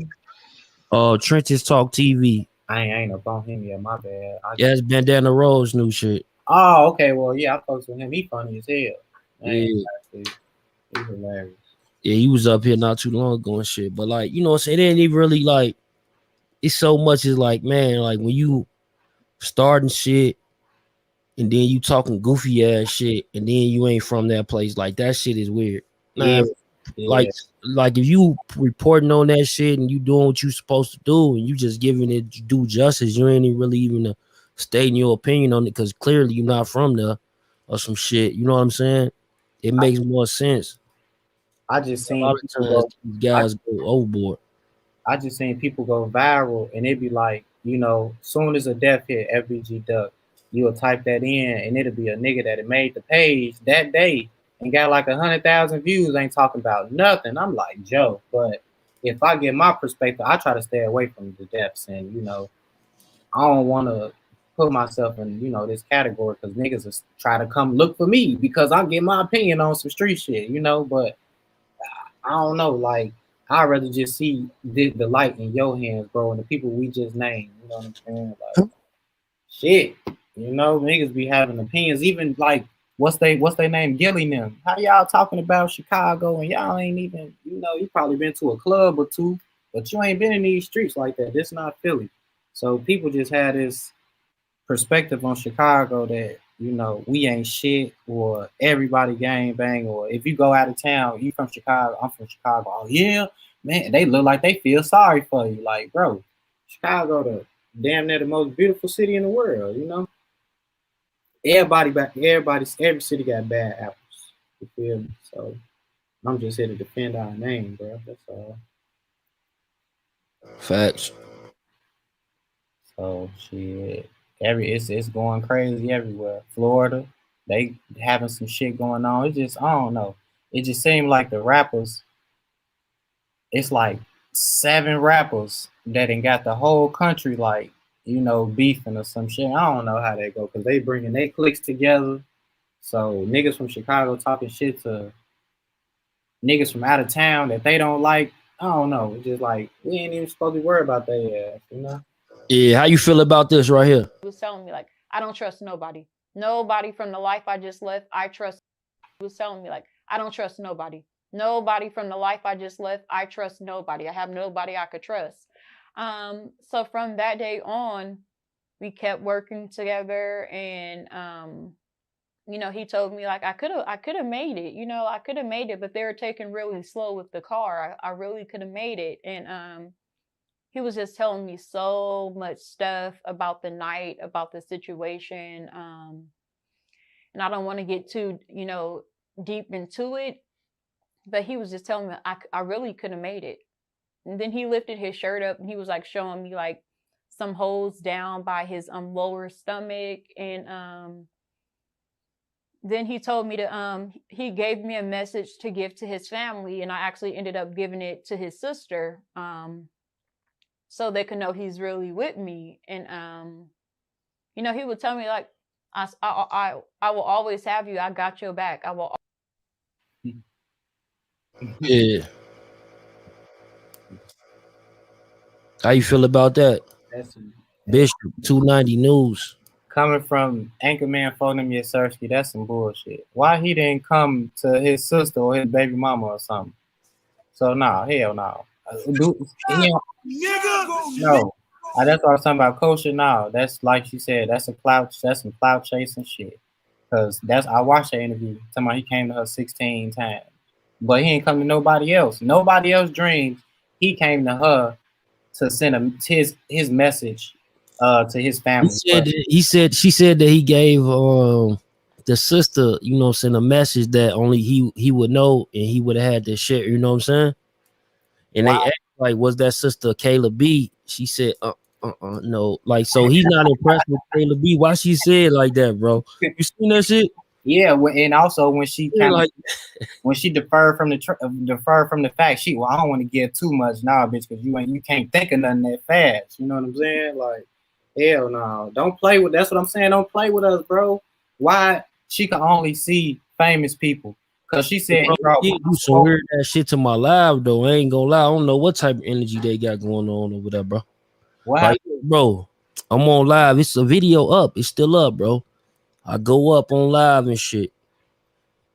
one? Trenches Talk TV. I ain't up on him yet. My bad. Yeah, it's Bandana Rose new shit. Oh, okay. Well, yeah, I fucks with him. He funny as hell. Yeah. He's hilarious. Yeah, he was up here not too long ago and shit. But like, you know what I'm saying? It ain't even really like, it's so much is like, man, like when you starting shit and then you talking goofy ass shit and then you ain't from that place, like that shit is weird. Yeah. Like if you reporting on that shit and you doing what you supposed to do and you just giving it due justice, you ain't really even stating your opinion on it because clearly you're not from there or some shit. You know what I'm saying? It makes more sense. I just seen guys go overboard. I just seen people go viral and it'd be like, you know, soon as a death hit FBG Duck, you'll type that in and it'll be a nigga that had made the page that day and got like 100,000 views, ain't talking about nothing. I'm like, Joe, but if I get my perspective, I try to stay away from the deaths and, you know, I don't want to put myself in, you know, this category because niggas is try to come look for me because I'm getting my opinion on some street shit, you know, but I don't know, like, I'd rather just see the light in your hands, bro, and the people we just named, you know what I'm saying? Like, shit, you know, niggas be having opinions, even like what's they name? Gilly and them. How y'all talking about Chicago and y'all ain't even, you probably been to a club or two, but you ain't been in these streets like that. This not Philly. So people just had this perspective on Chicago that, we ain't shit, or everybody gang bang, or if you go out of town, you from Chicago, I'm from Chicago. Oh yeah, man, they look like they feel sorry for you. Like, bro, Chicago the damn near the most beautiful city in the world, Every city got bad apples. You feel me? So I'm just here to defend our name, bro. That's all. Facts. So shit. It's going crazy everywhere. Florida, they having some shit going on. It just, I don't know. It just seemed like the rappers, it's like 7 rappers that ain't got the whole country like, beefing or some shit. I don't know how they go, because they bringing their cliques together. So niggas from Chicago talking shit to niggas from out of town that they don't like. I don't know. It's just like, we ain't even supposed to worry about their ass, Yeah, how you feel about this right here? He was telling me, like, I don't trust nobody. Nobody from the life I just left, I trust. He was telling me, like, I don't trust nobody. Nobody from the life I just left, I trust nobody. I have nobody I could trust. So from that day on, we kept working together, and he told me, like, I could have made it, I could have made it, but they were taking really slow with the car. I really could have made it. And he was just telling me so much stuff about the night, about the situation. And I don't want to get too, deep into it, but he was just telling me I really could have made it. And then he lifted his shirt up and he was like showing me like some holes down by his lower stomach. And then he told me to he gave me a message to give to his family, and I actually ended up giving it to his sister, so they could know he's really with me. And he would tell me, like, I will always have you. I got your back. I will. Yeah. How you feel about that? Bishop 290 News. Coming from Anchorman Folding Yassersky, that's some bullshit. Why he didn't come to his sister or his baby mama or something? So nah, hell no. No. That's what I was talking about. Kosher now. That's like she said, that's some clout chasing shit. Cause I watched that interview. Talking about he came to her 16 times. But he ain't come to nobody else. Nobody else dreams. He came to her to send his message to his family. She said that he gave the sister, send a message that only he would know, and he would have had to share, you know what I'm saying? And they asked, like, was that sister Kayla B? She said, no. Like, so he's not impressed with Kayla B. Why she said like that, bro? You seen that shit? Yeah, and also when she when she deferred from the fact, I don't want to give too much now, bitch, because you can't think of nothing that fast. You know what I'm saying? Like, hell no, don't play with. That's what I'm saying. Don't play with us, bro. Why she can only see famous people? Cause she said he do some weird ass shit to my live though. I ain't gonna lie. I don't know what type of energy they got going on over there, bro. What? Like, bro, I'm on live. It's a video up. It's still up, bro. I go up on live and shit.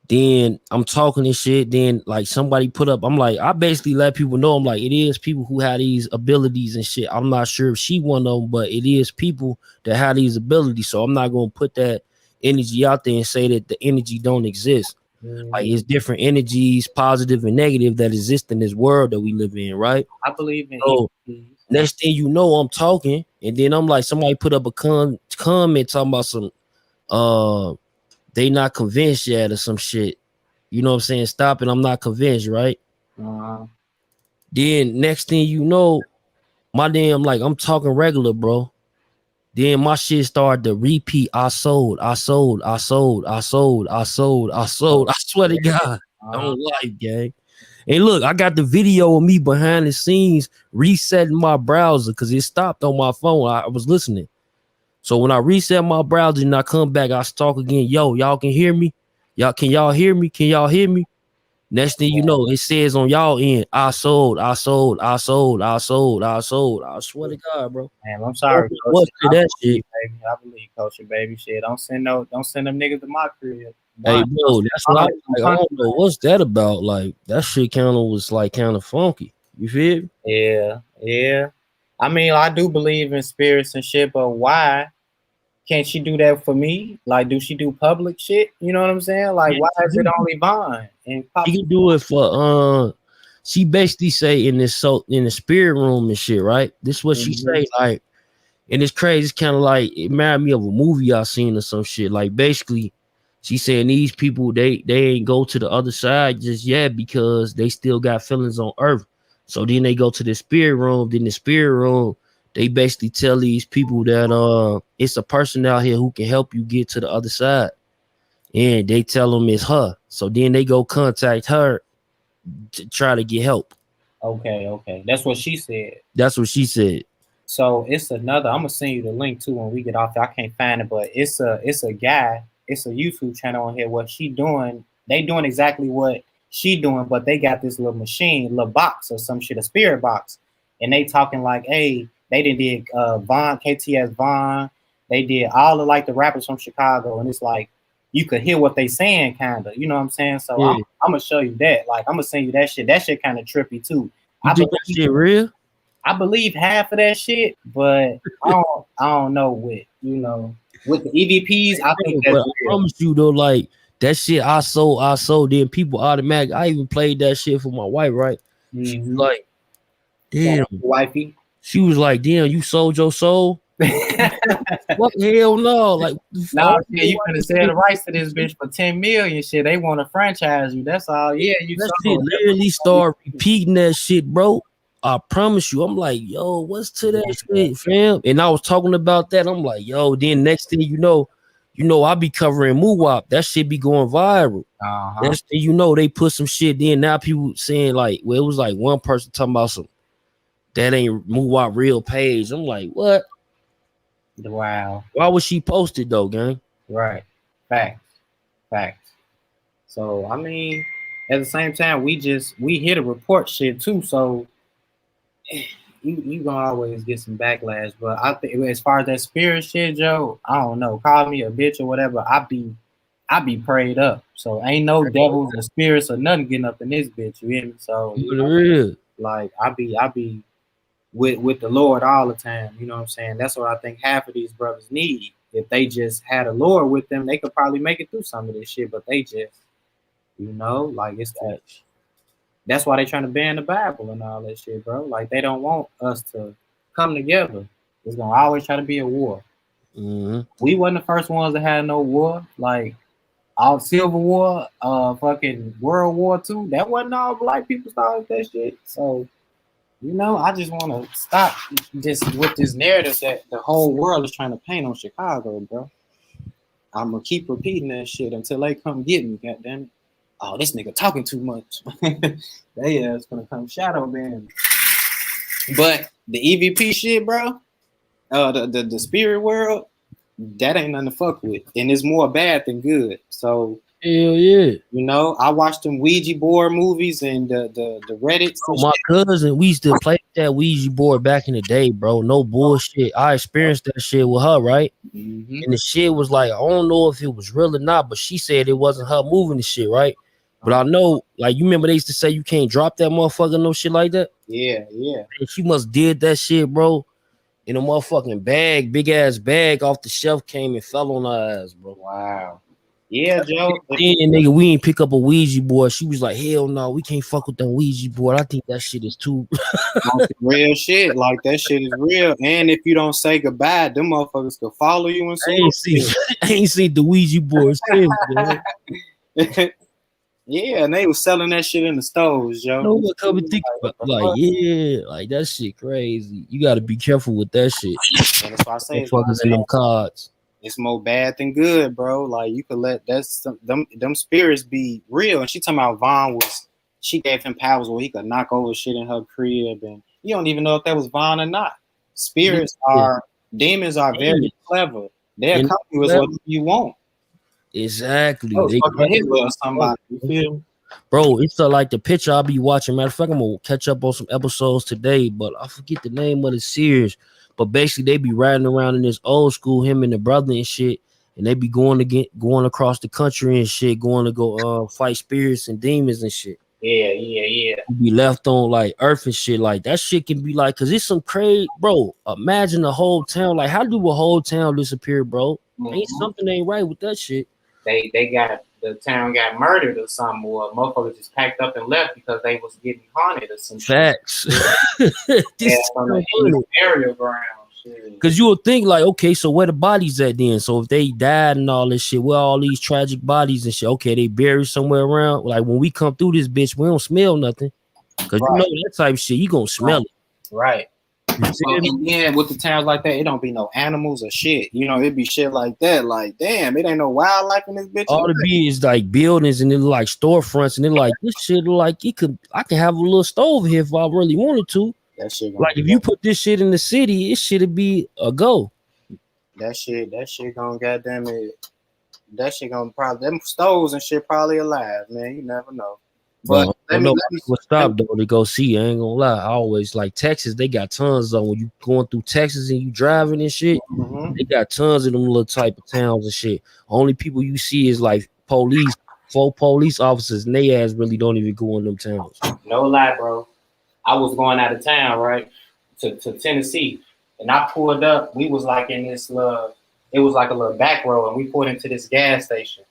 Then I'm talking and shit. Then like somebody put up. I'm like, I basically let people know. I'm like, it is people who have these abilities and shit. I'm not sure if she one of them, but it is people that have these abilities. So I'm not gonna put that energy out there and say that the energy don't exist. Like, it's different energies, positive and negative, that exist in this world that we live in, right? I believe in. So next thing you know, I'm talking, and then I'm like, somebody put up a comment talking about some they not convinced yet or some shit. You know what I'm saying? Stop it, I'm not convinced, right? Then next thing you know, my damn, like, I'm talking regular, bro. Then my shit started to repeat. I sold. I swear to God, I don't like, gang. And look, I got the video of me behind the scenes resetting my browser because it stopped on my phone. I was listening. So when I reset my browser and I come back, I talk again. Yo, y'all can hear me? Can y'all hear me? Can y'all hear me? Next thing you know, it says on y'all end, I sold. I swear to God, bro. Man, I'm sorry. What that shit? Baby. I believe Kosher, baby. Shit, don't send them niggas to my crib. Hey, bro, that's what I like. I don't know what's that about. Like that shit kind of was like kind of funky. You feel me? Yeah, yeah. I mean, I do believe in spirits and shit, but why can't she do that for me? Like, do she do public shit? You know what I'm saying? Like, why is it only Vaughn? And She can do it for she basically say in the spirit room and shit, right? This is what she say, like, and it's crazy. It's kind of like it reminded me of a movie I seen or some shit. Like basically, she saying these people they ain't go to the other side just yet because they still got feelings on earth. So then they go to the spirit room. Then the spirit room, they basically tell these people that it's a person out here who can help you get to the other side. And they tell them it's her. So then they go contact her to try to get help. Okay. That's what she said. That's what she said. So it's another. I'm gonna send you the link too when we get off. I can't find it, but it's a guy. It's a YouTube channel on here. What she doing? They doing exactly what she doing, but they got this little machine, little box or some shit, a spirit box, and they talking like, hey, they did Vaughn, KTS Vaughn. They did all of like the rappers from Chicago, and it's like you could hear what they saying, kind of. You know what I'm saying? So I'm gonna show you that. Like I'm gonna send you that shit. That shit kind of trippy too. You think that shit real? I believe half of that shit, but I don't know with the EVPs. I think that's I promise you though, like that shit I sold. Then people automatic. I even played that shit for my wife, right? She was like, damn, wifey. She was like, damn, you sold your soul. What the hell no? Like, nah, yeah, you finna sell the rights to this bitch for 10 million. Shit, they want to franchise you. That's all. Yeah, you that shit literally start repeating that shit, bro. I promise you. I'm like, yo, what's to that shit, fam? And I was talking about that. I'm like, yo, then next thing you know, I be covering Moowop. That shit be going viral. Next thing you know, they put some shit in. Now people saying like, well, it was like one person talking about some that ain't Moowop real page. I'm like, what? Wow. Why was she posted though, gang? Right. Facts. So I mean, at the same time, we here to report shit too. So you gonna always get some backlash. But I think as far as that spirit shit, Joe, I don't know. Call me a bitch or whatever. I be prayed up. So ain't no devils or spirits or nothing getting up in this bitch. You hear me? So like I be with the Lord all the time. You know what I'm saying? That's what I think half of these brothers need. If they just had a Lord with them, they could probably make it through some of this shit. But they just, like it's that. That's why they trying to ban the Bible and all that shit, bro. Like they don't want us to come together. It's gonna always try to be a war. We wasn't the first ones that had no war. Like all Civil War, fucking World War II. That wasn't all black people started that shit. So, I just want to stop just with this narrative that the whole world is trying to paint on Chicago, bro. I'm gonna keep repeating that shit until they come get me. Goddamn it. Oh, this nigga talking too much. They ass gonna come shadow ban. But the EVP shit, bro, the spirit world, that ain't nothing to fuck with. And it's more bad than good. So hell yeah. I watched them Ouija board movies and the Reddits. Oh, my cousin, we used to play that Ouija board back in the day, bro. No bullshit. I experienced that shit with her, right? And the shit was like, I don't know if it was real or not, but she said it wasn't her moving the shit, right? But I know, like, you remember they used to say you can't drop that motherfucker, no shit like that? Yeah. And she must did that shit, bro. In a motherfucking bag, big ass bag off the shelf came and fell on her ass, bro. Wow. Yeah, Joe. Then, nigga, we ain't pick up a Ouija board. She was like, hell no, we can't fuck with that Ouija board. I think that shit is too real shit. Like that shit is real. And if you don't say goodbye, them motherfuckers could follow you and say, I ain't seen the Ouija board since, man. Yeah, and they was selling that shit in the stores, Joe. No one come and think about like that shit crazy. You got to be careful with that shit. Yeah, that's why I say motherfuckers in them cards. It's more bad than good, bro. Like you could let them spirits be real. And she talking about she gave him powers where he could knock over shit in her crib, and you don't even know if that was Vaughn or not. Demons are very clever. They'll come to us what you want. Exactly. Somebody, you feel? Bro, it's like the picture I'll be watching. Matter of fact, I'm gonna catch up on some episodes today, but I forget the name of the series. But basically, they be riding around in this old school, him and the brother and shit, and they be going across the country and shit, going to go fight spirits and demons and shit. Yeah. You be left on like earth and shit. Like that shit can be like, cause it's some crazy, bro. Imagine the whole town. Like, how do a whole town disappear, bro? Ain't something ain't right with that shit. They got the town got murdered or something, or motherfuckers just packed up and left because they was getting haunted or some Facts. shit. On the area ground. Cause you would think like, okay, so where the bodies at then? So if they died and all this shit, where all these tragic bodies and shit? Okay, they buried somewhere around. Like when we come through this bitch, we don't smell nothing. Cause you know that type of shit, you gonna smell it. Right. So, and then with the towns like that, it don't be no animals or shit. You know, it be shit like that. Like, damn, it ain't no wildlife in this bitch. All it be is like buildings and then like storefronts, and then like this shit like I can have a little stove here if I really wanted to. That shit like if you put this shit in the city, it should be a go. That shit gonna goddamn it. That shit gonna probably them stoves and shit probably alive, man. You never know. But let me stop though to go see. I ain't gonna lie. I always like Texas. They got tons of when you going through Texas and you driving and shit. They got tons of them little type of towns and shit. Only people you see is like police, 4 police officers, and they ass really don't even go in them towns. No lie, bro. I was going out of town, right, to Tennessee, and I pulled up. We was like in this it was like a little back road, and we pulled into this gas station.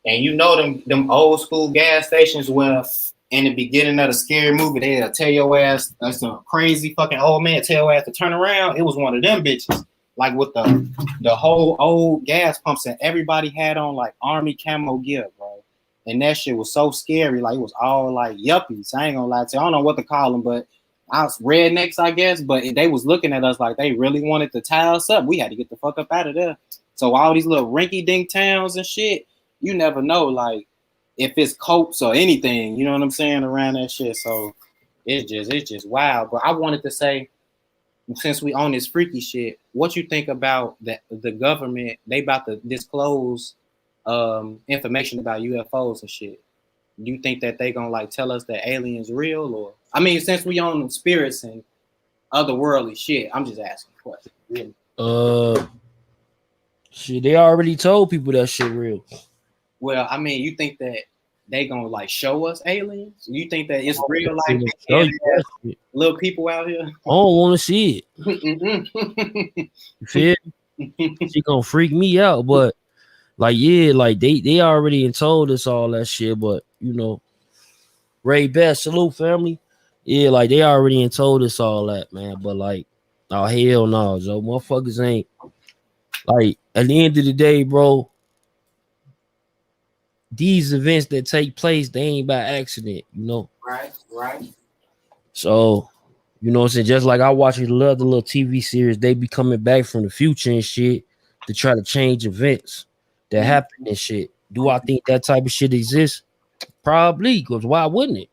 And you know them old school gas stations where in the beginning of the scary movie, they'll tell your ass, that's a crazy fucking old man, tell your ass to turn around. It was one of them bitches, like with the whole old gas pumps, and everybody had on like army camo gear, bro. And that shit was so scary. Like it was all like yuppies. I ain't gonna lie to you. I don't know what to call them, but I was rednecks, I guess. But they was looking at us like they really wanted to tie us up. We had to get the fuck up out of there. So all these little rinky-dink towns and shit, you never know, like if it's coats or anything, you know what I'm saying, around that shit. So it's just wild. But I wanted to say, since we on this freaky shit, what you think about the government? They about to disclose information about UFOs and shit. Do you think that they gonna like tell us that aliens real? Or I mean, since we on spirits and otherworldly shit, I'm just asking a question. Really. Shit, they already told people that shit real. Well, I mean, you think that they gonna like show us aliens? You think that it's real little people out here? I don't want to see it. You feel me? She gonna freak me out, but like, yeah, like they already told us all that shit, but you know, Ray Best, salute family. Yeah, like they already told us all that, man. But like, oh hell no, Joe, motherfuckers ain't like at the end of the day, bro. These events that take place, they ain't by accident, you know. Right. So, you know what I'm saying? Just like I watch the little TV series, they be coming back from the future and shit to try to change events that happen and shit. Do I think that type of shit exists? Probably, because why wouldn't it?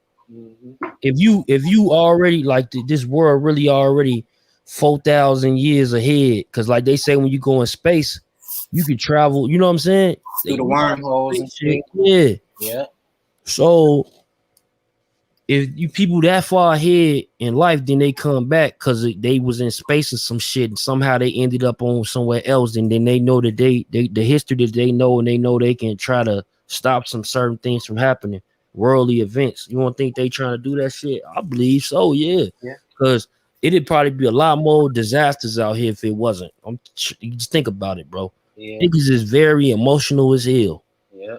If you already like this world really already 4,000 years ahead, because like they say when you go in space, you can travel, you know what I'm saying? Through the wormholes and shit. Yeah. So if you people that far ahead in life, then they come back because they was in space or some shit, and somehow they ended up on somewhere else, and then they know that they the history that they know, and they know they can try to stop some certain things from happening, worldly events. You don't think they trying to do that shit? I believe so, yeah. Because it'd probably be a lot more disasters out here if it wasn't. You just think about it, bro. Niggas is very emotional as hell. Yeah.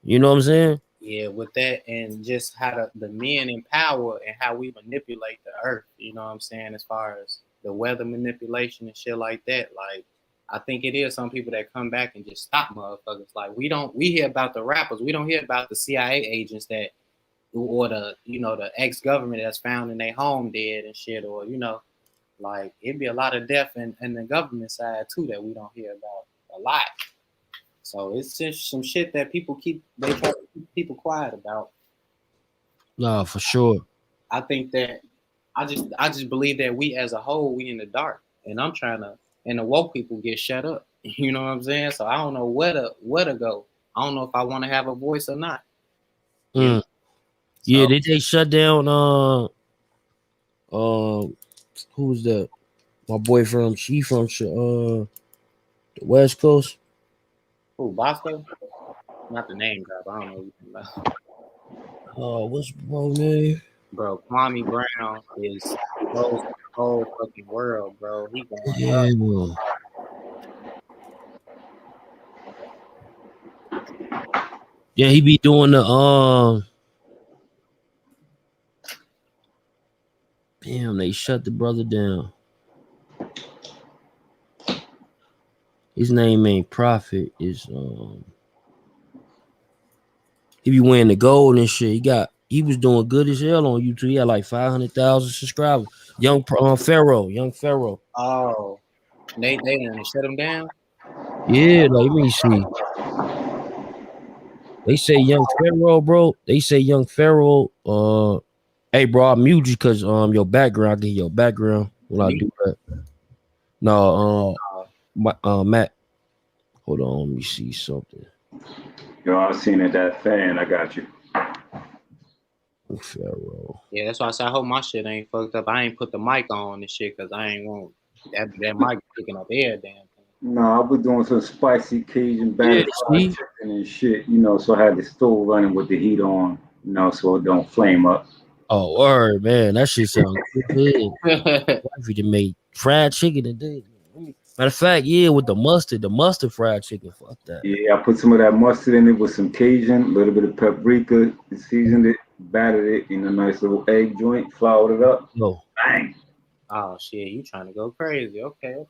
You know what I'm saying? Yeah, with that and just how the men in power and how we manipulate the earth, you know what I'm saying, as far as the weather manipulation and shit like that. Like, I think it is some people that come back and just stop motherfuckers. Like, we hear about the rappers. We don't hear about the CIA agents that, or the ex-government that's found in their home dead and shit, or, you know, like, it'd be a lot of death in the government side too that we don't hear about a lot. So it's just some shit that they try to keep people quiet about. No, for sure. I think that I just believe that we as a whole, we in the dark, and and the woke people get shut up. You know what I'm saying? So I don't know where to go. I don't know if I want to have a voice or not. Yeah, they shut down. Who's that? My boy from the West Coast. Who, Bosco? Not the name drop. I don't know what you're talking about. Oh, what's bro name? Bro, Kwame Brown is close to the whole fucking world, bro. He going Yeah. up. Yeah, he be doing the damn, they shut the brother down. His name ain't Prophet. Is he be wearing the gold and shit. He was doing good as hell on YouTube. He had like 500,000 subscribers. Young Pharaoh. Oh, they want to shut him down. Yeah, like, let me see. They say Young Pharaoh, bro. They say Young Pharaoh. Hey, bro, I mute you because your background. I can hear your background when I do that. No, Matt. Hold on, let me see something. Yo, I seen it. That fan. I got you. Pharaoh. Yeah, that's why I said I hope my shit ain't fucked up. I ain't put the mic on and shit because I ain't want that mic picking up air damn thing. No, I was doing some spicy Cajun battered fried chicken and shit, so I had the stove running with the heat on, so it don't flame up. Oh, word, man. That shit sounds good. Wifey to make fried chicken today. Matter of fact, yeah, with the mustard fried chicken. Fuck that. Yeah, I put some of that mustard in it with some Cajun, a little bit of paprika, seasoned it, battered it in a nice little egg joint, floured it up. No. Bang. Oh shit, you trying to go crazy? Okay.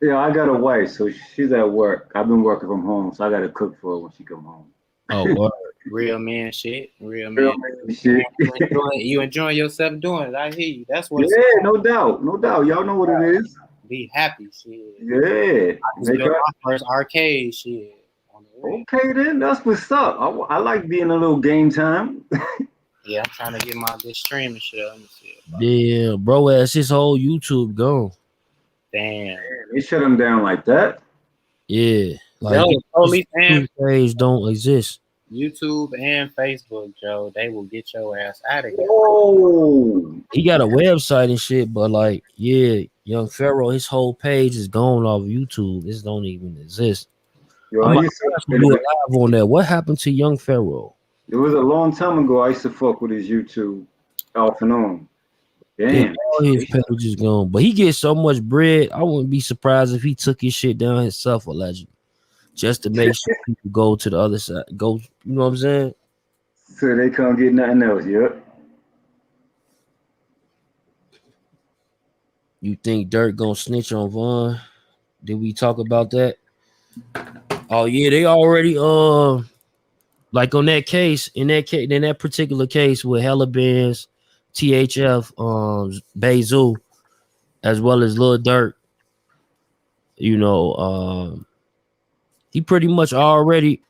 Yeah, I got a wife, so she's at work. I've been working from home, so I gotta cook for her when she come home. Oh, what? Real man shit. Shit. You enjoying yourself doing it. I hear you. That's what. Yeah, no doubt. Y'all know what it is. Be happy, shit. Yeah. I just built my first arcade shit. Okay, then that's what's up. I like being a little game time. Yeah, I'm trying to get my good streaming shit. Let me see. Yeah, bro, ass his whole YouTube gone. Damn. They shut him down like that. Yeah, like YouTube page don't exist. YouTube and Facebook, Joe, they will get your ass out of here. Oh, he got a website and shit, but like, yeah, Young Pharaoh, his whole page is gone off YouTube. This don't even exist. Yo, I'm I about used to do a live on that. What happened to Young Pharaoh? It was a long time ago. I used to fuck with his YouTube off and on. Damn. All his page is gone, but he gets so much bread. I wouldn't be surprised if he took his shit down himself, allegedly, just to make sure people go to the other side. Go, you know what I'm saying? So they can't get nothing else. Yep. You think Durk gonna snitch on Von? Did we talk about that? Oh yeah, they already like on that case, in that particular case with Hella Bandz, THF, Bazu, as well as Lil Durk, he pretty much already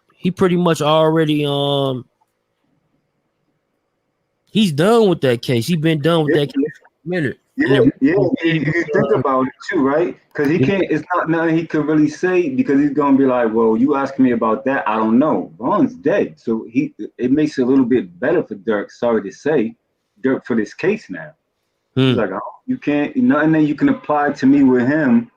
he's done with that case. He been done with that case for a minute. Yeah. You think about it too, right? Because he can't. It's not nothing he could really say because he's gonna be like, "Well, you asking me about that? I don't know." Von's dead, so it makes it a little bit better for Durk. Sorry to say, Durk for this case now. He's like, "Oh, you can't. Nothing that you can apply to me with him.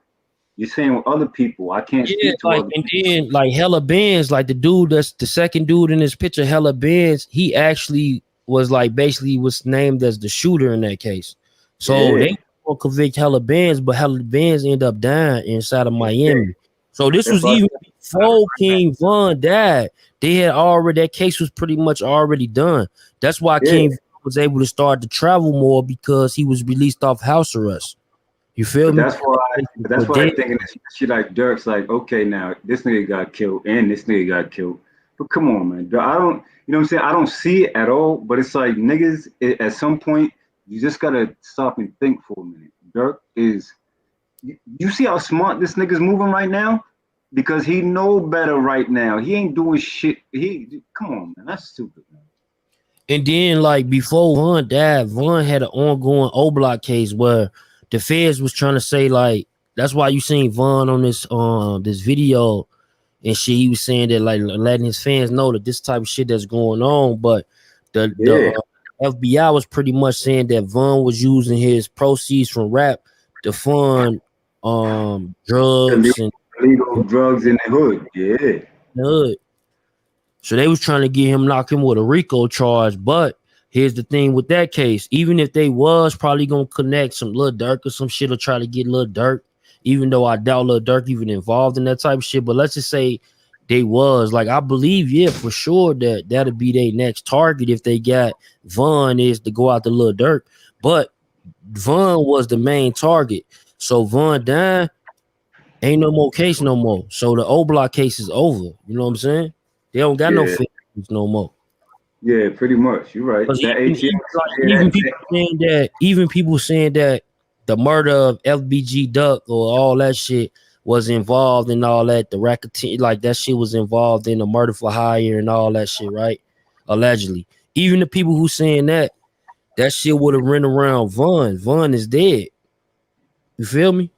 You're saying with other people. I can't speak to other and people." then like Hella Bandz, like the dude that's the second dude in this picture, Hella Bandz, he actually was like basically was named as the shooter in that case. So they won't convict Hella Bandz, but Hella Bandz ended up dying inside of Miami. So this was even before King Von died. They had already, that case was pretty much already done. That's why King Von was able to start to travel more because he was released off house arrest. You feel me? That's why I'm thinking this shit like Durk's like, okay, now this nigga got killed and this nigga got killed. But come on, man. I don't, you know what I'm saying? I don't see it at all, but it's like niggas at some point, you just gotta stop and think for a minute. Durk is, you see how smart this nigga's moving right now? Because he know better right now. He ain't doing shit. Come on, man. That's stupid, man. And then like before Von died, Von had an ongoing O-Block case where the feds was trying to say like, that's why you seen Von on this video and shit. He was saying that like letting his fans know that this type of shit that's going on, but the FBI was pretty much saying that Von was using his proceeds from rap to fund drugs and illegal drugs in the hood. Yeah. the hood. So they was trying to get him, knock him with a RICO charge. But here's the thing with that case. Even if they was probably going to connect some Lil Durk or some shit or try to get Lil Durk, even though I doubt Lil Durk even involved in that type of shit. But let's just say they was. Like, I believe, yeah, for sure that that'll be their next target if they got Von is to go out to Lil Durk. But Von was the main target. So Von dying, ain't no more case no more. So the O Block case is over. You know what I'm saying? They don't got no fake news no more. Yeah, pretty much. You're right. That Even people saying that the murder of FBG Duck or all that shit was involved in all that, the racketeering, like that shit was involved in the murder for hire and all that shit, right? Allegedly. Even the people who saying that shit would have run around Von. Von is dead. You feel me?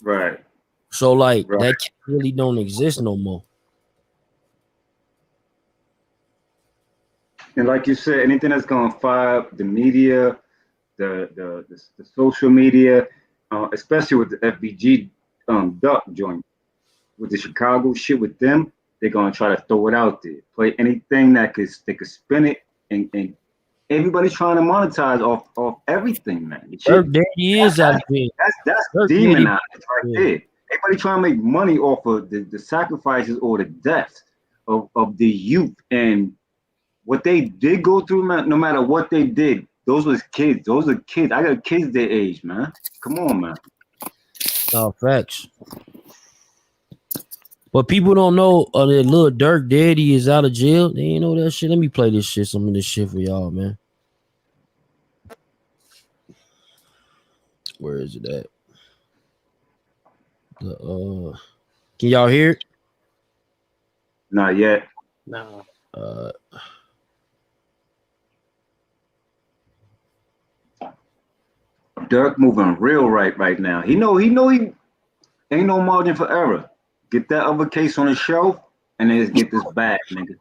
Right. So like that really don't exist no more. And like you said, anything that's gonna fire up the media, the social media, especially with the FBG Duck joint, with the Chicago shit with them, they're gonna try to throw it out there. Play anything that they could spin it, and everybody's trying to monetize off everything, man. Durk Daddy is out there. That's demonized right there. Everybody trying to make money off of the sacrifices or the deaths of the youth and what they did go through, man. No matter what they did, those was kids. Those are kids. I got kids their age, man. Come on, man. No, facts. But people don't know that Lil Durk Daddy is out of jail. They ain't know that shit. Let me play this shit, some of this shit for y'all, man. Where is it at? Can y'all hear it? Not yet. No. Durk moving real right now. He know he ain't no margin for error. Get that other case on the shelf and then just get this back, nigga.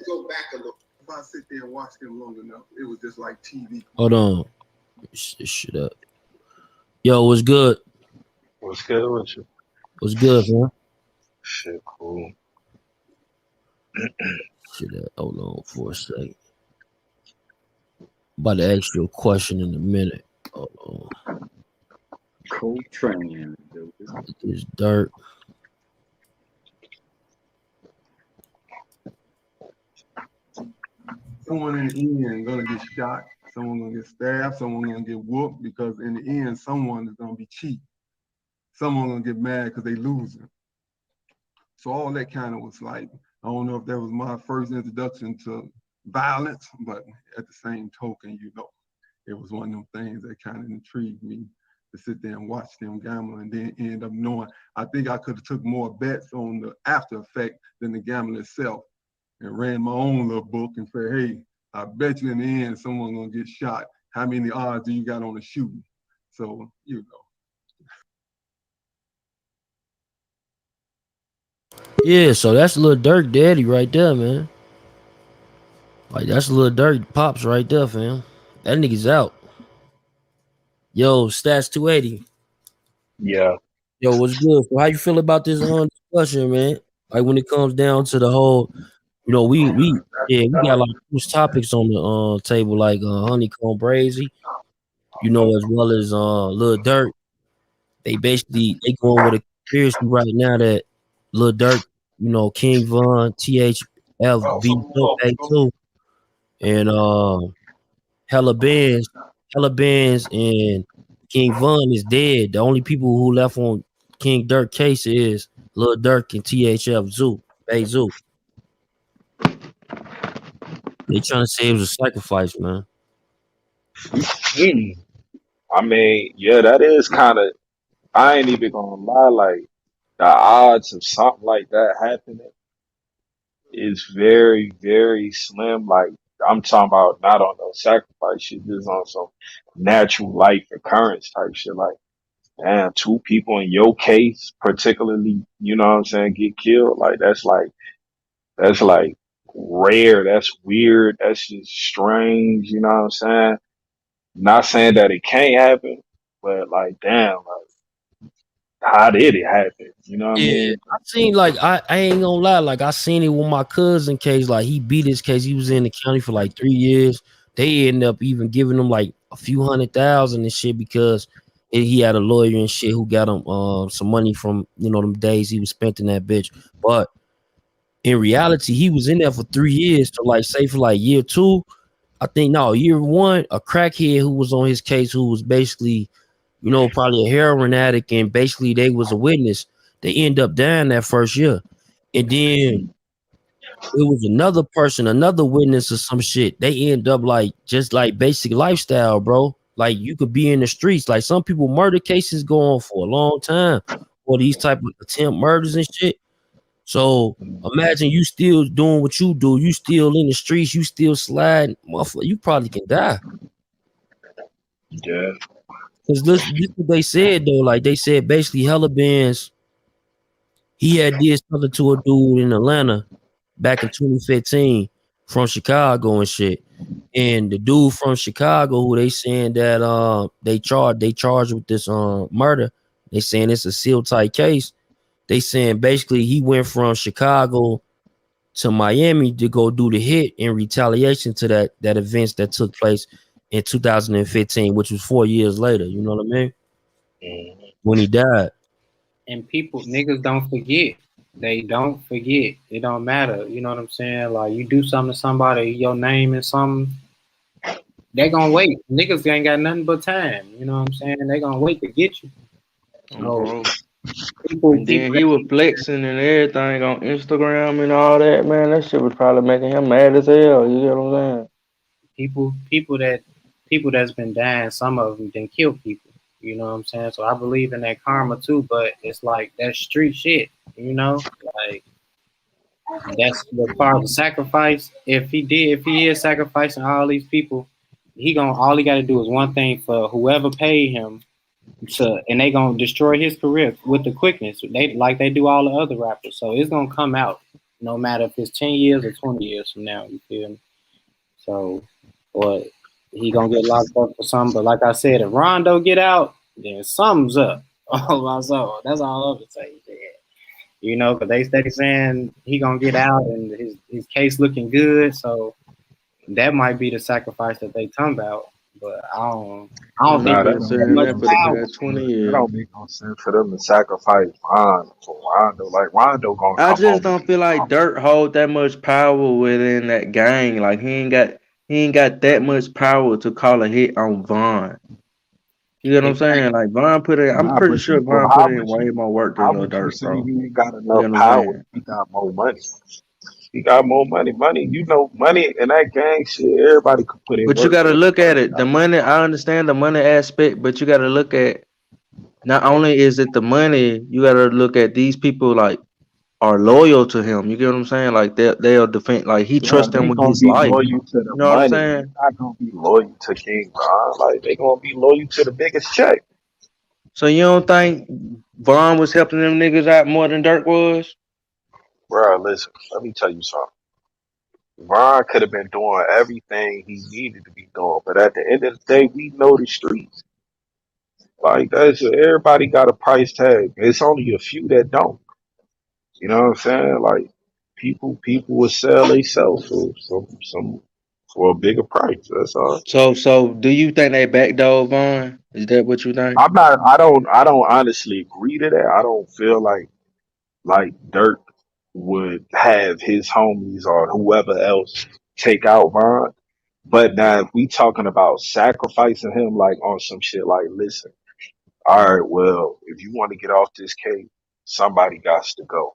Go back a little. If I sit there and watch him long enough, it was just like TV. Hold on. This shit up. Yo, what's good? What's good with you? What's good, man? Shit, cool. Shit up. Hold on for a second. About to ask you a question in a minute. Hold on. Co-training, dude. This Durk. Someone in the end gonna get shot, someone gonna get stabbed, someone gonna get whooped, because in the end, someone is gonna be cheap. Someone gonna get mad because they losing. So all that kind of was like, I don't know if that was my first introduction to violence, but at the same token, you know, it was one of them things that kind of intrigued me to sit there and watch them gamble and then end up knowing. I think I could have took more bets on the after effect than the gamble itself, and ran my own little book and said, hey, I bet you in the end someone's gonna get shot. How many odds do you got on the shooting? So, you know. Yeah, so that's Lil Durk Daddy right there, man. Like, that's Lil Durk Pops right there, fam. That nigga's out. Yo, Stats 280. Yeah. Yo, what's good? So how you feel about this discussion, man? Like, when it comes down to the whole, you know, we got like those topics on the table, like HoneyKomb Brazy, you know, as well as Lil Durk. They going with a conspiracy right now that Lil Durk, you know, King Von, THFV2, and Hella Bandz, and King Von is dead. The only people who left on King Durk case is Lil Durk and THF Zoo. They trying to say it was a sacrifice, man. I mean, yeah, that is kind of. I ain't even gonna lie. Like the odds of something like that happening is very, very slim. Like I'm talking about not on no sacrifice shit, just on some natural life occurrence type shit. Like, damn, two people in your case, particularly, you know what I'm saying, get killed. Like that's like rare. That's weird. That's just strange. You know what I'm saying? Not saying that it can't happen, but like, damn, like how did it happen? You know what I Yeah, mean? I seen like I ain't gonna lie, like I seen it with my cousin case. Like he beat his case. He was in the county for like 3 years. They ended up even giving him like a few $100,000 and shit because he had a lawyer and shit who got him some money from them days he was spent in that bitch. But in reality, he was in there for 3 years. So like say for like year 2, I think no, year 1, a crackhead who was on his case who was basically probably a heroin addict, and basically they was a witness. They end up dying that first year. And then it was another person, another witness or some shit. They end up like just like basic lifestyle, bro. Like you could be in the streets. Like some people murder cases go on for a long time, or these type of attempt murders and shit. So imagine you still doing what you do. You still in the streets. You still sliding. Motherfucker, you probably can die. Yeah. Because this what they said though. Like they said basically Hella Bandz, he had did something to a dude in Atlanta back in 2015 from Chicago and shit. And the dude from Chicago who they saying that they charged with this murder. They saying it's a seal tight case. They saying basically he went from Chicago to Miami to go do the hit in retaliation to that events that took place in 2015, which was 4 years later. You know what I mean? When he died. And niggas don't forget. They don't forget. It don't matter. You know what I'm saying? Like you do something to somebody, your name and something, they gonna wait. Niggas ain't got nothing but time. You know what I'm saying? They gonna wait to get you. So And then he was flexing and everything on Instagram and all that, man. That shit was probably making him mad as hell. You get what I'm saying? People that's been dying, some of them didn't kill people. You know what I'm saying? So I believe in that karma too, but it's like that street shit, like that's the part of the sacrifice. If he is sacrificing all these people, all he gotta do is one thing for whoever paid him and they gonna destroy his career with the quickness. They do all the other rappers. So it's gonna come out no matter if it's 10 years or 20 years from now, you feel me? So or he gonna get locked up for something. But like I said, if Rondo get out, then something's up. Oh my soul. That's all I'm gonna say. Because they saying he gonna get out and his case looking good. So that might be the sacrifice that they talking about. But I don't think That there's don't that make much no power. sense. That don't make no sense for them to sacrifice Rondo for Rondo. Like Rondo gonna I come just home. don't feel like Dirt hold that much power within that gang. Like he ain't got that much power to call a hit on Vaughn. You get what I'm saying? Like Vaughn I'm Nah, pretty but sure but Vaughn how put in would way you more work than Lil Durk, say bro. he ain't got You enough get what I'm power? saying? He got more money. He got more money. Money, money in that gang shit. Everybody could put in But you work. gotta But look at money it. The got money, I understand the money aspect, but you gotta look at not only is it the money, you gotta look at these people like are loyal to him. You get what I'm saying? Like they'll defend like he yeah, trusts them they with gonna his be life. loyal to the You know what I'm money. They saying? not gonna be loyal to King Von. Like they gonna be loyal to the biggest check. So you don't think Vaughn was helping them niggas out more than Dirk was? Bro, listen, let me tell you something. Von could have been doing everything he needed to be doing, but at the end of the day, we know the streets. Like everybody got a price tag. It's only a few that don't. You know what I'm saying? Like people will sell themselves for some for a bigger price. That's all. So do you think they backdoor Vaughn? Is that what you think? I don't honestly agree to that. I don't feel like Dirk would have his homies or whoever else take out Von. But now if we talking about sacrificing him like on some shit like listen, all right, well, if you want to get off this case, somebody got to go.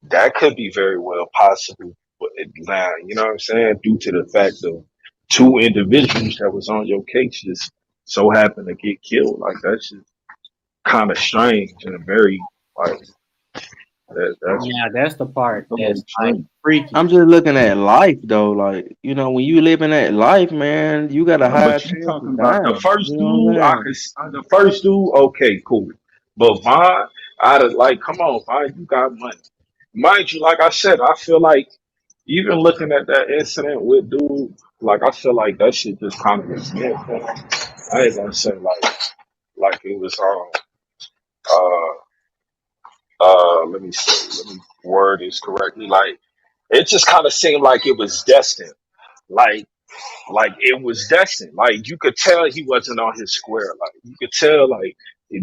That could be very well possible, but now, you know what I'm saying? Due to the fact of two individuals that was on your case just so happened to get killed. Like that's just kind of strange and very like that's Yeah, that's the part very that's like strange. freaky. I'm just looking at life though. Like, when you living that life, man, you got a Yeah, high but you chance talking of about the dying. first You know what dude? I'm saying? The first dude, okay, cool. But Vaughn, I'd have like, come on, Vaughn, you got money. Mind you, like I said, I feel like even looking at that incident with dude, like I feel like that shit just kind of was I ain't gonna say like it was let me say, let me word this correctly. Like it just kind of seemed like it was destined. Like it was destined. Like you could tell he wasn't on his square. Like you could tell like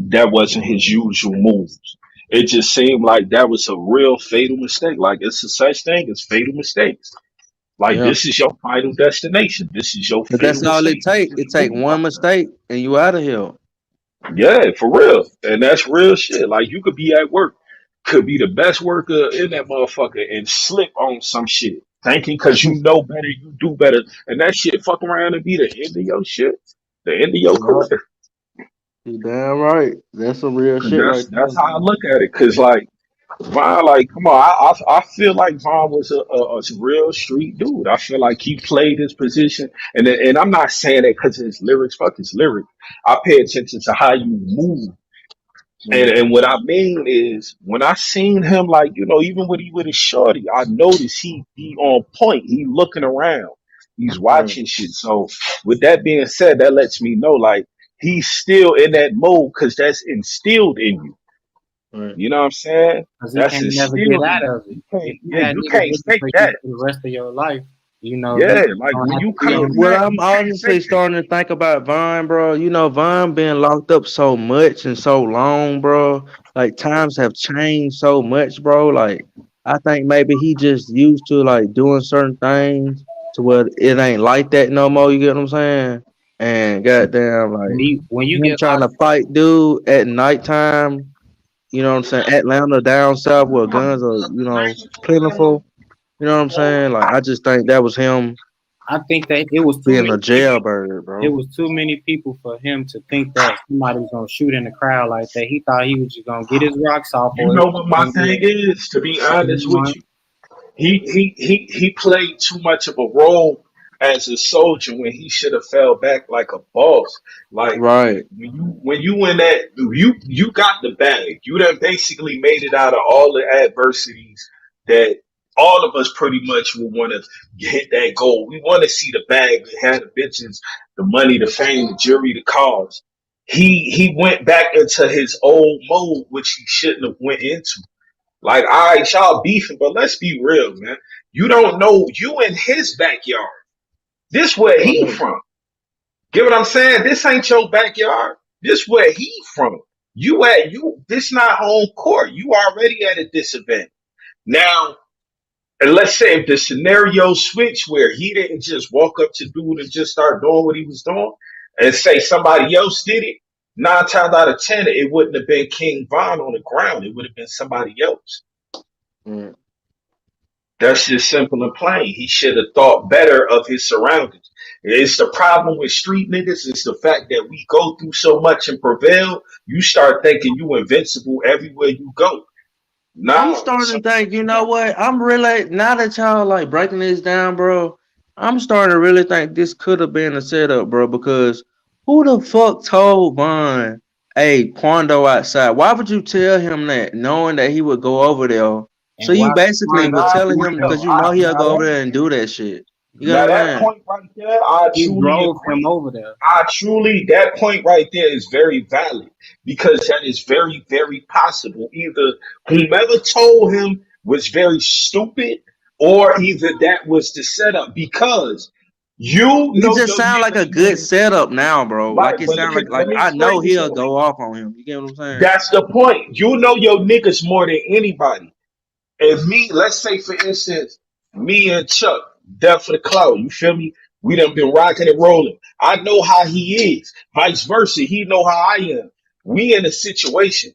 that wasn't his usual moves. It just seemed like that was a real fatal mistake. Like it's a such thing as fatal mistakes. Like Yeah. this is your final destination. This is your But fatal that's all it mistake. take. It take one mistake and you out of here. Yeah, for real. And that's real shit. Like you could be at work, could be the best worker in that motherfucker and slip on some shit. Thinking cause you know better, you do better. And that shit fuck around and be the end of your shit. The end of your Yep. career. You damn right. That's some real shit right That's there. how I look at it. Cause like Von, like, come on, I feel like Von was a real street dude. I feel like he played his position, and I'm not saying that because his lyrics, fuck his lyrics. I pay attention to how you move. And what I mean is when I seen him like, you know, even when he with his shorty, I noticed he on point. He looking around. He's watching shit. So with that being said, that lets me know like he's still in that mode because that's instilled in you. Right. You know what I'm saying? Because he That's can't never instilled get in out you. of it. You can't, If you yeah, got you niggas can't looking fake for you that. for the rest of your life, you know, Yeah, you like don't when have you to be come on from Well, that, I'm you can't honestly fake that. starting to think about Vine, bro. You know, Vine been locked up so much and so long, bro. Like times have changed so much, bro. Like I think maybe he just used to like doing certain things to where it ain't like that no more. You get what I'm saying? And goddamn, like when you him get trying to fight dude at nighttime. You know what I'm saying? Atlanta down south where guns are, you know, plentiful. You know what I'm saying? Like I just think that was him I think that it was too being a many people. jailbird, It bro. was too many people for him to think that somebody was gonna shoot in the crowd like that. He thought he was just gonna get his rocks off, You or it know was what my gonna be thing is, to be a, honest with you? He played too much of a role as a soldier when he should have fell back like a boss. Like Right. when you in that you got the bag. You done basically made it out of all the adversities that all of us pretty much will want to hit that goal. We want to see the bag, have the bitches, the money, the fame, the jury, the cars. He went back into his old mode, which he shouldn't have went into. Like, all right, y'all beefing, but let's be real, man. You don't know you in his backyard. This where he Right. from. Get what I'm saying? This ain't your backyard. This where he from. This not home court. You already at a disadvantage. Now, and let's say if the scenario switch where he didn't just walk up to dude and just start doing what he was doing and say somebody else did it, 9 times out of 10, it wouldn't have been King Von on the ground. It would have been somebody else. Mm. That's just simple and plain. He should have thought better of his surroundings. It's the problem with street niggas. It's the fact that we go through so much and prevail. You start thinking you invincible everywhere you go. I'm Now, starting to think, you know what? I'm really now that y'all like breaking this down, bro. I'm starting to really think this could have been a setup, bro. Because who the fuck told Vaughn, "Hey, Quando outside"? Why would you tell him that, knowing that he would go over there? So and why you basically find were out telling who him else? because you know he'll now go over that there and do that shit. You get now what I'm that saying? point right there, I He truly drove him agree. over there. That point right there is very valid because that is very, very possible. Either whomever told him was very stupid, or either that was the setup because you It know just your sound like a niggas good more setup now, bro. right. Like it But sound let like me I know explain it he'll though. go off on him. You get what I'm saying? That's the point. You know your niggas more than anybody. If me, let's say for instance, me and Chuck, Death for the Cloud, you feel me? We done been rocking and rolling. I know how he is. Vice versa, he know how I am. We in a situation.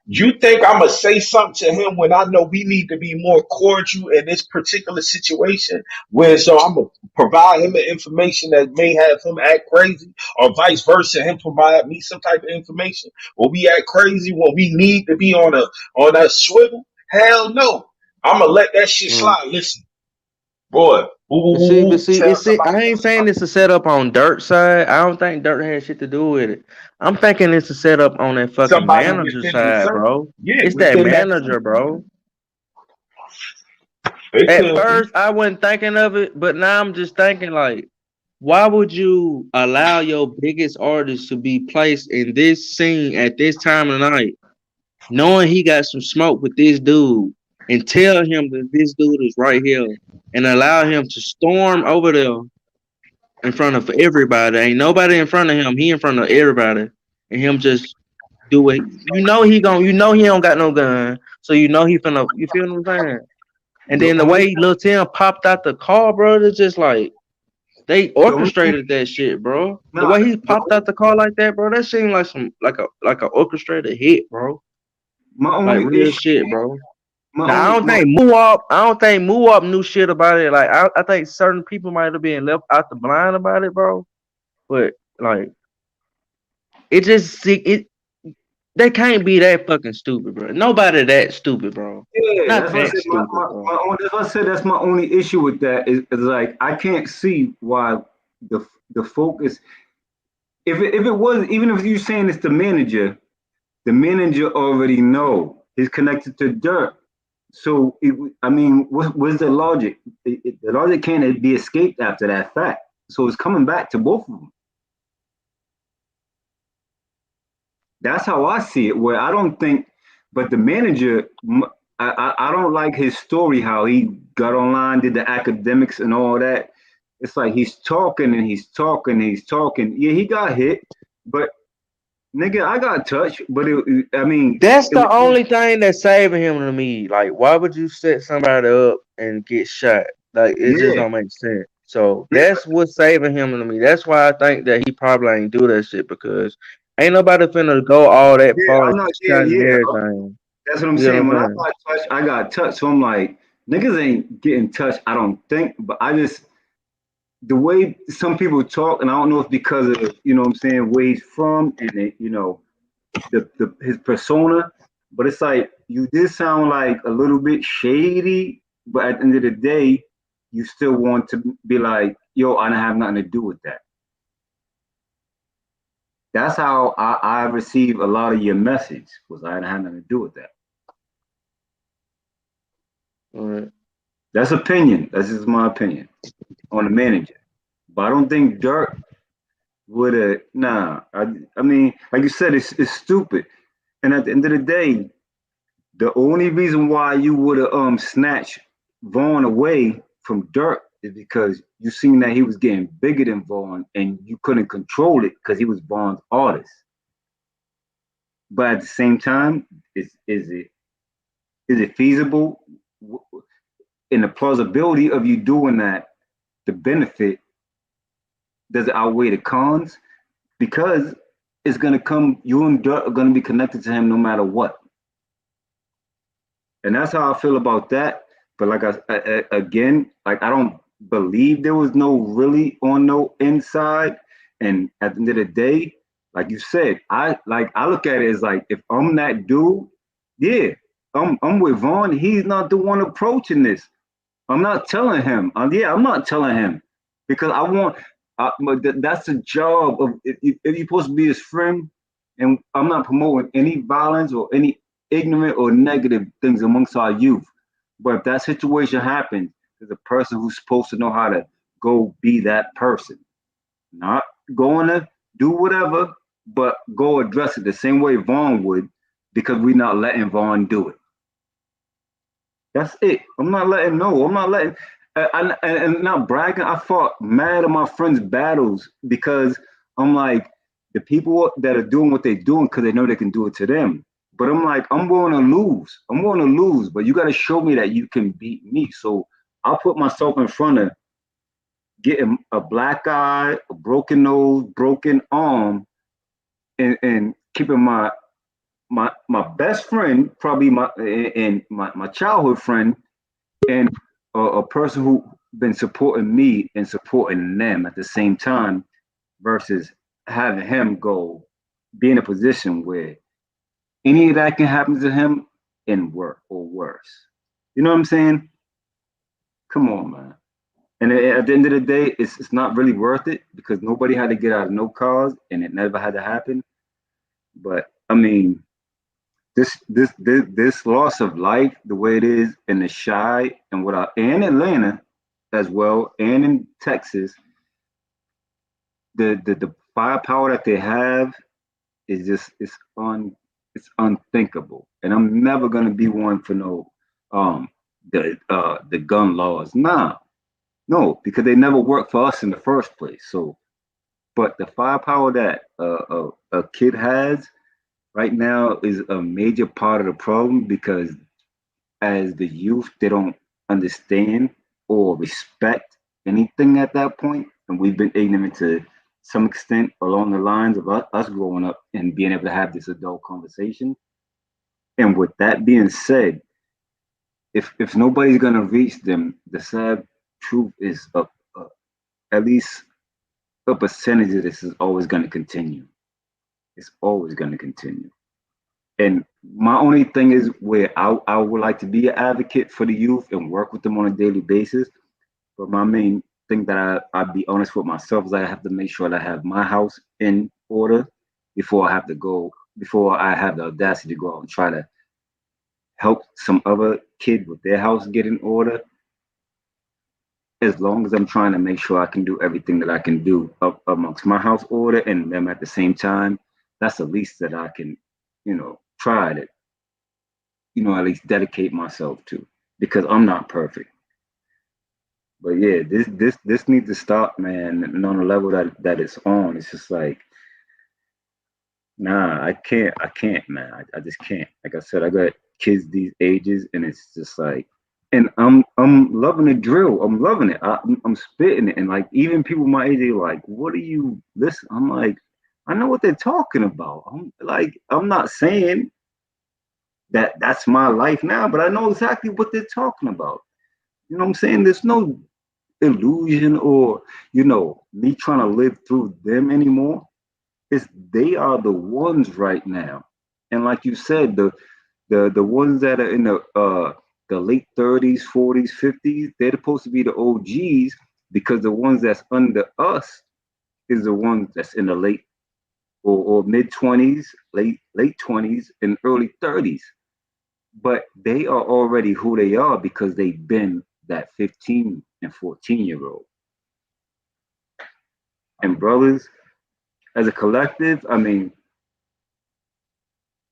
You think I'm gonna say something to him when I know we need to be more cordial in this particular situation? Where so I'm gonna provide him the information that may have him act crazy, or vice versa, him provide me some type of information where we act crazy when we need to be on a swivel? Hell no. I'm gonna let that shit Mm. slide. Listen, boy, But see, tell I somebody ain't else saying something. it's a setup on Dirt's side. I don't think Dirt had shit to do with it. I'm thinking it's a setup on that fucking Somebody manager within the side, circle. bro. Yeah, It's that within that manager, circle. bro. It At could be. first, I wasn't thinking of it, but now I'm just thinking like, why would you allow your biggest artist to be placed in this scene at this time of night? knowing he got some smoke with this dude, and tell him that this dude is right here, and allow him to storm over there in front of everybody. Ain't nobody in front of him. He in front of everybody, and him just do it. You know he don't got no gun, so you know he finna. You feel what I'm saying? And The then the only way Lil Tim popped out the car, bro, it's just like they the only thing, orchestrated that shit, bro. The nah, way he the popped out the car like that, bro, that seemed like some like a orchestrated hit, bro. my Like only real issue, shit, bro. my Now only my I don't think Muwap knew shit about it. Like I think certain people might have been left out the blind about it, bro. But like it just it they can't be that fucking stupid, bro. Nobody that stupid, bro. yeah, Not that's what I that said. stupid, bro. That's what I said. That's my only issue with that is like I can't see why the focus. If it was, even if you're saying it's the manager already know he's connected to Dirk. So I mean, what's the logic? The logic can't be escaped after that fact. So it's coming back to both of them. That's how I see it. Where I don't think, but the manager, I don't like his story. How he got online, did the academics and all that. It's like he's talking and he's talking and he's talking. Yeah, he got hit, but nigga, I got touched. But I mean, That's it the was only thing that's saving him to me. Like, why would you set somebody up and get shot? Like, it just yeah, don't make sense. So yeah, that's what's saving him to me. That's why I think that he probably ain't do that shit because ain't nobody finna go all that yeah. far I'm and not. get Yeah, shot and yeah. everything. That's what I'm You know saying. what When I I'm saying? got touched, I got touched. So I'm like, niggas ain't getting touched. I don't think, but I just the way some people talk, and I don't know if because of what I'm saying where he's from and the his persona, but it's like you did sound like a little bit shady, but at the end of the day, you still want to be like, yo, I don't have nothing to do with that. That's how I receive a lot of your message was I didn't have nothing to do with that. All right. That's opinion. That's just my opinion on the manager. But I don't think Dirk would have. Nah, I mean, like you said, it's stupid. And at the end of the day, the only reason why you would have snatched Vaughn away from Dirk is because you seen that he was getting bigger than Vaughn, and you couldn't control it because he was Vaughn's artist. But at the same time, is it feasible? In the plausibility of you doing that, the benefit does it outweigh the cons? Because it's gonna come. You and Dirk are gonna be connected to him no matter what, and that's how I feel about that. But like again, like I don't believe there was no really on no inside. And at the end of the day, like you said, I look at it as like if I'm that dude, yeah, I'm with Vaughn. He's not the one approaching this. I'm not telling him. Yeah, I'm not telling him because I want. But that's the job of if you're supposed to be his friend, and I'm not promoting any violence or any ignorant or negative things amongst our youth. But if that situation happens, there's a person who's supposed to know how to go be that person, not going to do whatever, but go address it the same way Vaughn would, because we're not letting Vaughn do it. That's it. I'm not letting no. I'm not letting. And not bragging. I fought mad at my friends' battles because I'm like the people that are doing what they're doing because they know they can do it to them. But I'm like I'm going to lose. I'm going to lose. But you got to show me that you can beat me. So I'll put myself in front of getting a black eye, a broken nose, broken arm, and keeping my best friend, probably my childhood friend, and a person who been supporting me and supporting them at the same time, versus having him go be in a position where any of that can happen to him and worse. You know what I'm saying? Come on, man. And at the end of the day, it's not really worth it because nobody had to get out of no cause, and it never had to happen. But I mean, this loss of life, the way it is in the Shy and Atlanta as well, and in Texas, the firepower that they have is just it's It's unthinkable. And I'm never gonna be one for no the gun laws. Nah, no, because they never worked for us in the first place. So, but the firepower that a kid has right now is a major part of the problem because as the youth, they don't understand or respect anything at that point, and we've been ignorant to some extent along the lines of us growing up and being able to have this adult conversation. And with that being said, if nobody's gonna reach them, the sad truth is at least a percentage of this is always gonna continue. It's always gonna continue. And my only thing is where I would like to be an advocate for the youth and work with them on a daily basis. But my main thing that I'd be honest with myself is I have to make sure that I have my house in order before I have the audacity to go out and try to help some other kid with their house get in order. As long as I'm trying to make sure I can do everything that I can do up amongst my house order and them at the same time, that's the least that I can, try to, at least dedicate myself to, because I'm not perfect. But yeah, this needs to stop, man. And on the level that it's on, it's just like, nah, I can't, man. I just can't. Like I said, I got kids these ages, and it's just like, and I'm loving the drill. I'm loving it. I'm spitting it, and like even people my age, they're like, "What are you listen?" I'm like, I know what they're talking about. I'm not saying that that's my life now, but I know exactly what they're talking about. You know what I'm saying? There's no illusion or me trying to live through them anymore. It's they are the ones right now, and like you said, the ones that are in the late 30s, 40s, 50s, they're supposed to be the OGs because the ones that's under us is the ones that's in the late or mid 20s, late 20s, and early 30s. But they are already who they are because they've been that 15 and 14-year-old. And brothers, as a collective, I mean,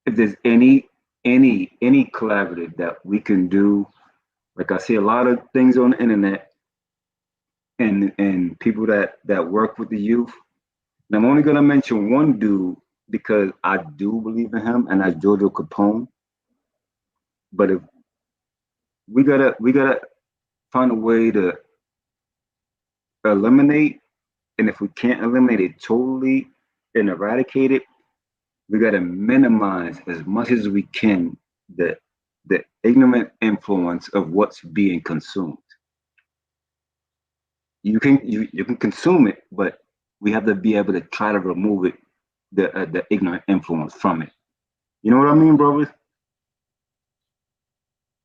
if there's any collaborative that we can do, like I see a lot of things on the internet and people that work with the youth. And I'm only gonna mention one dude because I do believe in him, and that's Jojo Capone. But if we gotta find a way to eliminate, and if we can't eliminate it totally and eradicate it, we gotta minimize as much as we can the ignorant influence of what's being consumed. You can consume it, but we have to be able to try to remove it, the ignorant influence from it. You know what I mean, brothers?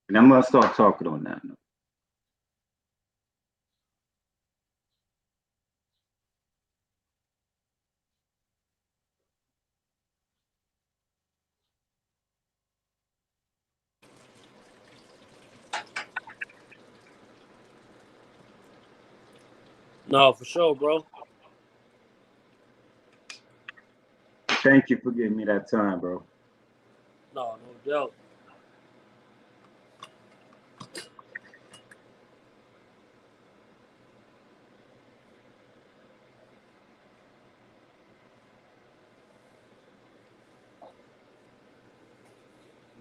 And I'm gonna start talking on that now. No, for sure, bro. Thank you for giving me that time, bro. No doubt.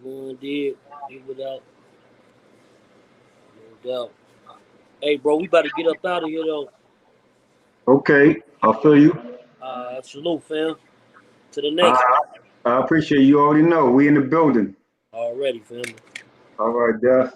One did without. No doubt. Hey, bro, we about to get up out of here, though. Okay, I'll feel you. Salute, fam. To the next one. I appreciate you. Already know we in the building. Already, family. All right, Jeff.